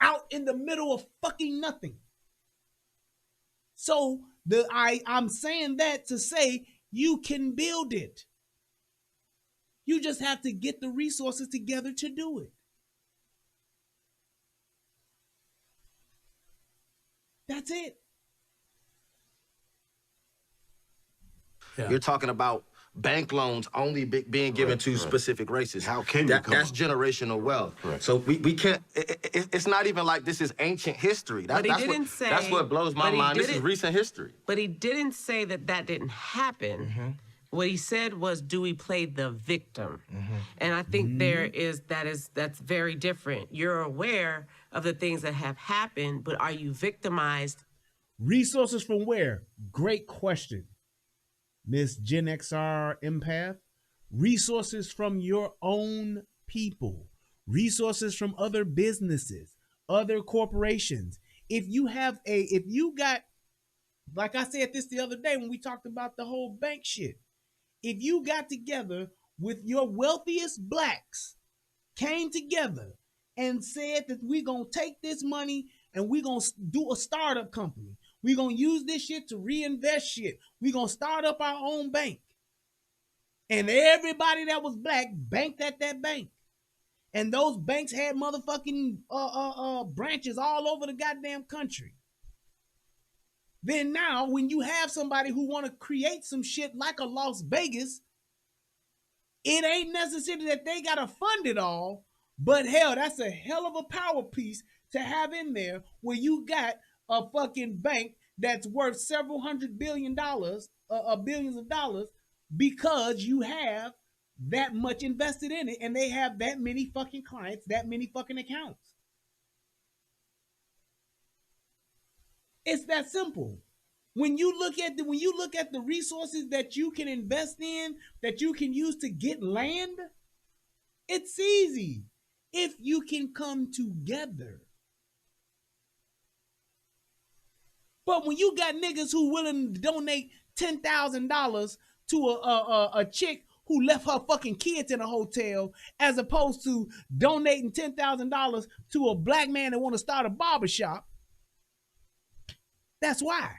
Out in the middle of fucking nothing. So I'm saying that to say you can build it. You just have to get the resources together to do it. That's it. Yeah. You're talking about bank loans only being given to specific races. How can you That's generational wealth. Correct. So we can't, it's not even like this is ancient history. That's what blows my mind. This is recent history. But he didn't say that didn't happen. Mm-hmm. What he said was, do we play the victim? Mm-hmm. And I think that's very different. You're aware of the things that have happened, but are you victimized? Resources from where? Great question, Miss Gen XR Empath. Resources from your own people. Resources from other businesses, other corporations. If you got, like I said this the other day when we talked about the whole bank shit. If you got together with your wealthiest blacks, came together and said that we're going to take this money and we're going to do a startup company. We're going to use this shit to reinvest shit. We're going to start up our own bank. And everybody that was black banked at that bank. And those banks had motherfucking branches all over the goddamn country. Then now, when you have somebody who want to create some shit like a Las Vegas, it ain't necessarily that they got to fund it all, but hell, that's a hell of a power piece to have in there where you got a fucking bank that's worth several $100 billion, billions of dollars, because you have that much invested in it and they have that many fucking clients, that many fucking accounts. It's that simple. When you look at the resources that you can invest in, that you can use to get land, it's easy if you can come together. But when you got niggas who willing to donate $10,000 to a chick who left her fucking kids in a hotel, as opposed to donating $10,000 to a black man that want to start a barbershop, that's why.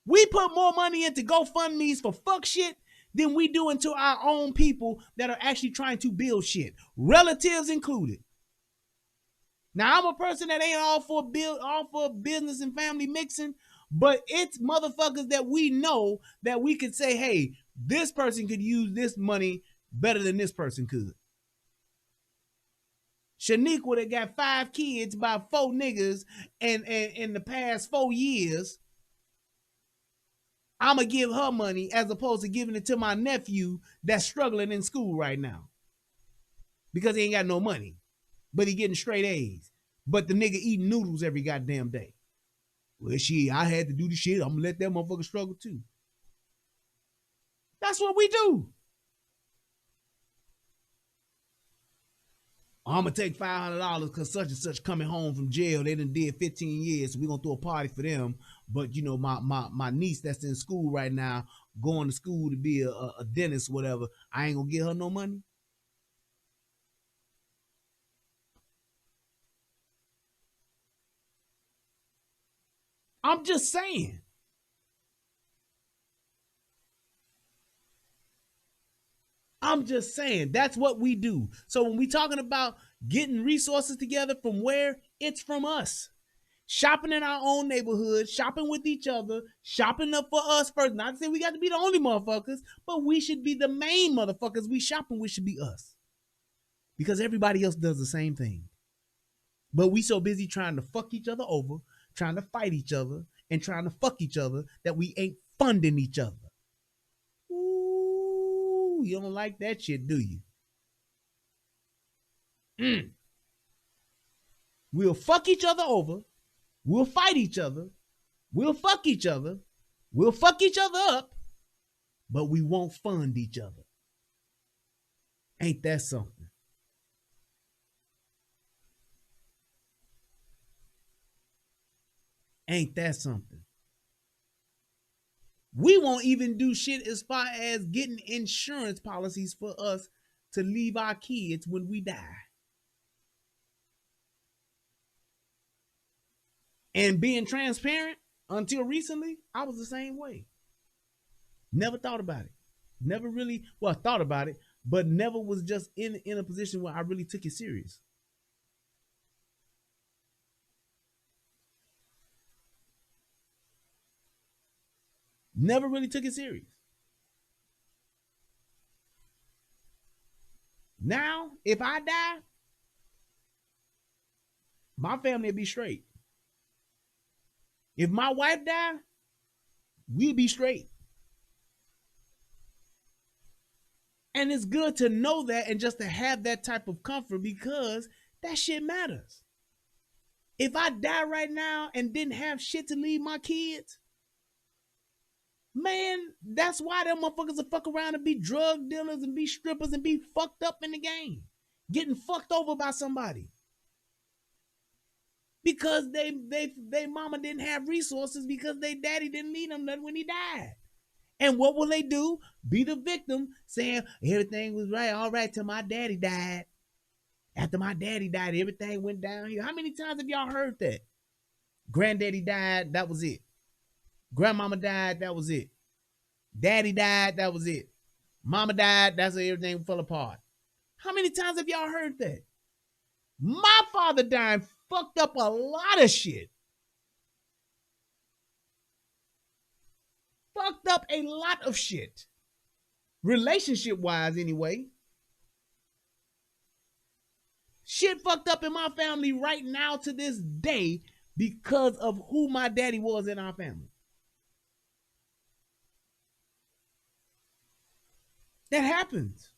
We put more money into GoFundMe's for fuck shit than we do into our own people that are actually trying to build shit, relatives included. Now, I'm a person that ain't all for business and family mixing, but it's motherfuckers that we know that we could say, hey, this person could use this money better than this person could. Shaniqua that got 5 kids by 4 niggas and in the past 4 years, I'm going to give her money as opposed to giving it to my nephew that's struggling in school right now because he ain't got no money, but he getting straight A's. But the nigga eating noodles every goddamn day. Well, I had to do the shit. I'm going to let that motherfucker struggle too. That's what we do. I'm going to take $500 because such and such coming home from jail. They done did 15 years, so we're going to throw a party for them. But, you know, my niece that's in school right now, going to school to be a dentist, whatever, I ain't going to give her no money. I'm just saying. I'm just saying, that's what we do. So when we talking about getting resources together, from where? It's from us. Shopping in our own neighborhood, shopping with each other, shopping up for us first. Not to say we got to be the only motherfuckers, but we should be the main motherfuckers we shopping with should be us. Because everybody else does the same thing. But we so busy trying to fuck each other over, trying to fight each other, and trying to fuck each other that we ain't funding each other. Ooh, you don't like that shit, do you? We'll fuck each other over. We'll fight each other. We'll fuck each other. We'll fuck each other up. But we won't fund each other. Ain't that something? Ain't that something? We won't even do shit as far as getting insurance policies for us to leave our kids when we die. And being transparent, until recently, I was the same way. Never thought about it. Never really, well, thought about it, but never was just in a position where I really took it serious. Never really took it serious. Now, if I die, my family will be straight. If my wife die, we'll be straight. And it's good to know that and just to have that type of comfort, because that shit matters. If I die right now and didn't have shit to leave my kids, man, that's why them motherfuckers will fuck around and be drug dealers and be strippers and be fucked up in the game. Getting fucked over by somebody. Because they mama didn't have resources because they daddy didn't leave them when he died. And what will they do? Be the victim, saying everything was right, all right, till my daddy died. After my daddy died, everything went downhill. How many times have y'all heard that? Granddaddy died, that was it. Grandmama died, that was it. Daddy died, that was it. Mama died, that's when everything fell apart. How many times have y'all heard that? My father died, fucked up a lot of shit. Fucked up a lot of shit. Relationship-wise, anyway. Shit fucked up in my family right now to this day because of who my daddy was in our family. That happens.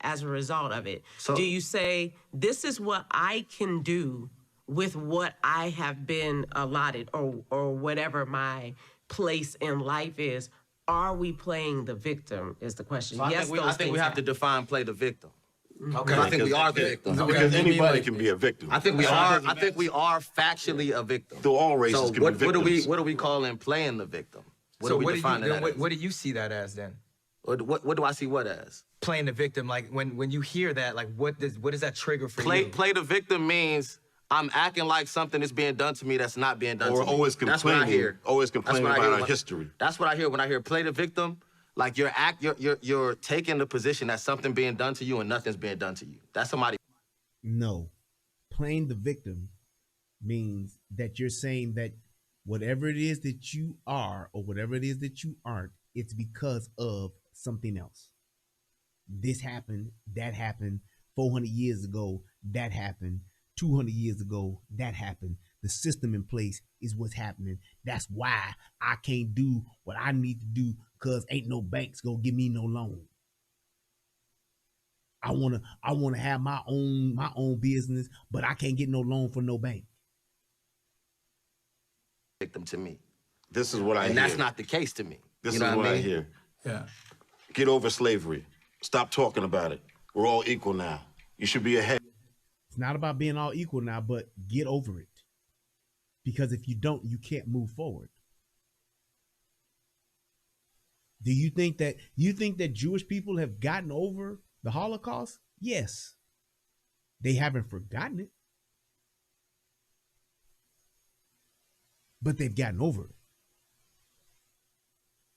As a result of it, do you say, this is what I can do with what I have been allotted or whatever my place in life is, are we playing the victim is the question. So Yes, I think we have to define play the victim. Okay. I think we are the victim. Because anybody can be a victim. I think we are. I think we are factually a victim. Through all races So can be victims. what do we call in playing the victim? What So do we what define that as? what do you see that as then? What do I see what as? Playing the victim, like when you hear that, like what does that trigger for you? Play the victim means I'm acting like something is being done to me that's not being done Or to me. always That's what I complaining. hear. Always complaining That's what I about hear our history. That's what I hear when I hear play the victim. Like you're taking the position that something being done to you and nothing's being done to you. That's somebody. No, playing the victim means that you're saying that whatever it is that you are or whatever it is that you aren't, it's because of something else. This happened, that happened, 400 years ago, that happened, 200 years ago, that happened. The system in place is what's happening. That's why I can't do what I need to do because ain't no banks gonna give me no loan. I wanna have my own business, but I can't get no loan from no bank. Victim to me. This is what I hear. And that's not the case to me. This You is know what I mean? hear. Yeah. Get over slavery. Stop talking about it. We're all equal now. You should be ahead. It's not about being all equal now, but get over it. Because if you don't, you can't move forward. Do you think that Jewish people have gotten over the Holocaust? Yes. They haven't forgotten it. But they've gotten over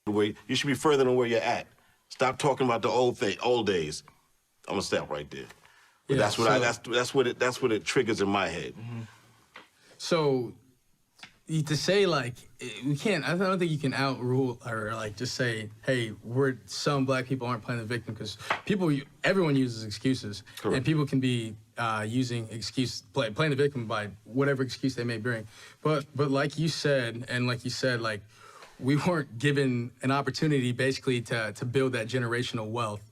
it. You should be further than where you're at. Stop talking about the old days. I'm gonna stop right there. But Yeah, that's what it triggers in my head. So to say like we can't, I don't think you can outrule or like just say, hey, some black people aren't playing the victim because everyone uses excuses. Correct. And people can be using playing the victim by whatever excuse they may bring. But like you said, like we weren't given an opportunity basically to build that generational wealth.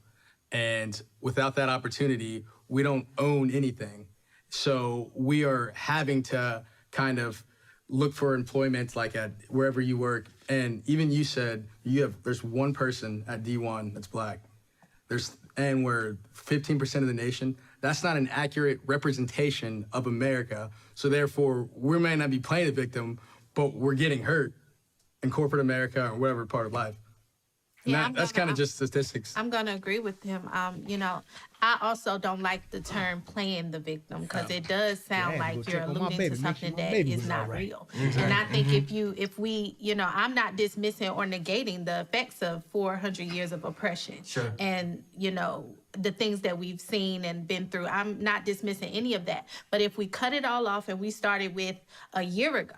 And without that opportunity, we don't own anything. So we are having to kind of look for employment like at wherever you work. And even you said there's one person at D1 that's black. And we're 15% of the nation. That's not an accurate representation of America. So therefore, we may not be playing the victim, but we're getting hurt in corporate America or whatever part of life. And that's kind of just statistics. I'm going to agree with him. I also don't like the term playing the victim because it does sound like you're alluding to something that is not real. And I think if we, I'm not dismissing or negating the effects of 400 years of oppression and, the things that we've seen and been through. I'm not dismissing any of that. But if we cut it all off and we started with a year ago,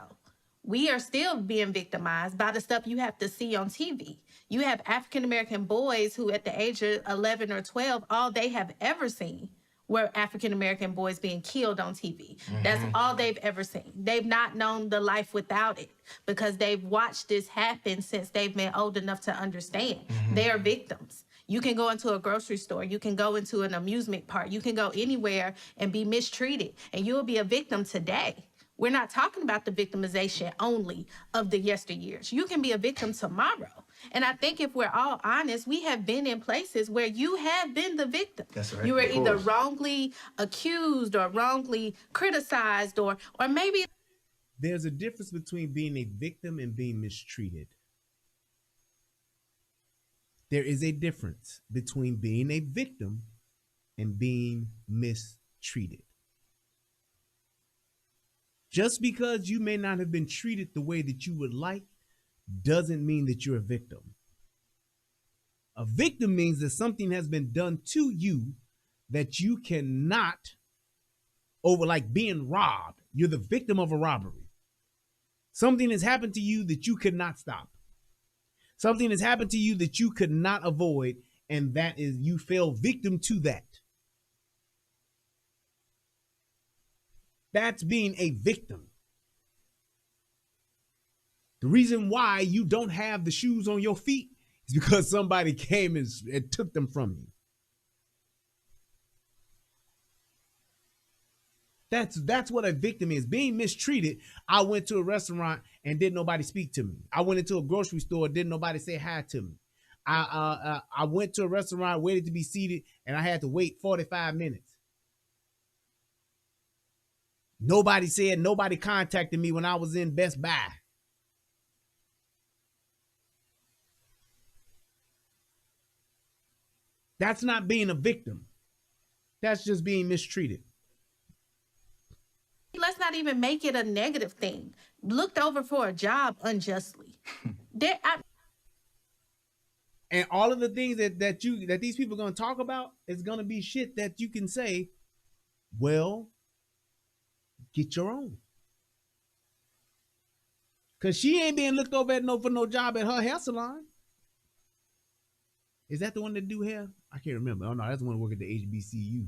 we are still being victimized by the stuff you have to see on TV. You have African-American boys who at the age of 11 or 12, all they have ever seen were African-American boys being killed on TV. That's all they've ever seen. They've not known the life without it because they've watched this happen since they've been old enough to understand. They are victims. You can go into a grocery store. You can go into an amusement park. You can go anywhere and be mistreated, and you will be a victim today. We're not talking about the victimization only of the yesteryears. You can be a victim tomorrow. And I think if we're all honest, we have been in places where you have been the victim. That's right. You were either wrongly accused or wrongly criticized or maybe. There's a difference between being a victim and being mistreated. There is a difference between being a victim and being mistreated. Just because you may not have been treated the way that you would like doesn't mean that you're a victim. A victim means that something has been done to you that you cannot like being robbed. You're the victim of a robbery. Something has happened to you that you could not stop. Something has happened to you that you could not avoid, and that is you fell victim to that. That's being a victim. The reason why you don't have the shoes on your feet is because somebody came and took them from you. That's what a victim is. Being mistreated. I went to a restaurant and didn't nobody speak to me. I went into a grocery store, didn't nobody say hi to me. I went to a restaurant, waited to be seated, and I had to wait 45 minutes. Nobody contacted me when I was in Best Buy. That's not being a victim. That's just being mistreated. Let's not even make it a negative thing. Looked over for a job unjustly. And all of the things that these people are going to talk about is going to be shit that you can say, well, get your own. Because she ain't being looked over at for no job at her hair salon. Is that the one that do hair? I can't remember. Oh, no, that's the one that work at the HBCU.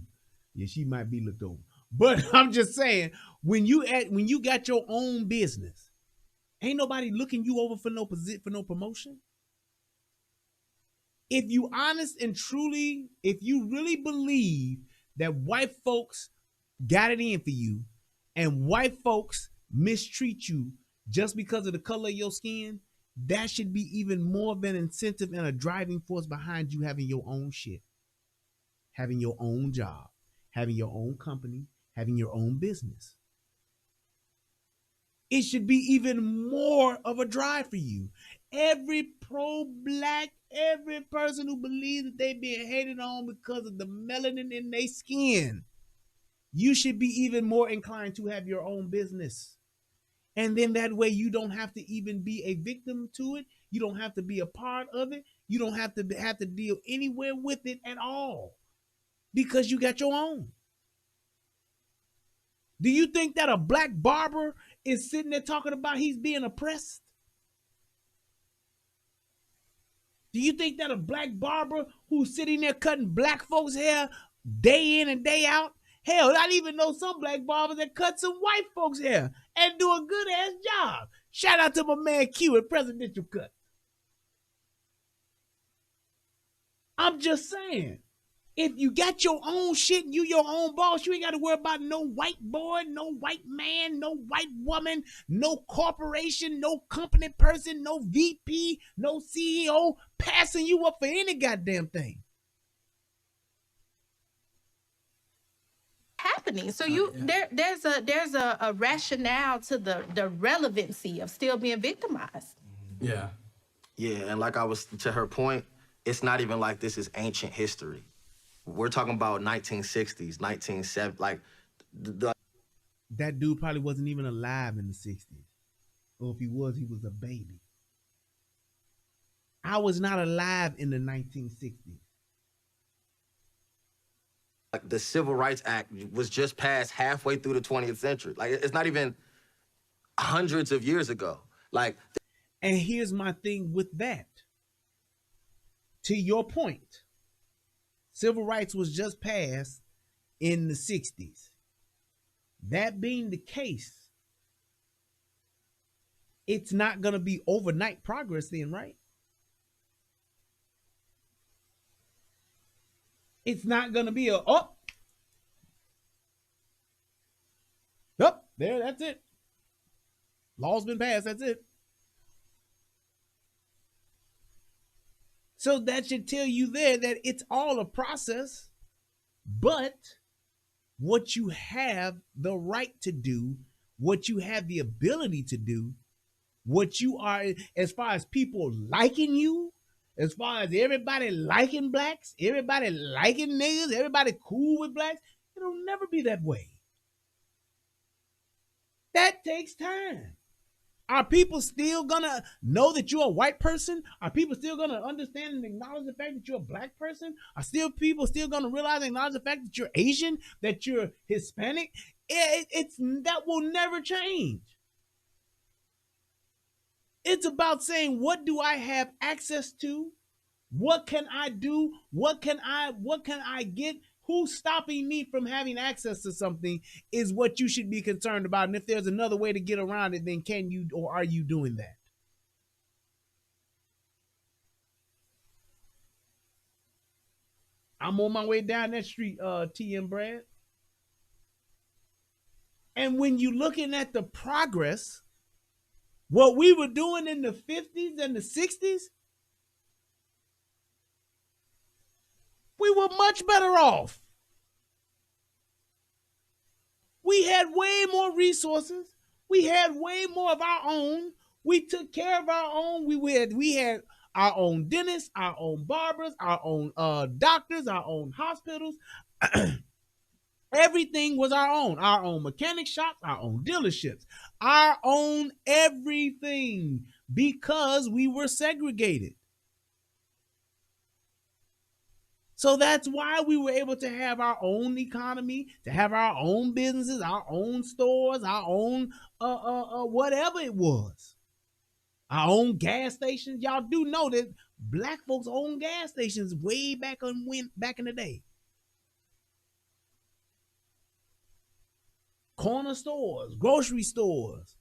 Yeah, she might be looked over. But I'm just saying, when you got your own business, ain't nobody looking you over for no promotion. If you honest and truly, if you really believe that white folks got it in for you and white folks mistreat you just because of the color of your skin, that should be even more of an incentive and a driving force behind you having your own shit, having your own job, having your own company, having your own business. It should be even more of a drive for you. Every pro-black, every person who believes that they being hated on because of the melanin in their skin, you should be even more inclined to have your own business. And then that way you don't have to even be a victim to it. You don't have to be a part of it. You don't have to deal anywhere with it at all because you got your own. Do you think that a black barber is sitting there talking about he's being oppressed? Do you think that a black barber who's sitting there cutting black folks' hair day in and day out? Hell, I even know some black barbers that cut some white folks' hair and do a good ass job. Shout out to my man Q at Presidential Cut. I'm just saying, if you got your own shit and you your own boss, you ain't got to worry about no white boy, no white man, no white woman, no corporation, no company person, no VP, no CEO passing you up for any goddamn thing. Happening. So there's a rationale to the relevancy of still being victimized. Yeah. Yeah, and like I was, to her point, it's not even like this is ancient history. We're talking about 1960s, 1970s, like that dude probably wasn't even alive in the 60s. Or if he was a baby. I was not alive in the 1960s. Like the Civil Rights Act was just passed halfway through the 20th century. Like it's not even hundreds of years ago. Like, and here's my thing with that. To your point, civil rights was just passed in the 60s. That being the case, it's not going to be overnight progress then, right? It's not going to be there, that's it. Law's been passed, that's it. So that should tell you there that it's all a process, but what you have the right to do, what you have the ability to do, what you are, as far as people liking you, as far as everybody liking blacks, everybody liking niggas, everybody cool with blacks, it'll never be that way. That takes time. Are people still gonna know that you're a white person? Are people still gonna understand and acknowledge the fact that you're a black person? Are people still gonna realize and acknowledge the fact that you're Asian, that you're Hispanic? That will never change. It's about saying, what do I have access to? What can I do? What can I get? Who's stopping me from having access to something is what you should be concerned about. And if there's another way to get around it, then can you or are you doing that? I'm on my way down that street, TM Brad. And when you're looking at the progress, what we were doing in the 50s and the 60s, we were much better off. We had way more resources. We had way more of our own. We took care of our own. We had our own dentists, our own barbers, our own doctors, our own hospitals. Everything was our own mechanic shops, our own dealerships, our own everything, because we were segregated. So that's why we were able to have our own economy, to have our own businesses, our own stores, our own whatever it was. Our own gas stations. Y'all do know that black folks own gas stations way back in the day. Corner stores, grocery stores.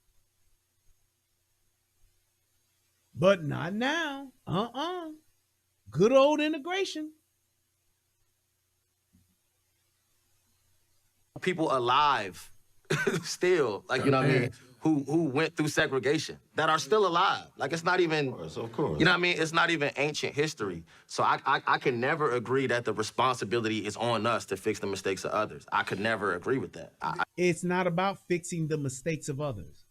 But not now. Good old integration. People alive still, like, you know what I mean, who went through segregation that are still alive. Like, it's not even, of course. You know what I mean? It's not even ancient history. So I can never agree that the responsibility is on us to fix the mistakes of others. I could never agree with that. It's not about fixing the mistakes of others.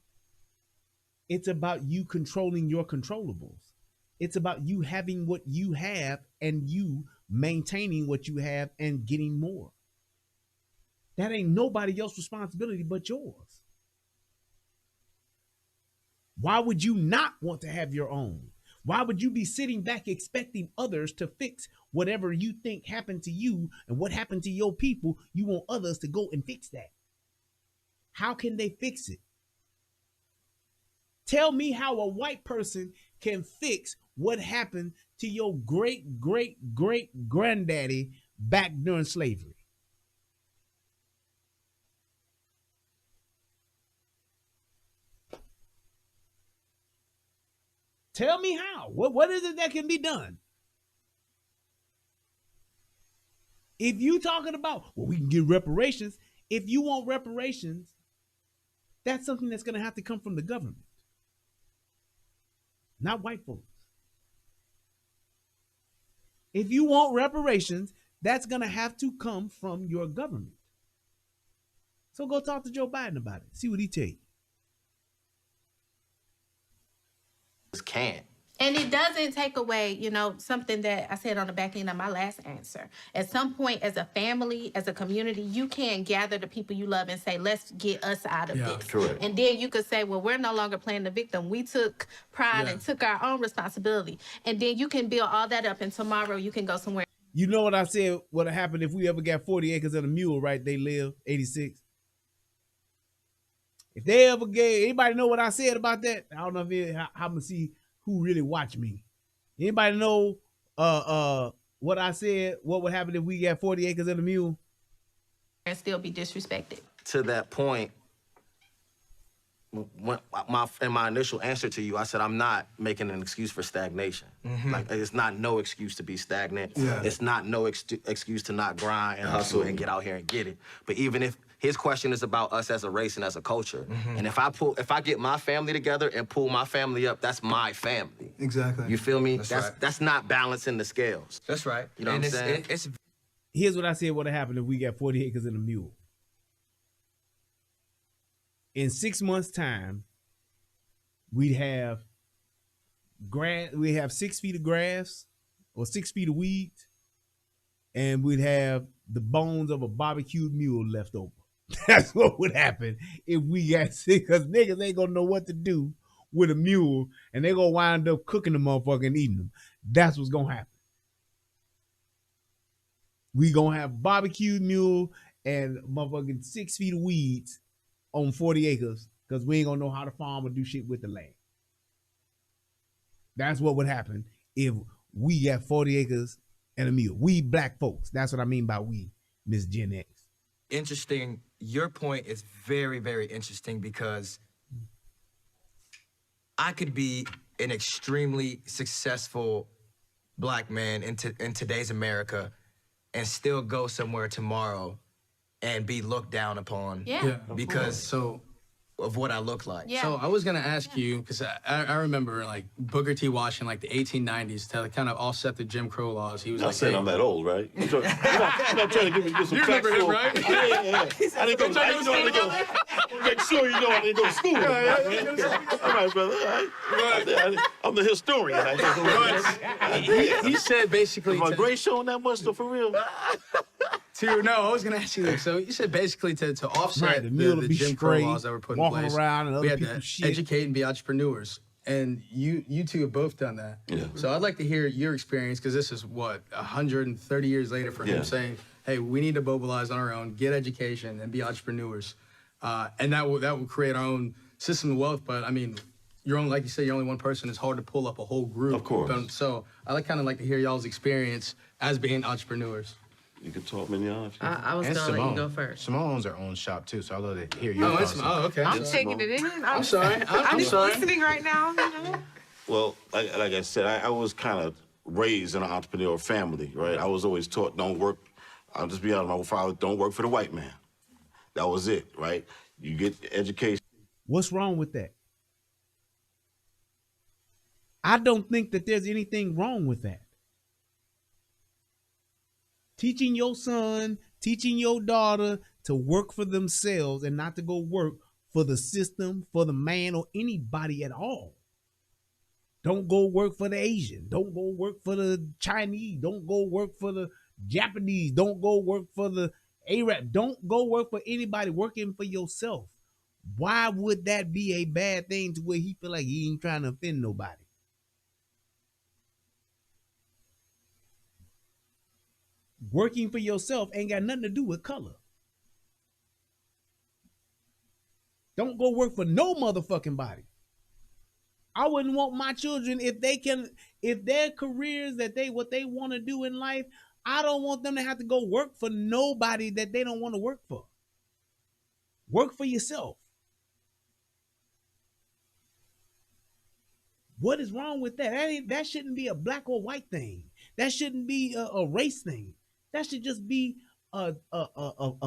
It's about you controlling your controllables. It's about you having what you have and you maintaining what you have and getting more. That ain't nobody else's responsibility but yours. Why would you not want to have your own? Why would you be sitting back expecting others to fix whatever you think happened to you and what happened to your people? You want others to go and fix that. How can they fix it? Tell me how a white person can fix what happened to your great, great, great granddaddy back during slavery. Tell me how. What is it that can be done? If you talking about, well, we can get reparations. If you want reparations, that's something that's going to have to come from the government, not white folks. If you want reparations, that's going to have to come from your government. So go talk to Joe Biden about it. See what he tell you. Can't. And it doesn't take away, something that I said on the back end of my last answer. At some point, as a family, as a community, you can gather the people you love and say, let's get us out of this. Correct. And then you could say, well, we're no longer playing the victim. We took pride and took our own responsibility. And then you can build all that up, and tomorrow you can go somewhere. You know what I said would have happened if we ever got 40 acres and a mule, right? They live, 86. If they ever gave, anybody know what I said about that? I don't know if I'm gonna see who really watch me. Anybody know what I said? What would happen if we got 40 acres and a mule? And still be disrespected. To that point, in my initial answer to you, I said I'm not making an excuse for stagnation. Like, it's not no excuse to be stagnant. It's not no excuse to not grind and hustle and get out here and get it. But even if his question is about us as a race and as a culture, and if I get my family together and pull my family up, that's my family. Exactly. You feel me? That's right. That's not balancing the scales. That's right. You know what I'm saying? Here's what I said would have happened if we got 40 acres and a mule. In 6 months' time, we'd have grass. We have 6 feet of grass or 6 feet of weeds, and we'd have the bones of a barbecued mule left over. That's what would happen if we got sick, because niggas ain't gonna know what to do with a mule, and they gonna wind up cooking the motherfucker and eating them. That's what's gonna happen. We gonna have barbecued mule and motherfucking 6 feet of weeds on 40 acres, because we ain't gonna know how to farm or do shit with the land. That's what would happen if we got 40 acres and a mule. We black folks. That's what I mean by we, Miss Gen X. Interesting. Your point is very, very interesting, because I could be an extremely successful black man in today's America and still go somewhere tomorrow and be looked down upon Yeah. because of what I look like. Yeah. So I was gonna ask you, because I remember like Booker T. Washington, like the 1890s, to kind of offset the Jim Crow laws. He was Not like, saying hey, I'm that old, right? You're not trying to give some you remember him, factual- right? Yeah. I didn't go. I didn't go. Make sure you know I didn't go to school. All right, brother. All right. I'm the historian. He said basically. Is my gray showing that much though, for real? I was gonna ask you this. So you said basically to offset Right, the the Jim Crow laws that were put in walking place, around and we other had to people's shit. educate and be entrepreneurs. And you two have both done that. Yeah. So I'd like to hear your experience, because this is what 130 years later for him saying, "Hey, we need to mobilize on our own, get education, and be entrepreneurs," and that will create our own system of wealth. But I mean, you're only, like you said, you're only one person. It's hard to pull up a whole group. Of course. So I kind of like to hear y'all's experience as being entrepreneurs. You can talk, Mignon. I was gonna let you go first. Simone owns her own shop too, so I'd love to hear your Oh, thoughts. okay. I'm taking it in. I'm sorry. I'm just sorry. listening right now. You know? Well, like I said, I was kind of raised in an entrepreneurial family, right? I was always taught, don't work. I'll just be honest, my father, don't work for the white man. That was it, right? You get education. What's wrong with that? I don't think that there's anything wrong with that. Teaching your son, teaching your daughter to work for themselves and not to go work for the system, for the man, or anybody at all. Don't go work for the Asian. Don't go work for the Chinese. Don't go work for the Japanese. Don't go work for the Arab. Don't go work for anybody. Working for yourself. Why would that be a bad thing to where he feel like he ain't trying to offend nobody? Working for yourself ain't got nothing to do with color. Don't go work for no motherfucking body. I wouldn't want my children, if their careers what they want to do in life, I don't want them to have to go work for nobody that they don't want to work for. Work for yourself. What is wrong with that? That shouldn't be a black or white thing. That shouldn't be a race thing. That should just be a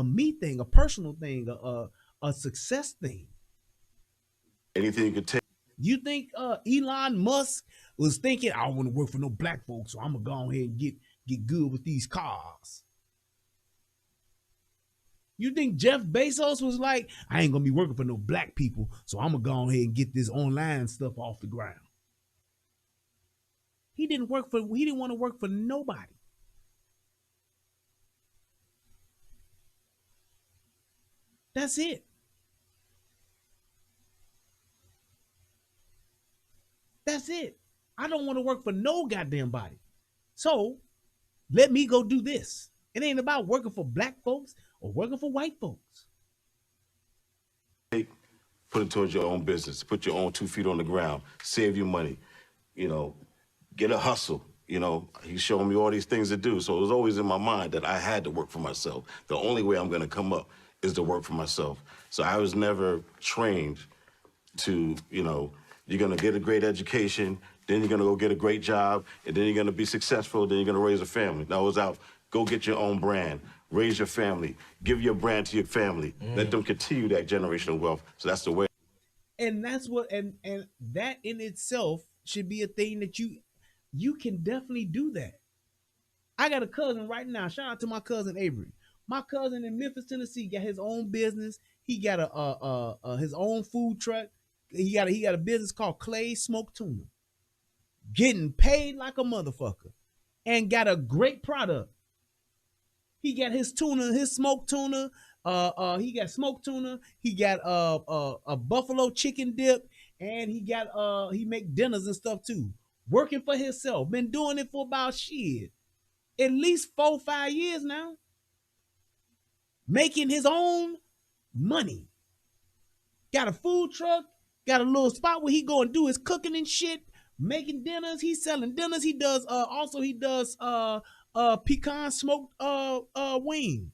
me thing, a personal thing, a success thing. Anything you could take. You think Elon Musk was thinking, I don't want to work for no black folks, so I'm gonna go ahead and get good with these cars? You think Jeff Bezos was like, I ain't gonna be working for no black people, so I'm gonna go ahead and get this online stuff off the ground? He didn't want to work for nobody. That's it. That's it. I don't want to work for no goddamn body. So let me go do this. It ain't about working for black folks or working for white folks. Put it towards your own business. Put your own 2 feet on the ground. Save your money. Get a hustle. He's showing me all these things to do. So it was always in my mind that I had to work for myself. The only way I'm going to come up is to work for myself. So I was never trained to, you're going to get a great education, then you're going to go get a great job, and then you're going to be successful, then you're going to raise a family. Now, it was out, go get your own brand, raise your family, give your brand to your family, let them continue that generational wealth. So that's the way. And that's what, and that in itself should be a thing that you can definitely do that. I got a cousin right now. Shout out to my cousin Avery. My cousin in Memphis, Tennessee, got his own business. He got his own food truck. He got a business called Clay Smoked Tuna. Getting paid like a motherfucker, and got a great product. He got his tuna, his smoked tuna. He got smoked tuna. He got a buffalo chicken dip, and he make dinners and stuff too. Working for himself. Been doing it for about at least 4-5 years now. Making his own money. Got a food truck. Got a little spot where he go and do his cooking and shit. Making dinners. He's selling dinners. He does pecan smoked wings.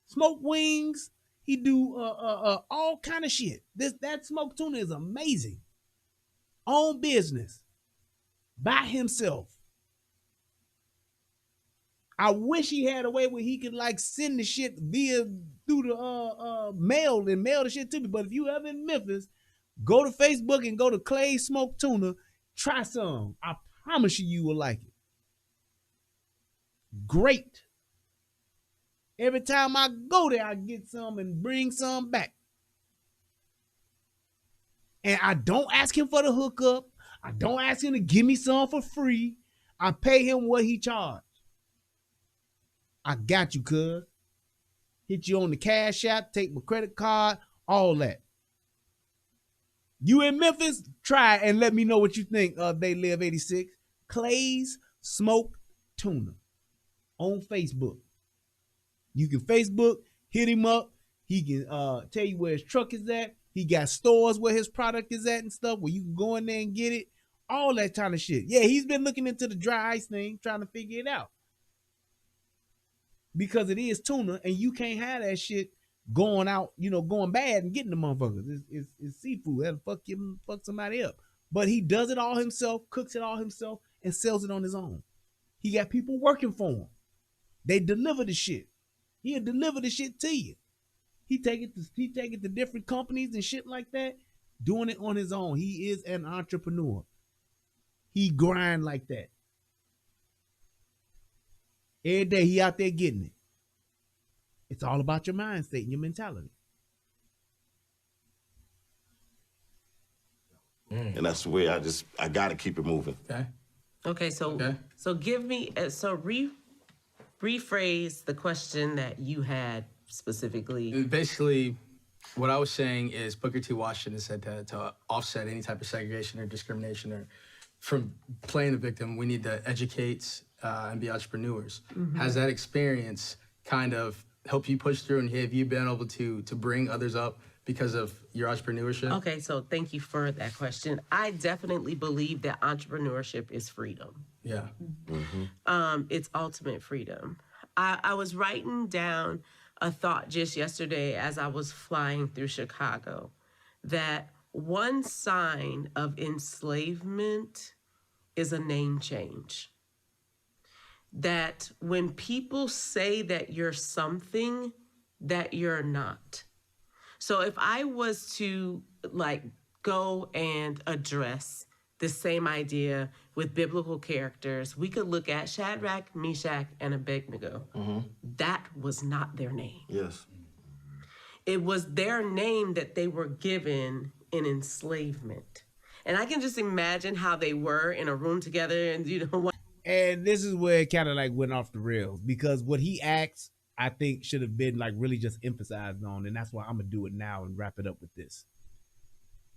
Smoked wings. He do all kind of shit. That smoked tuna is amazing. Own business. By himself. I wish he had a way where he could like send the shit through the mail and mail the shit to me. But if you ever in Memphis, go to Facebook and go to Clay's Smoked Tuna. Try some. I promise you will like it. Great. Every time I go there, I get some and bring some back. And I don't ask him for the hookup. I don't ask him to give me some for free. I pay him what he charged. I got you, cuz. Hit you on the Cash App, take my credit card, all that. You in Memphis? Try it and let me know what you think of They Live 86. Clay's Smoked Tuna on Facebook. You can Facebook, hit him up. He can tell you where his truck is at. He got stores where his product is at and stuff where you can go in there and get it. All that kind of shit. Yeah, he's been looking into the dry ice thing, trying to figure it out. Because it is tuna, and you can't have that shit going out, going bad and getting the motherfuckers. It's seafood. That'll fuck somebody up. But he does it all himself, cooks it all himself, and sells it on his own. He got people working for him. They deliver the shit. He'll deliver the shit to you. He take it to different companies and shit like that, doing it on his own. He is an entrepreneur. He grind like that. Every day he out there getting it. It's all about your mind state and your mentality. And that's the way I gotta keep it moving. Okay, so give me rephrase the question that you had specifically. And basically, what I was saying is Booker T. Washington said to offset any type of segregation or discrimination or from playing the victim, we need to educate and be entrepreneurs. Mhm. Has that experience kind of helped you push through, and have you been able to bring others up because of your entrepreneurship? Okay, so thank you for that question. I definitely believe that entrepreneurship is freedom. Yeah. It's ultimate freedom. I was writing down a thought just yesterday as I was flying through Chicago that one sign of enslavement is a name change. That when people say that you're something that you're not. So if I was to go and address the same idea with biblical characters, we could look at Shadrach, Meshach, and Abednego. That was not their name. Yes. It was their name that they were given in enslavement. And I can just imagine how they were in a room together and, And this is where it kind of went off the rails, because what he asked, I think, should have been really just emphasized on, and that's why I'm gonna do it now and wrap it up with this.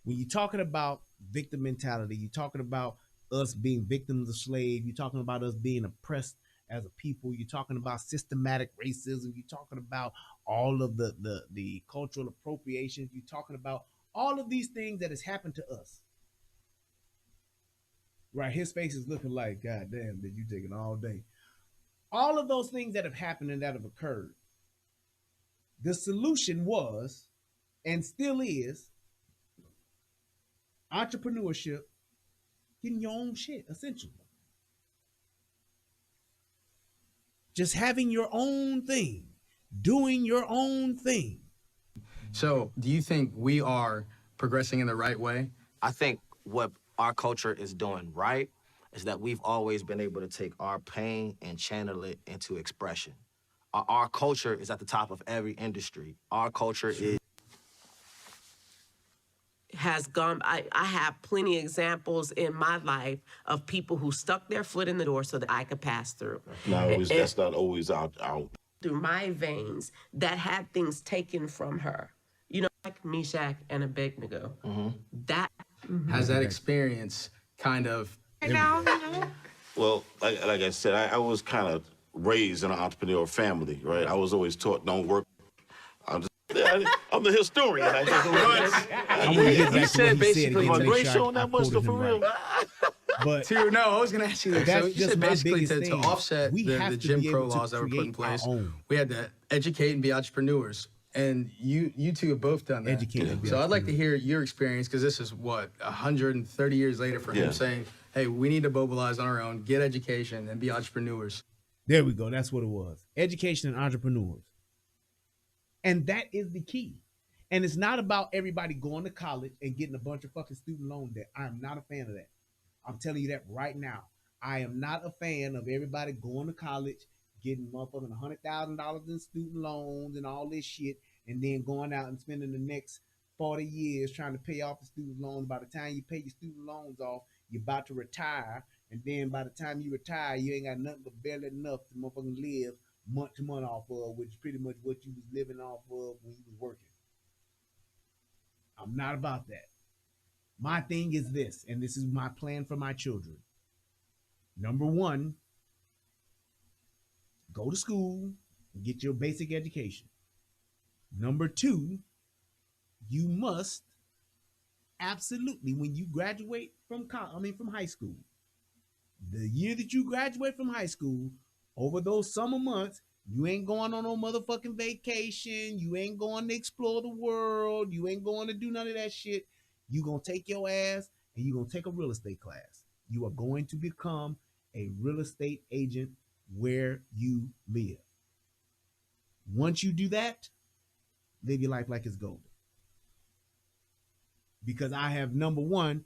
When you're talking about victim mentality, you're talking about us being victims of slave, you're talking about us being oppressed as a people, you're talking about systematic racism, you're talking about all of the cultural appropriation, you're talking about all of these things that has happened to us. Right, his face is looking like, God damn, did you taking all day? All of those things that have happened and that have occurred, the solution was, and still is, entrepreneurship, getting your own shit, essentially. Just having your own thing, doing your own thing. So, do you think we are progressing in the right way? I think what our culture is doing right is that we've always been able to take our pain and channel it into expression. Our culture is at the top of every industry. Our culture has gone. I have plenty of examples in my life of people who stuck their foot in the door so that I could pass through. That's not always out. Through my veins that had things taken from her. Like Meshach and Abednego. That has that experience kind of Well, like I said, I was kind of raised in an entrepreneurial family, right? I was always taught, don't work. I'm the historian. You said basically my great show on that much stuff for real. But I was going to ask you that. So you said basically to offset the Jim Crow laws that were put in place, we had to educate and be entrepreneurs. And you two have both done that. So I'd like to hear your experience, because this is 130 years later for him saying, hey, we need to mobilize on our own, get education, and be entrepreneurs. There we go. That's what it was. Education and entrepreneurs. And that is the key. And it's not about everybody going to college and getting a bunch of fucking student loan debt. I'm not a fan of that. I'm telling you that right now. I am not a fan of everybody going to college, getting motherfucking $100,000 in student loans and all this shit, and then going out and spending the next 40 years trying to pay off the student loans. By the time you pay your student loans off, you're about to retire. And then by the time you retire, you ain't got nothing but barely enough to motherfucking live month to month off of, which is pretty much what you was living off of when you was working. I'm not about that. My thing is this, and this is my plan for my children. Number one, go to school and get your basic education. Number two, you must absolutely, when you graduate from high school, the year that you graduate from high school, over those summer months, you ain't going on no motherfucking vacation. You ain't going to explore the world. You ain't going to do none of that shit. You gonna take your ass and you gonna take a real estate class. You are going to become a real estate agent where you live. Once you do that, live your life like it's golden. Because I have, number one,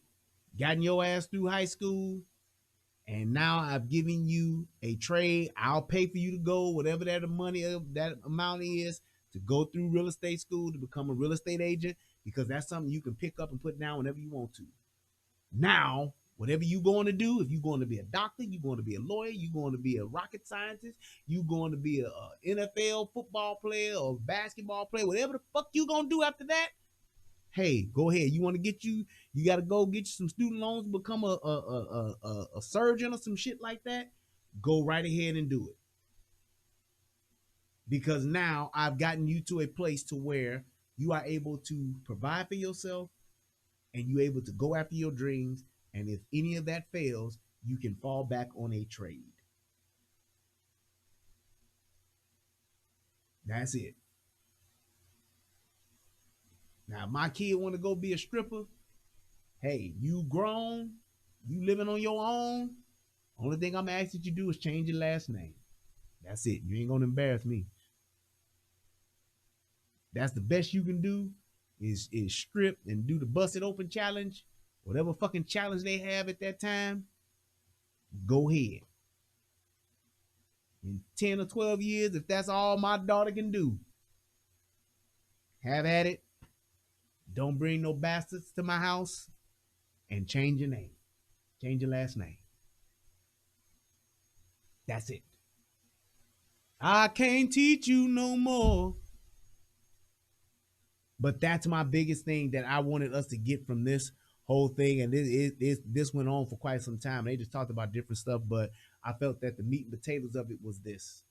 gotten your ass through high school, and now I've given you a trade. I'll pay for you to go, whatever that amount is, to go through real estate school to become a real estate agent, because that's something you can pick up and put down whenever you want to. Now, whatever you're going to do, if you're going to be a doctor, you're going to be a lawyer, you're going to be a rocket scientist, you're going to be a NFL football player or basketball player, whatever the fuck you going to do after that, hey, go ahead. You want to you got to go get you some student loans, become a surgeon or some shit like that, go right ahead and do it. Because now I've gotten you to a place to where you are able to provide for yourself and you're able to go after your dreams. And if any of that fails, you can fall back on a trade. That's it. Now, if my kid want to go be a stripper, hey, you grown, you living on your own. Only thing I'm asking you to do is change your last name. That's it. You ain't going to embarrass me. That's the best you can do is strip and do the bust it open challenge. Whatever fucking challenge they have at that time, go ahead. In 10 or 12 years, if that's all my daughter can do, have at it. Don't bring no bastards to my house, and change your name. Change your last name. That's it. I can't teach you no more. But that's my biggest thing that I wanted us to get from this whole thing. And this went on for quite some time. They just talked about different stuff, but I felt that the meat and potatoes of it was this.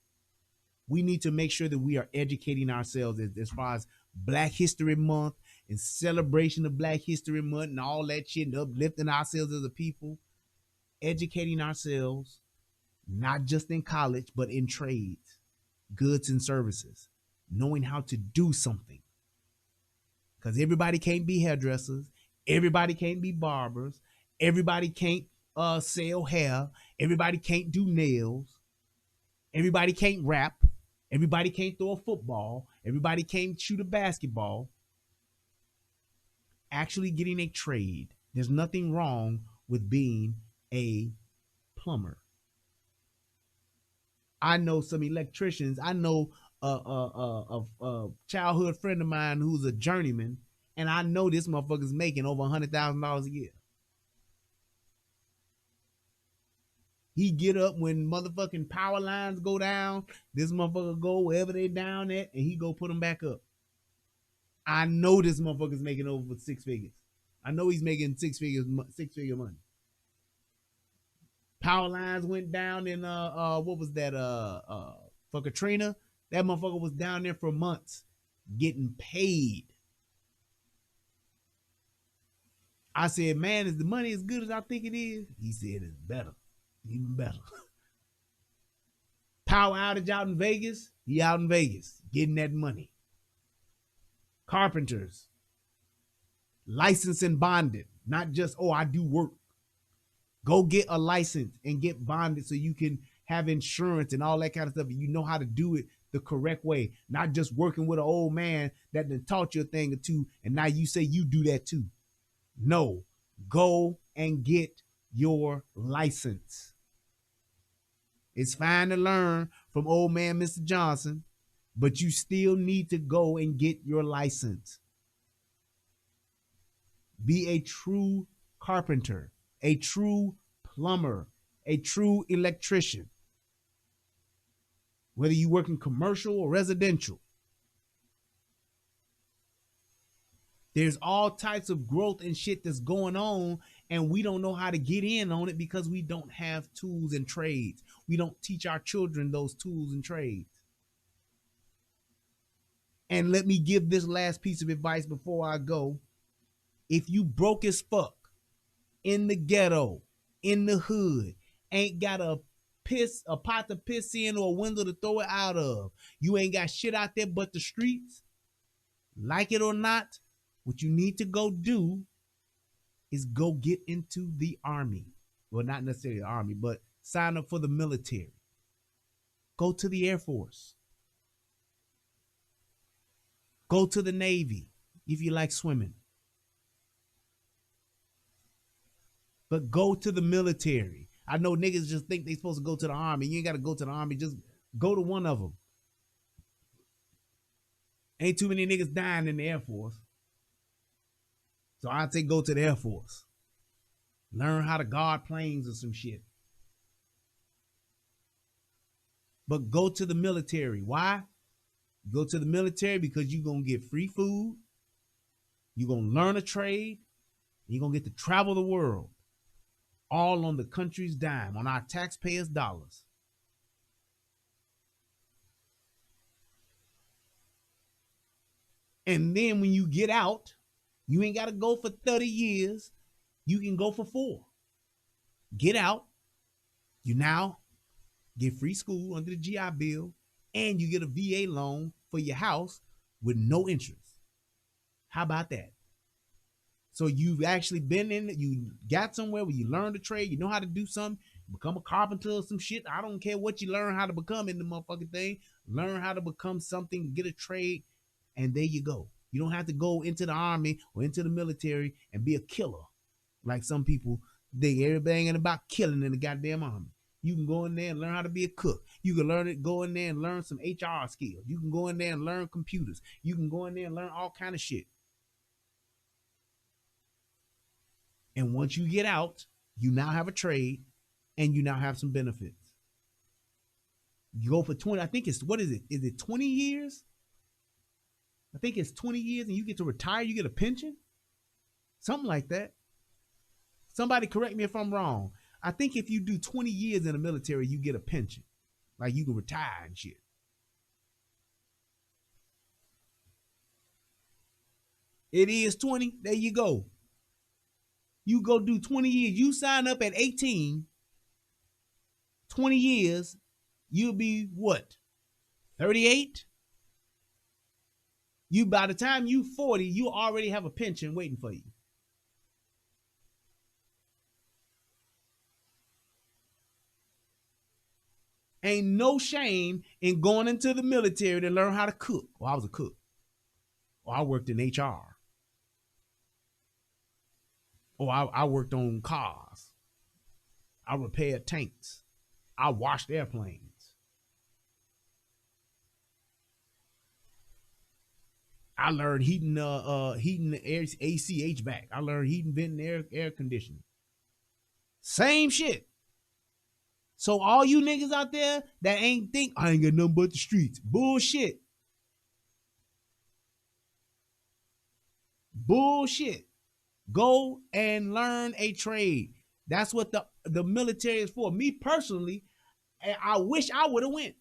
We need to make sure that we are educating ourselves as far as Black History Month and celebration of Black History Month and all that shit, and uplifting ourselves as a people, educating ourselves, not just in college, but in trades, goods and services, knowing how to do something. Because everybody can't be hairdressers. Everybody can't be barbers. Everybody can't sell hair. Everybody can't do nails. Everybody can't rap. Everybody can't throw a football. Everybody can't shoot a basketball. Actually getting a trade. There's nothing wrong with being a plumber. I know some electricians. I know a childhood friend of mine who's a journeyman, and I know this motherfucker's making over $100,000 a year. He get up when motherfucking power lines go down. This motherfucker go wherever they down at, and he go put them back up. I know this motherfucker's making over 6 figures. I know he's making six figure money. Power lines went down in what was that? For Katrina, that motherfucker was down there for months getting paid. I said, man, is the money as good as I think it is? He said it's better. Even better. Power outage out in Vegas. He out in Vegas getting that money. Carpenters, licensed and bonded, not just, oh, I do work. Go get a license and get bonded so you can have insurance and all that kind of stuff. And you know how to do it the correct way, not just working with an old man that done taught you a thing or two, and now you say you do that too. No, go and get your license. It's fine to learn from old man Mr. Johnson, but you still need to go and get your license. Be a true carpenter, a true plumber, a true electrician. Whether you work in commercial or residential. There's all types of growth and shit that's going on, and we don't know how to get in on it because we don't have tools and trades. We don't teach our children those tools and trades. And let me give this last piece of advice before I go. If you broke as fuck in the ghetto, in the hood, ain't got a pot to piss in or a window to throw it out of, you ain't got shit out there but the streets, like it or not, what you need to go do is go get into the army. Well, not necessarily the army, but sign up for the military. Go to the Air Force. Go to the Navy if you like swimming. But go to the military. I know niggas just think they supposed to go to the army. You ain't got to go to the army. Just go to one of them. Ain't too many niggas dying in the Air Force. So I'd say go to the Air Force. Learn how to guard planes or some shit. But go to the military. Why? Go to the military because you're going to get free food. You're going to learn a trade. You're going to get to travel the world. All on the country's dime, on our taxpayers' dollars. And then when you get out, you ain't got to go for 30 years. You can go for 4. Get out. You now get free school under the GI Bill, and you get a VA loan for your house with no interest. How about that? So you've actually been in it. You got somewhere where you learned a trade. You know how to do something. Become a carpenter or some shit. I don't care what you learn how to become in the motherfucking thing. Learn how to become something, get a trade, and there you go. You don't have to go into the army or into the military and be a killer. Like some people, everybody ain't about killing in the goddamn army. You can go in there and learn how to be a cook. You can go in there and learn some HR skills. You can go in there and learn computers. You can go in there and learn all kind of shit. And once you get out, you now have a trade and you now have some benefits. You go for 20, I think it's, what is it? Is it 20 years? I think it's 20 years and you get to retire, you get a pension? Something like that. Somebody correct me if I'm wrong. I think if you do 20 years in the military, you get a pension. Like you can retire and shit. It is 20. There you go. You go do 20 years. You sign up at 18. 20 years. You'll be what? 38? You, by the time you 40, you already have a pension waiting for you. Ain't no shame in going into the military to learn how to cook. Well, I was a cook. Or I worked in HR. Or I worked on cars. I repaired tanks. I washed airplanes. I learned heating the air, AC, HVAC. I learned heating, venting, air conditioning. Same shit. So all you niggas out there that ain't think I ain't got nothing but the streets. Bullshit. Bullshit. Go and learn a trade. That's what the military is for. Me personally, I wish I would have went.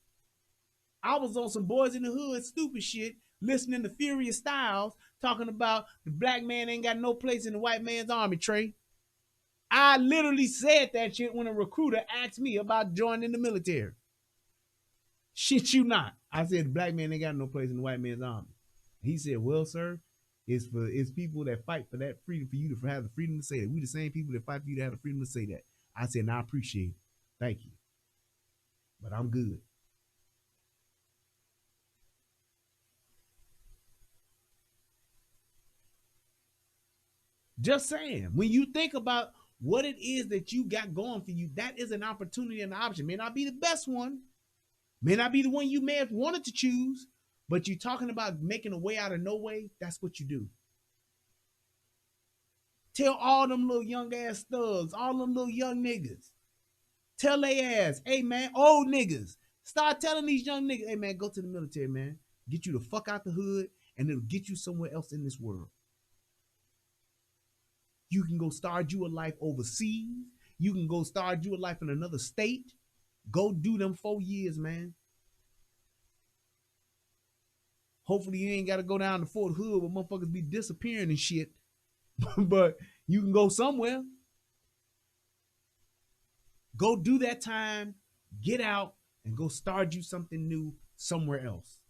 I was on some Boys in the Hood stupid shit, listening to Furious Styles talking about the black man ain't got no place in the white man's army, Trey. I literally said that shit when a recruiter asked me about joining the military. Shit you not. I said the black man ain't got no place in the white man's army. He said, well, sir, it's people that fight for that freedom, for you to have the freedom to say that. We the same people that fight for you to have the freedom to say that. I said, I appreciate it. Thank you. but I'm good. Just saying, when you think about what it is that you got going for you, that is an opportunity and an option. May not be the best one, may not be the one you may have wanted to choose, but you're talking about making a way out of no way. That's what you do. Tell all them little young ass thugs, all them little young niggas, tell they ass, hey man, old niggas, start telling these young niggas, hey man, go to the military, man. Get you the fuck out the hood, and it'll get you somewhere else in this world. You can go start you a life overseas. You can go start you a life in another state. Go do them 4 years, man. Hopefully you ain't got to go down to Fort Hood where motherfuckers be disappearing and shit. But you can go somewhere. Go do that time, get out, and go start you something new somewhere else.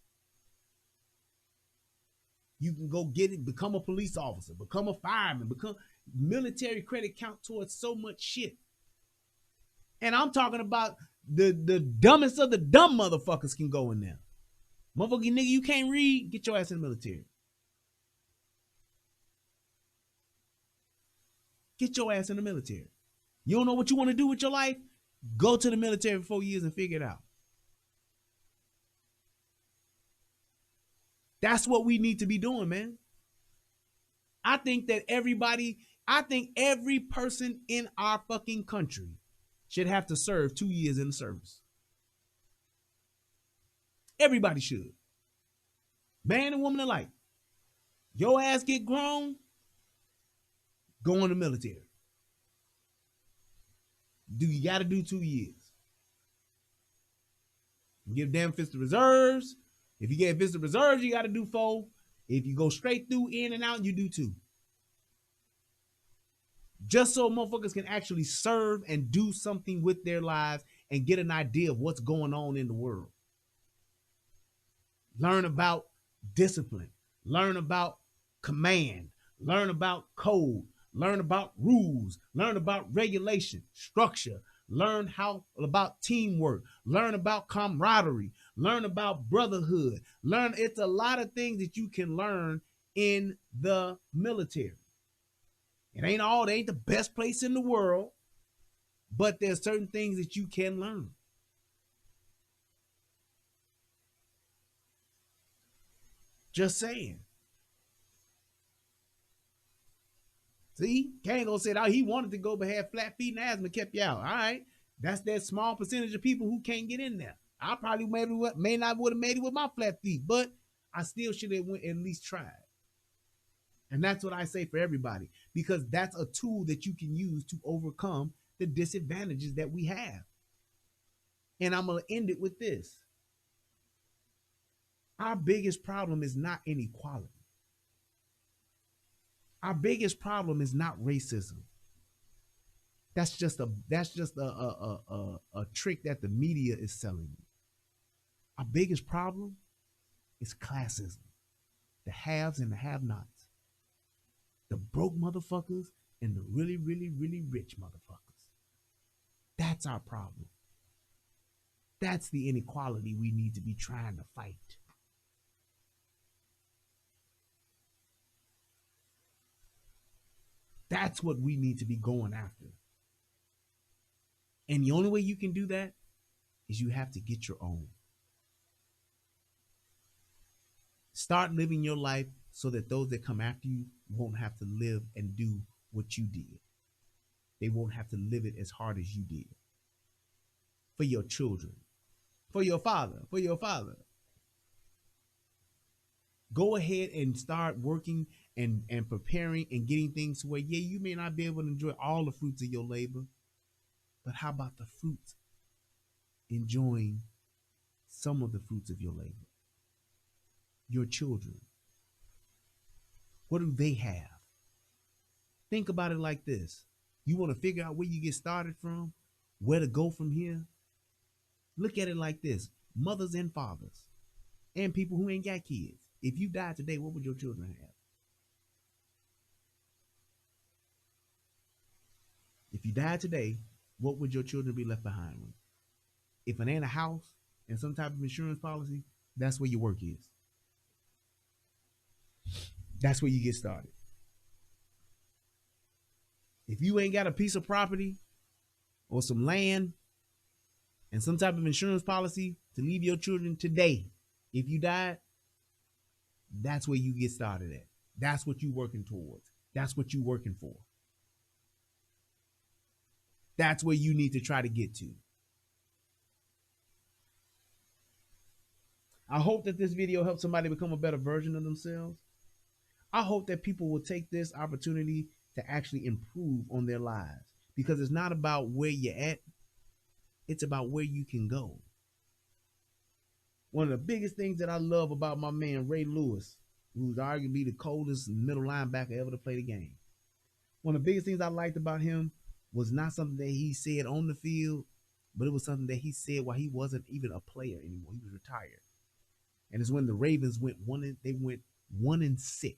You can go get it, become a police officer, become a fireman, become military credit count towards so much shit. And I'm talking about the dumbest of the dumb motherfuckers can go in there. Motherfucking nigga, you can't read, get your ass in the military. Get your ass in the military. You don't know what you want to do with your life? Go to the military for 4 years and figure it out. That's what we need to be doing, man. I think every person in our fucking country should have to serve 2 years in the service. Everybody should. Man and woman alike. Your ass get grown, go in the military. You got to do 2 years. Give damn fist of reserves. If you get fist of reserves, you got to do 4. If you go straight through, in and out, you do 2. Just so motherfuckers can actually serve and do something with their lives and get an idea of what's going on in the world. Learn about discipline. Learn about command. Learn about code. Learn about rules. Learn about regulation, structure. Learn about teamwork. Learn about camaraderie. Learn about brotherhood. It's a lot of things that you can learn in the military. It ain't the best place in the world, but there's certain things that you can learn. Just saying. See, Kane gonna say he wanted to go but had flat feet and asthma kept you out. All right. That's that small percentage of people who can't get in there. I probably may not would have made it with my flat feet, but I still should have went at least tried. And that's what I say for everybody, because that's a tool that you can use to overcome the disadvantages that we have. And I'm going to end it with this. Our biggest problem is not inequality. Our biggest problem is not racism. That's just a trick that the media is selling you. Our biggest problem is classism. The haves and the have-nots. The broke motherfuckers and the really, really, really rich motherfuckers. That's our problem. That's the inequality we need to be trying to fight. That's what we need to be going after. And the only way you can do that is you have to get your own. Start living your life so that those that come after you won't have to live and do what you did. They won't have to live it as hard as you did. For your children. For your father. For your father. Go ahead and start working and preparing and getting things to where, yeah, you may not be able to enjoy all the fruits of your labor, but how about the fruits? Enjoying some of the fruits of your labor. Your children. What do they have? Think about it like this. You want to figure out where you get started from, where to go from here? Look at it like this. Mothers and fathers and people who ain't got kids. If you died today, what would your children have? If you died today, what would your children be left behind with? if it ain't a house and some type of insurance policy, that's where your work is. That's where you get started. If you ain't got a piece of property or some land and some type of insurance policy to leave your children today, if you died, that's where you get started at. That's what you're working towards. That's what you're working for. That's where you need to try to get to. I hope that this video helps somebody become a better version of themselves. I hope that people will take this opportunity to actually improve on their lives, because it's not about where you're at. It's about where you can go. One of the biggest things that I love about my man, Ray Lewis, who's arguably the coldest middle linebacker ever to play the game. One of the biggest things I liked about him was not something that he said on the field, but it was something that he said while he wasn't even a player anymore. He was retired. And it's when the Ravens went 1-6.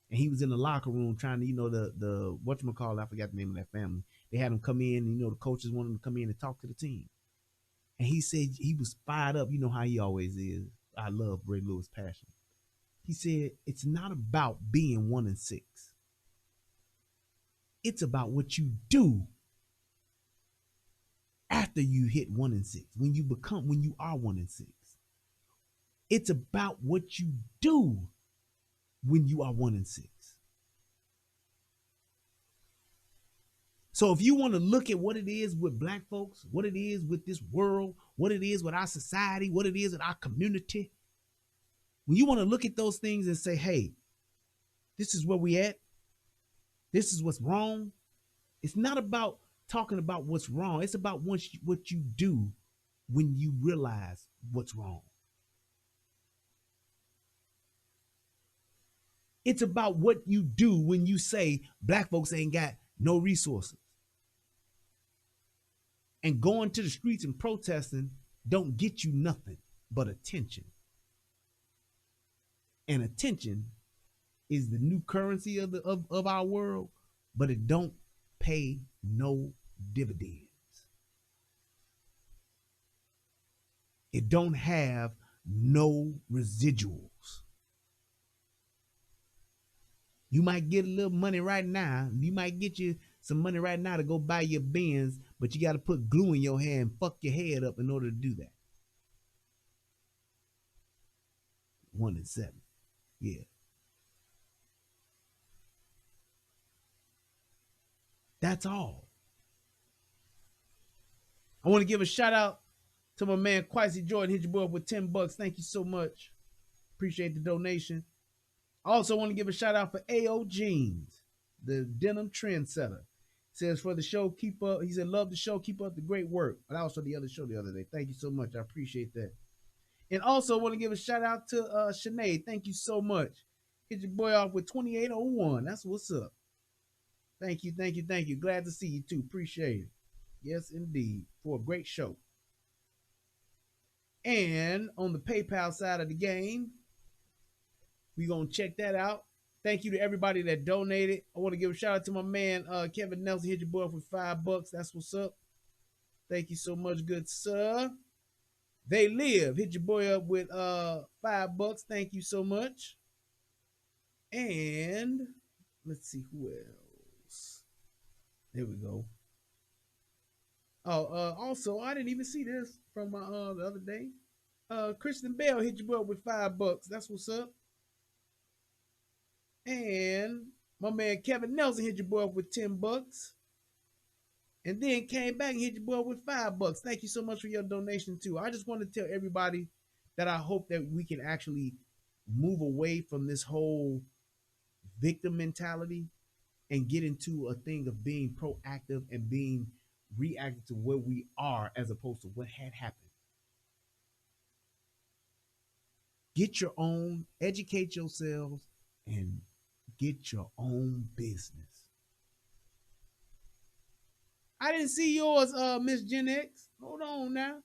And he was in the locker room trying to, the whatchamacallit, I forgot the name of that family. They had him come in, and, the coaches wanted him to come in and talk to the team. And he said he was fired up. You know how he always is. I love Ray Lewis' passion. He said, it's not about being 1-6. It's about what you do after you hit 1-6, when you are 1-6. It's about what you do when you are 1-6. So if you want to look at what it is with black folks, what it is with this world, what it is with our society, what it is with our community, when you want to look at those things and say, hey, this is where we at, this is what's wrong, it's not about talking about what's wrong. It's about what you do when you realize what's wrong. It's about what you do when you say black folks ain't got no resources. And going to the streets and protesting don't get you nothing but attention. And attention is the new currency of our world, but it don't pay no dividends. It don't have no residuals. You might get a little money right now. You might get you some money right now to go buy your Benz, but you got to put glue in your hair and fuck your head up in order to do that. 1-7. Yeah. That's all. I want to give a shout out to my man Quicey Jordan. Hit your boy up with $10. Thank you so much. Appreciate the donation. I also want to give a shout out for A.O. Jeans, the denim trendsetter. Says for the show, keep up. He said, love the show, keep up the great work. But I also the other show the other day. Thank you so much. I appreciate that. And also want to give a shout out to Sinead. Thank you so much. Hit your boy off with 2801. That's what's up. Thank you, thank you, thank you. Glad to see you too. Appreciate it. Yes, indeed. For a great show. And on the PayPal side of the game, we're going to check that out. Thank you to everybody that donated. I want to give a shout out to my man, Kevin Nelson. Hit your boy up with $5. That's what's up. Thank you so much, good sir. They Live. Hit your boy up with $5. Thank you so much. And let's see who else. There we go. Oh, also, I didn't even see this from my the other day. Kristen Bell hit your boy up with $5. That's what's up. And my man Kevin Nelson hit your boy up with $10. And then came back and hit your boy up with $5. Thank you so much for your donation too. I just want to tell everybody that I hope that we can actually move away from this whole victim mentality and get into a thing of being proactive and being reactive to where we are as opposed to what had happened. Get your own, educate yourselves, and get your own business. I didn't see yours, Miss Gen X. Hold on now.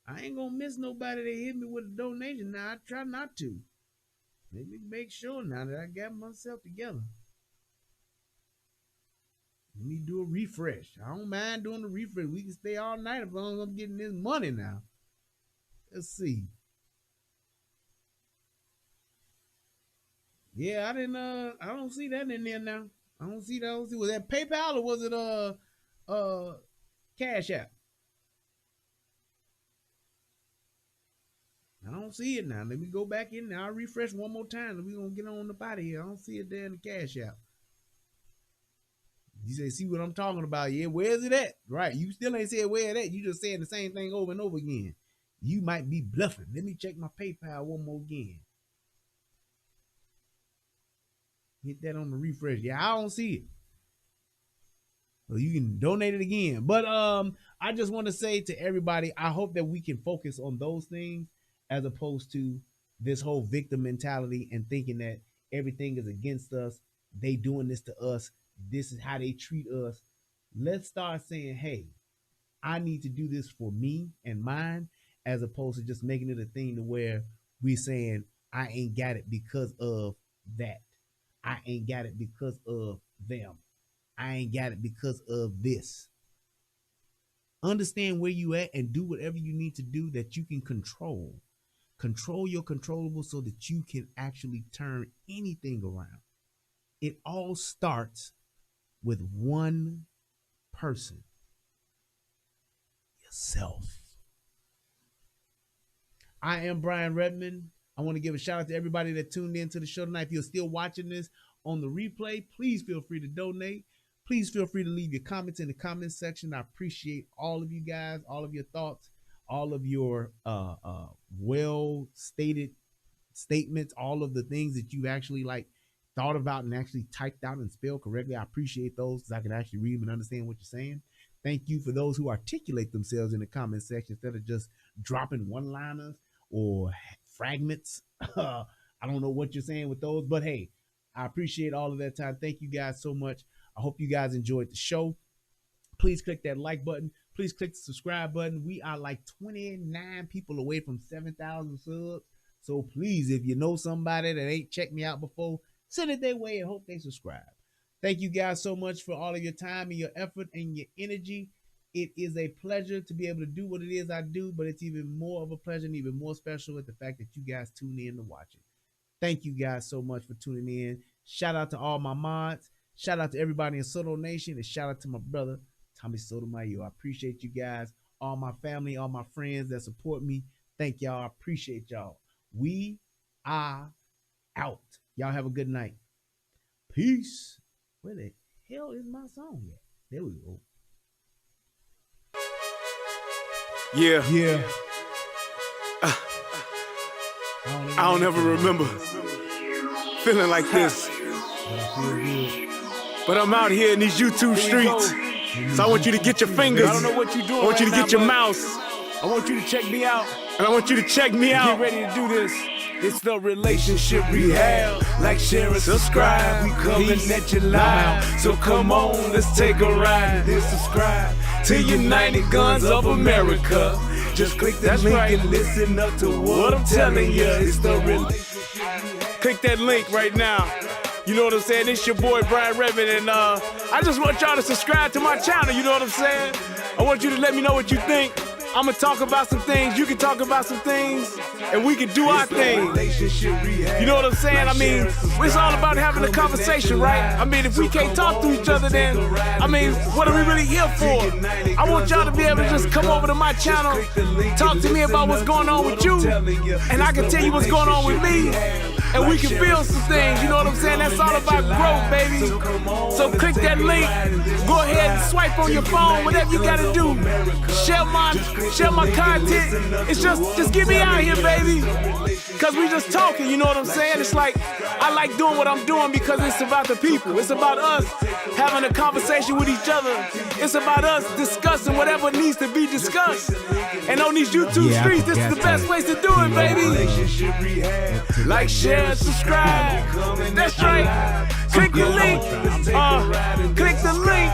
I ain't gonna miss nobody that hit me with a donation. Now I try not to. Let me make sure now that I got myself together. Let me do a refresh. I don't mind doing the refresh. We can stay all night as long as I'm getting this money now. Let's see. Yeah, I don't see that in there now. I don't see that. Was that PayPal or was it Cash App? I don't see it now. Let me go back in there. I'll refresh one more time. We're going to get on the body here. I don't see it there in the Cash App. You say, see what I'm talking about? Yeah, where's it at? Right. You still ain't said where it at. You just saying the same thing over and over again. You might be bluffing. Let me check my PayPal one more again. Hit that on the refresh. Yeah, I don't see it. So you can donate it again. But I just want to say to everybody, I hope that we can focus on those things as opposed to this whole victim mentality and thinking that everything is against us. They doing this to us. This is how they treat us. Let's start saying, hey, I need to do this for me and mine, as opposed to just making it a thing to where we saying, I ain't got it because of that. I ain't got it because of them. I ain't got it because of this. Understand where you at and do whatever you need to do that you can control. Control your controllables so that you can actually turn anything around. It all starts with one person. Yourself. I am Brian Redmond. I want to give a shout out to everybody that tuned in to the show tonight. If you're still watching this on the replay, please feel free to donate. Please feel free to leave your comments in the comment section. I appreciate all of you guys, all of your thoughts, all of your well-stated statements, all of the things that you've actually thought about and actually typed out and spelled correctly. I appreciate those because I can actually read them and understand what you're saying. Thank you for those who articulate themselves in the comment section instead of just dropping one-liners or fragments. I don't know what you're saying with those, but hey, I appreciate all of that time. Thank you guys so much. I hope you guys enjoyed the show. Please click that like button. Please click the subscribe button. We are like 29 people away from 7,000 subs. So please, if you know somebody that ain't checked me out before, send it their way and hope they subscribe. Thank you guys so much for all of your time and your effort and your energy. It is a pleasure to be able to do what it is I do, but it's even more of a pleasure and even more special with the fact that you guys tune in to watch it. Thank you guys so much for tuning in. Shout out to all my mods. Shout out to everybody in Soto Nation, and shout out to my brother, Tommy Sotomayor. I appreciate you guys, all my family, all my friends that support me. Thank y'all. I appreciate y'all. We are out. Y'all have a good night. Peace. Where the hell is my song at? There we go. Yeah. Yeah. I don't ever remember feeling like this. But I'm out here in these YouTube streets. So I want you to get your fingers. I don't know what you're doing. I want you to right get now, your but mouse. I want you to check me out. And I want you to check me out. Get ready to do this. It's the relationship rehab. Like, share, and subscribe. We coming at you live. So come on, let's take a ride. Then subscribe to United Guns of America. Just click that link and listen up to what I'm telling you. It's the relationship rehab. Click that link right now. You know what I'm saying? It's your boy Brian Redmond, and I just want y'all to subscribe to my channel. You know what I'm saying? I want you to let me know what you think. I'm gonna talk about some things, you can talk about some things, and we can do our thing. You know what I'm saying? I mean, it's all about having a conversation, right? I mean, if we can't talk to each other, then, I mean, what are we really here for? I want y'all to be able to just come over to my channel, talk to me about what's going on with you, and I can tell you what's going on with me, and we can build some things, you know what I'm saying? That's all about growth, baby. So click that link, go ahead and swipe on your phone, whatever you gotta do. Share my content. It's just get me out here, baby. Cause we just talking, you know what I'm saying? It's like, I like doing what I'm doing because it's about the people. It's about us having a conversation with each other. It's about us discussing whatever needs to be discussed. And on these YouTube streets, this is the best place to do it, baby. Like, share, subscribe. That's right. Click the link. Click the link.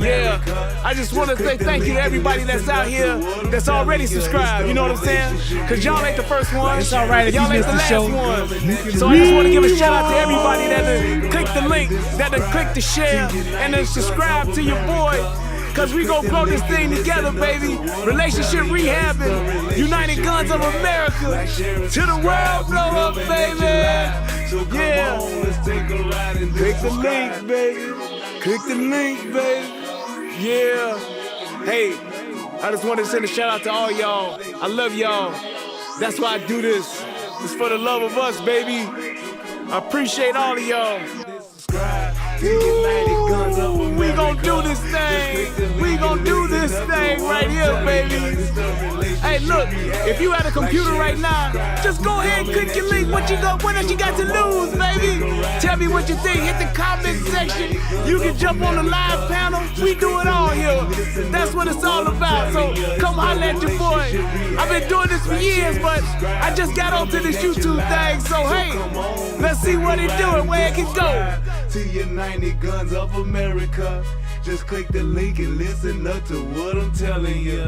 Yeah. I just want to say thank you to everybody that's out here that's already subscribed. You know what I'm saying? Because y'all ain't the first one. It's all right if y'all you ain't missed the the last show. one. So I just want to give a shout out to everybody that done clicked the link, that done clicked the share, and then subscribe to your boy. Cause we gon' grow this thing together, baby. Relationship rehabbing, United Guns of America. To the world, blow up, baby. Yeah. Click the link, baby. Click the link, baby. Yeah. Hey, I just wanted to send a shout out to all y'all. I love y'all. That's why I do this. It's for the love of us, baby. I appreciate all of y'all. Ooh, we gon' do this thing. We gon' do this thing right here, baby. Hey, look, if you at a computer right now, just go ahead and click your link. What else you got to lose, baby? Tell me what you think. Hit the comment section. You can jump on the live panel. We do it all here. That's what it's all about. So come holler at your boy. I've been doing this for years, but I just got onto this YouTube thing. So hey, let's see what it do and where it can go. To United Guns of America, just click the link and listen up to what I'm telling you.